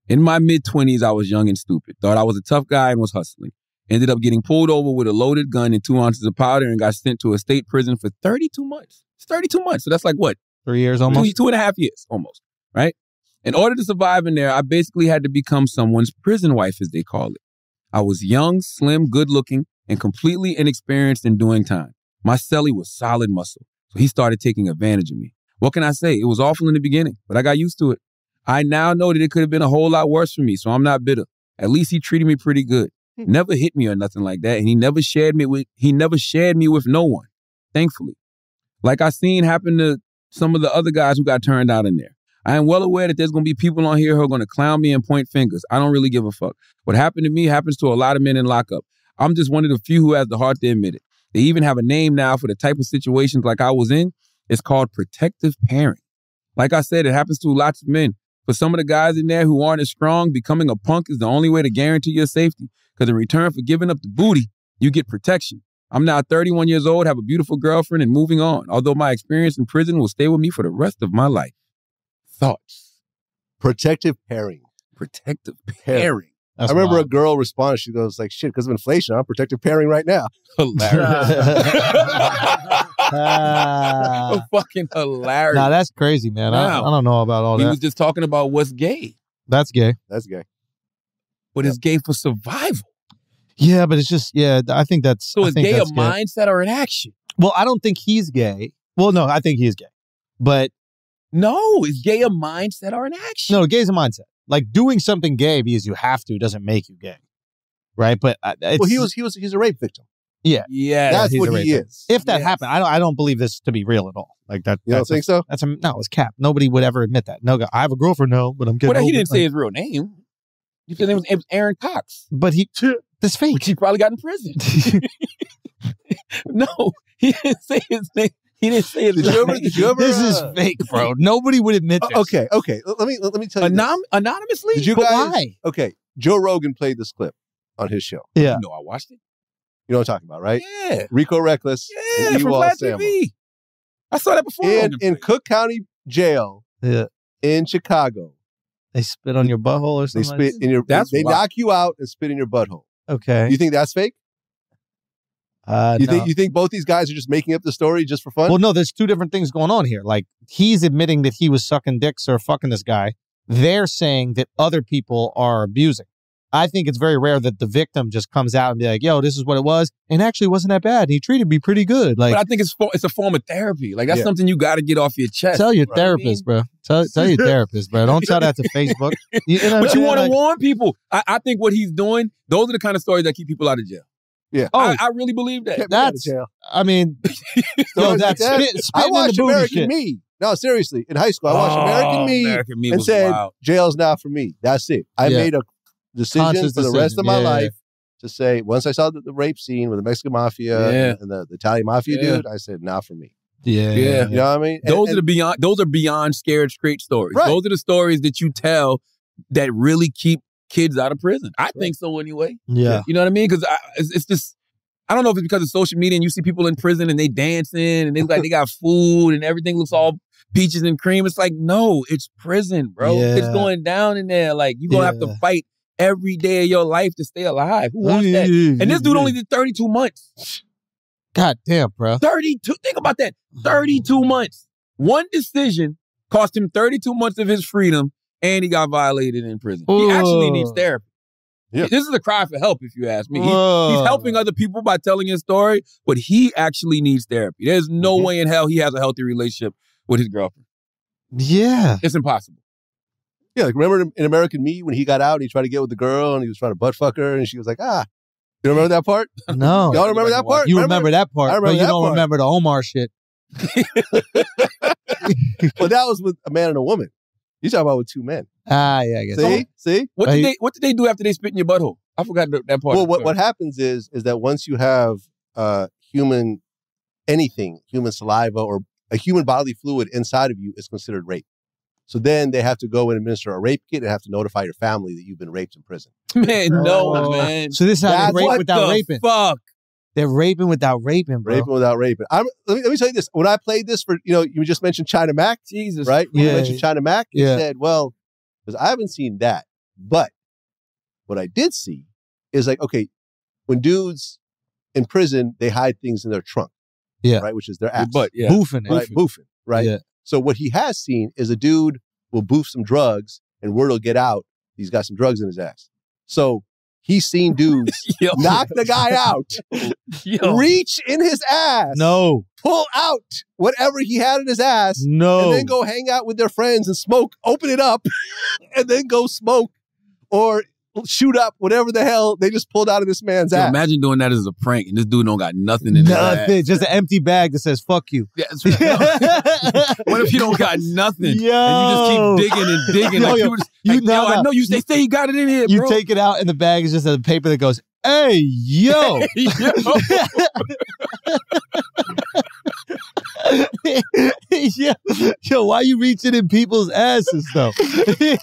Speaker 2: In my mid-20s, I was young and stupid. Thought I was a tough guy and was hustling. Ended up getting pulled over with a loaded gun and 2 ounces of powder and got sent to a state prison for 32 months. It's 32 months. So that's like what?
Speaker 4: 3 years almost?
Speaker 2: 2.5 years almost, right? In order to survive in there, I basically had to become someone's prison wife, as they call it. I was young, slim, good-looking, and completely inexperienced in doing time. My cellie was solid muscle, so he started taking advantage of me. What can I say? It was awful in the beginning, but I got used to it. I now know that it could have been a whole lot worse for me, so I'm not bitter. At least he treated me pretty good. Never hit me or nothing like that, and he never shared me with no one, thankfully. Like I seen happen to some of the other guys who got turned out in there. I am well aware that there's going to be people on here who are going to clown me and point fingers. I don't really give a fuck. What happened to me happens to a lot of men in lockup. I'm just one of the few who has the heart to admit it. They even have a name now for the type of situations like I was in. It's called protective parent. Like I said, it happens to lots of men. For some of the guys in there who aren't as strong, becoming a punk is the only way to guarantee your safety. Because in return for giving up the booty, you get protection. I'm now 31 years old, have a beautiful girlfriend, and moving on. Although my experience in prison will stay with me for the rest of my life. Thoughts?
Speaker 5: Protective pairing.
Speaker 2: Protective pairing.
Speaker 5: I remember a girl responded. She goes like, "Shit, because of inflation, I'm protective pairing right now."
Speaker 2: Hilarious. Fucking hilarious.
Speaker 4: Nah, that's crazy, man. I don't know about all that.
Speaker 2: He was just talking about what's gay.
Speaker 4: That's gay.
Speaker 5: That's gay.
Speaker 2: But it's gay for survival.
Speaker 4: Yeah, but it's just, I think that's...
Speaker 2: So is gay a mindset or an action?
Speaker 4: Well, I don't think he's gay. Well, no, I think he is gay. But...
Speaker 2: No, is gay a mindset or an action?
Speaker 4: No, gay is a mindset. Like, doing something gay because you have to doesn't make you gay. Right? But...
Speaker 5: he's a rape victim.
Speaker 4: Yeah.
Speaker 2: Yeah.
Speaker 5: That's
Speaker 4: he's
Speaker 5: what
Speaker 4: a
Speaker 5: he
Speaker 4: rapist.
Speaker 5: is.
Speaker 4: If that happened, I don't believe this to be real at all. Like that.
Speaker 5: You don't think so?
Speaker 4: No, it's cap. Nobody would ever admit that. No, I have a girlfriend now, but I'm getting.
Speaker 2: Well, he
Speaker 4: over
Speaker 2: didn't
Speaker 4: it.
Speaker 2: say his real name. He said it was Aaron Cox.
Speaker 4: But that's fake.
Speaker 2: Which he probably got in prison. No, he didn't say his name. He didn't say his name.
Speaker 5: Did you ever?
Speaker 4: This is fake, bro. Nobody would admit this.
Speaker 5: Okay. Let me tell you.
Speaker 2: Anonymously?
Speaker 5: Did you
Speaker 4: But
Speaker 5: guys?
Speaker 4: why?
Speaker 5: Okay, Joe Rogan played this clip on his show.
Speaker 4: Yeah.
Speaker 2: No, I watched it.
Speaker 5: You know what I'm talking about, right?
Speaker 2: Yeah.
Speaker 5: Rico Reckless.
Speaker 2: Yeah,
Speaker 5: and
Speaker 2: from
Speaker 5: Ewald
Speaker 2: Vlad
Speaker 5: Sammo.
Speaker 2: TV. I saw that before.
Speaker 5: In Cook County Jail in Chicago.
Speaker 4: They spit on your butthole or
Speaker 5: They
Speaker 4: something.
Speaker 5: spit in your. They knock you out and spit in your butthole.
Speaker 4: Okay.
Speaker 5: You think that's fake?
Speaker 4: No.
Speaker 5: You think both these guys are just making up the story just for fun?
Speaker 4: Well, no, there's two different things going on here. Like, he's admitting that he was sucking dicks or fucking this guy. They're saying that other people are abusing. I think it's very rare that the victim just comes out and be like, yo, this is what it was. And actually it wasn't that bad. He treated me pretty good. Like,
Speaker 2: but I think it's a form of therapy. Like, that's something you got to get off your chest.
Speaker 4: Tell your therapist, bro. Tell your therapist, bro. Don't tell that to Facebook.
Speaker 2: But you want to warn people. I think what he's doing, those are the kind of stories that keep people out of jail.
Speaker 5: Yeah.
Speaker 4: Oh,
Speaker 2: I really believe that.
Speaker 4: That's, I mean, yo, that's
Speaker 5: I watched American Me. No, seriously. In high school, I watched American Me and said, jail's not for me. That's it. I made a decision for the rest of my life to say, once I saw the rape scene with the Mexican Mafia and the Italian Mafia dude, I said, not for me.
Speaker 2: Yeah.
Speaker 5: You know what I mean?
Speaker 2: Those are beyond scared straight stories.
Speaker 5: Right.
Speaker 2: Those are the stories that you tell that really keep kids out of prison. I think so anyway.
Speaker 4: Yeah.
Speaker 2: You know what I mean? Because it's just, I don't know if it's because of social media and you see people in prison and they dancing and they look like they got food and everything looks all peaches and cream. It's like, no, it's prison, bro.
Speaker 4: Yeah.
Speaker 2: It's going down in there. Like, you're going to have to fight every day of your life to stay alive. Who wants that? And this dude only did 32 months.
Speaker 4: God damn, bro.
Speaker 2: 32. Think about that. 32 months. One decision cost him 32 months of his freedom and he got violated in prison. He actually needs therapy. Yeah. This is a cry for help, if you ask me. He's helping other people by telling his story, but he actually needs therapy. There's no way in hell he has a healthy relationship with his girlfriend.
Speaker 4: Yeah.
Speaker 2: It's impossible.
Speaker 5: Yeah, like remember in American Me when he got out and he tried to get with the girl and he was trying to butt fuck her and she was like, you remember that part?
Speaker 4: No.
Speaker 5: Y'all remember that part?
Speaker 4: You remember that part, but you don't remember the Omar shit.
Speaker 5: Well, that was with a man and a woman. You talking about with two men.
Speaker 4: Yeah, I guess.
Speaker 5: See?
Speaker 2: What did they do after they spit in your butthole? I forgot that part.
Speaker 5: Well, what happens is that once you have human saliva or a human bodily fluid inside of you, it's considered rape. So then they have to go and administer a rape kit and have to notify your family that you've been raped in prison.
Speaker 2: Man, no, man.
Speaker 4: So this is how they rape without raping.
Speaker 2: Fuck.
Speaker 4: They're raping without raping, bro.
Speaker 5: Raping without raping. Let me tell you this. When I played this for, you just mentioned China Mac.
Speaker 2: Jesus.
Speaker 5: Right? You mentioned China Mac. You
Speaker 4: Yeah.
Speaker 5: said, well, because I haven't seen that. But what I did see is like, okay, when dudes in prison, they hide things in their trunk.
Speaker 4: Yeah.
Speaker 5: Right? Which is their ass.
Speaker 2: But yeah.
Speaker 4: Boofing it.
Speaker 5: Right? Boofing. Right?
Speaker 4: Yeah.
Speaker 5: So what he has seen is a dude will boof some drugs and word will get out. He's got some drugs in his ass. So he's seen dudes knock the guy out, reach in his ass, pull out whatever he had in his ass, and then go hang out with their friends and smoke, open it up, and then go smoke or shoot up whatever the hell they just pulled out of this man's ass.
Speaker 2: Imagine doing that as a prank and this dude don't got nothing in his ass.
Speaker 4: Nothing. Just an empty bag that says, fuck you.
Speaker 2: Yeah, what if you don't got nothing? And you just keep digging and digging. I know they say he got it in here,
Speaker 4: you
Speaker 2: bro.
Speaker 4: take it out and the bag is just a paper that goes, hey, yo. Yo, why you reaching in people's asses, though? Hey.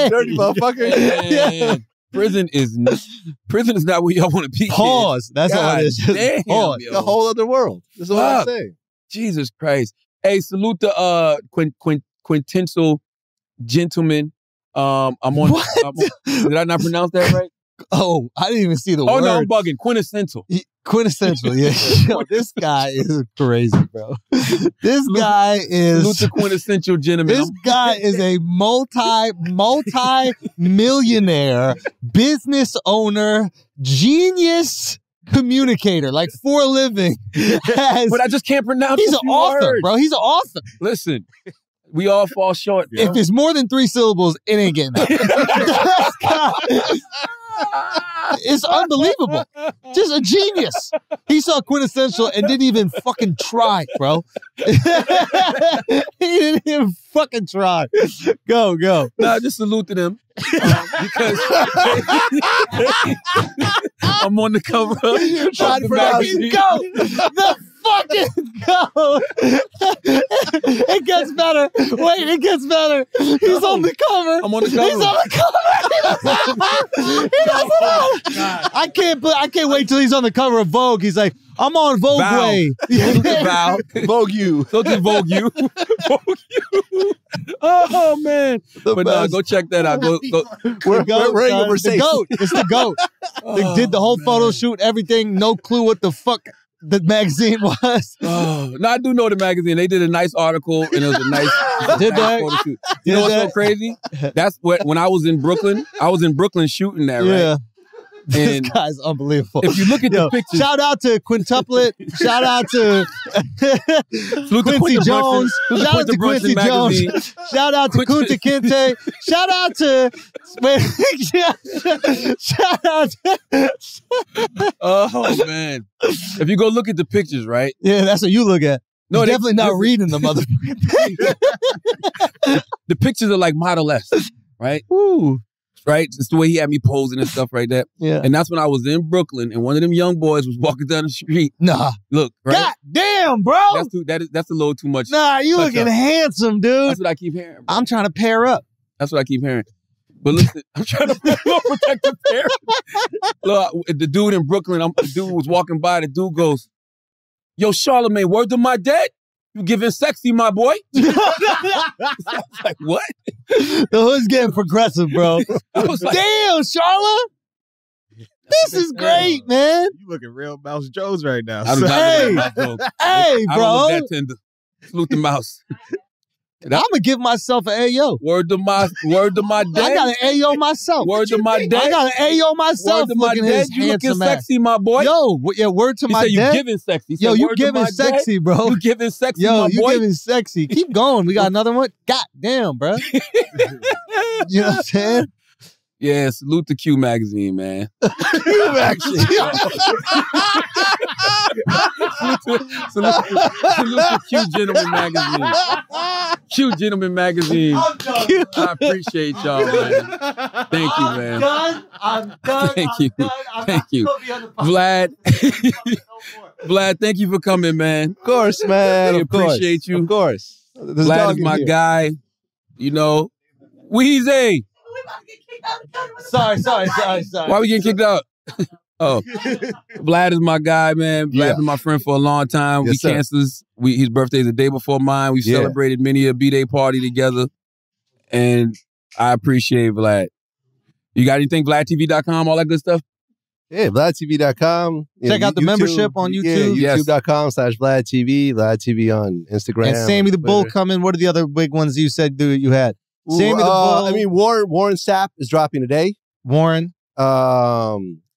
Speaker 5: Dirty motherfucker.
Speaker 2: Yeah. Prison is not where y'all want to be.
Speaker 4: Pause. That's all it is. Just
Speaker 2: damn,
Speaker 4: pause.
Speaker 2: yo.
Speaker 5: It's a whole other world. That's what I'm saying.
Speaker 2: Jesus Christ. Hey, salute the quintessential gentleman. I'm on. Did I not pronounce that right?
Speaker 4: Oh, I didn't even see the word.
Speaker 2: Oh, no, I'm bugging. Quintessential.
Speaker 4: Quintessential, yeah. Yo, this guy is crazy, bro. This guy is...
Speaker 2: Salute the quintessential gentleman.
Speaker 4: This guy is a multi-millionaire business owner, genius communicator, like for a living.
Speaker 2: But I just can't pronounce
Speaker 4: He's an author,
Speaker 2: words.
Speaker 4: bro. He's an author.
Speaker 2: Listen, we all fall short. Bro.
Speaker 4: If it's more than 3 syllables, it ain't getting out. It's unbelievable. Just a genius. He saw Quintessential and didn't even fucking try, bro. He didn't even fucking try. Go.
Speaker 2: Nah, just salute to them. Because I'm on the cover of the magazine.
Speaker 4: Go. The fucking go. It gets better. Wait, it gets better. He's on the cover.
Speaker 2: I'm on the cover.
Speaker 4: He's on the cover. I can't wait till he's on the cover of Vogue. He's like, I'm on Vogue
Speaker 2: Val.
Speaker 4: way.
Speaker 2: Val.
Speaker 5: Vogue you.
Speaker 2: So just Vogue you. Vogue you. Oh man. But go check that out. Go.
Speaker 5: We're
Speaker 4: The GOAT. It's the GOAT. They did the whole photo shoot, everything. No clue what the fuck the magazine was.
Speaker 2: Oh, no, I do know the magazine. They did a nice article and it was a nice
Speaker 4: Did they?
Speaker 2: photo shoot. You know what's so crazy? That's what when I was in Brooklyn shooting that, right?
Speaker 4: Yeah.
Speaker 2: And
Speaker 4: this guy's unbelievable.
Speaker 2: if you look at the pictures,
Speaker 4: shout out to Quintuplet. Shout out to Quincy Jones. Shout out to Quincy Jones. Shout out to Kunta Kinte. Shout out to shout out to
Speaker 2: oh man. If you go look at the pictures, right?
Speaker 4: Yeah, that's what you look at. No, definitely not reading the motherfucking thing.
Speaker 2: The pictures are like Model S, right?
Speaker 4: Ooh.
Speaker 2: Right? It's the way he had me posing and stuff like that.
Speaker 4: Yeah.
Speaker 2: And that's when I was in Brooklyn and one of them young boys was walking down the street.
Speaker 4: Nah.
Speaker 2: Look, right?
Speaker 4: God damn, bro.
Speaker 2: That's a little too much.
Speaker 4: Nah, you looking handsome, dude.
Speaker 2: That's what I keep hearing, bro.
Speaker 4: I'm trying to pair up.
Speaker 2: That's what I keep hearing. But listen, I'm trying to protect the parents. Look, the dude in Brooklyn, the dude was walking by, the dude goes, yo, Charlamagne, word to my dad? You giving sexy, my boy? I was like, what?
Speaker 4: The hood's getting progressive, bro.
Speaker 2: I was like,
Speaker 4: damn, Charla. This is great, man.
Speaker 8: You looking real Mouse Jones right now.
Speaker 2: I
Speaker 4: Hey,
Speaker 2: bro.
Speaker 4: I
Speaker 2: don't look that tender. Salute the mouse.
Speaker 4: I'm gonna give myself an Ayo.
Speaker 2: Word to my dad.
Speaker 4: I got an Ayo myself.
Speaker 2: Word to my dad.
Speaker 4: I got an Ayo myself.
Speaker 2: Word to my dad. You looking sexy, my boy.
Speaker 4: Yo, yeah, word to my dad.
Speaker 2: You giving sexy.
Speaker 4: Yo, you giving sexy, bro.
Speaker 2: You giving sexy,
Speaker 4: Yo,
Speaker 2: my
Speaker 4: you
Speaker 2: boy.
Speaker 4: giving sexy. Keep going. We got another one. God damn, bro. You know what I'm saying?
Speaker 2: Yeah, salute to Q Magazine, man.
Speaker 5: Q Magazine.
Speaker 2: salute to Q Gentleman Magazine. Q Gentleman Magazine. I appreciate y'all, man. Thank you, man.
Speaker 4: I'm done.
Speaker 2: Thank you. Thank you. Vlad. Vlad, thank you for coming, man.
Speaker 5: Of course, man.
Speaker 2: We appreciate you.
Speaker 5: Of course.
Speaker 2: Vlad is my guy. You know, Weezy.
Speaker 4: Sorry.
Speaker 2: Why we getting kicked out? Oh, Vlad is my guy, man. Vlad's been my friend for a long time.
Speaker 5: Yes,
Speaker 2: we cancers. His birthday's the day before mine. We celebrated many a B-Day party together, and I appreciate Vlad. You got anything? VladTV.com, all that good stuff?
Speaker 5: Yeah, VladTV.com.
Speaker 4: Check out the membership on YouTube.
Speaker 5: Yeah, YouTube.com/VladTV. VladTV on Instagram.
Speaker 4: And Sammy the Bull coming. What are the other big ones you said you had? Sammy the Bull.
Speaker 5: I mean, Warren Sapp is dropping today.
Speaker 4: Warren.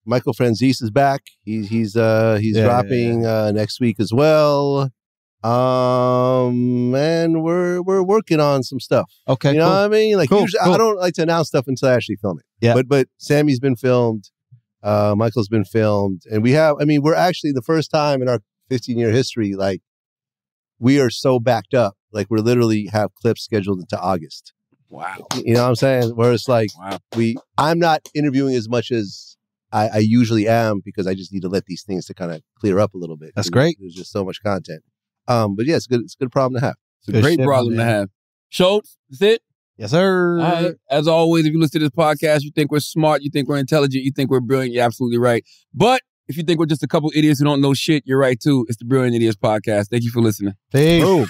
Speaker 5: Michael Franzese is back. He's dropping next week as well. And we're working on some stuff.
Speaker 4: Okay,
Speaker 5: you know what I mean? Like usually,
Speaker 4: cool.
Speaker 5: I don't like to announce stuff until I actually film it.
Speaker 4: Yeah.
Speaker 5: But Sammy's been filmed. Michael's been filmed, and we're actually the first time in our 15-year history, like we are so backed up, like we're literally have clips scheduled into August.
Speaker 2: Wow.
Speaker 5: You know what I'm saying? Where it's like I'm not interviewing as much as I usually am because I just need to let these things to kind of clear up a little bit.
Speaker 4: That's great.
Speaker 5: There's just so much content. But yeah, it's good. It's a good problem to have.
Speaker 2: It's a great problem to have. Schultz, that's it?
Speaker 4: Yes, sir.
Speaker 2: All right. As always, if you listen to this podcast, you think we're smart, you think we're intelligent, you think we're brilliant, you're absolutely right. But if you think we're just a couple idiots who don't know shit, you're right too. It's the Brilliant Idiots Podcast. Thank you for listening.
Speaker 4: Peace.
Speaker 5: Boom.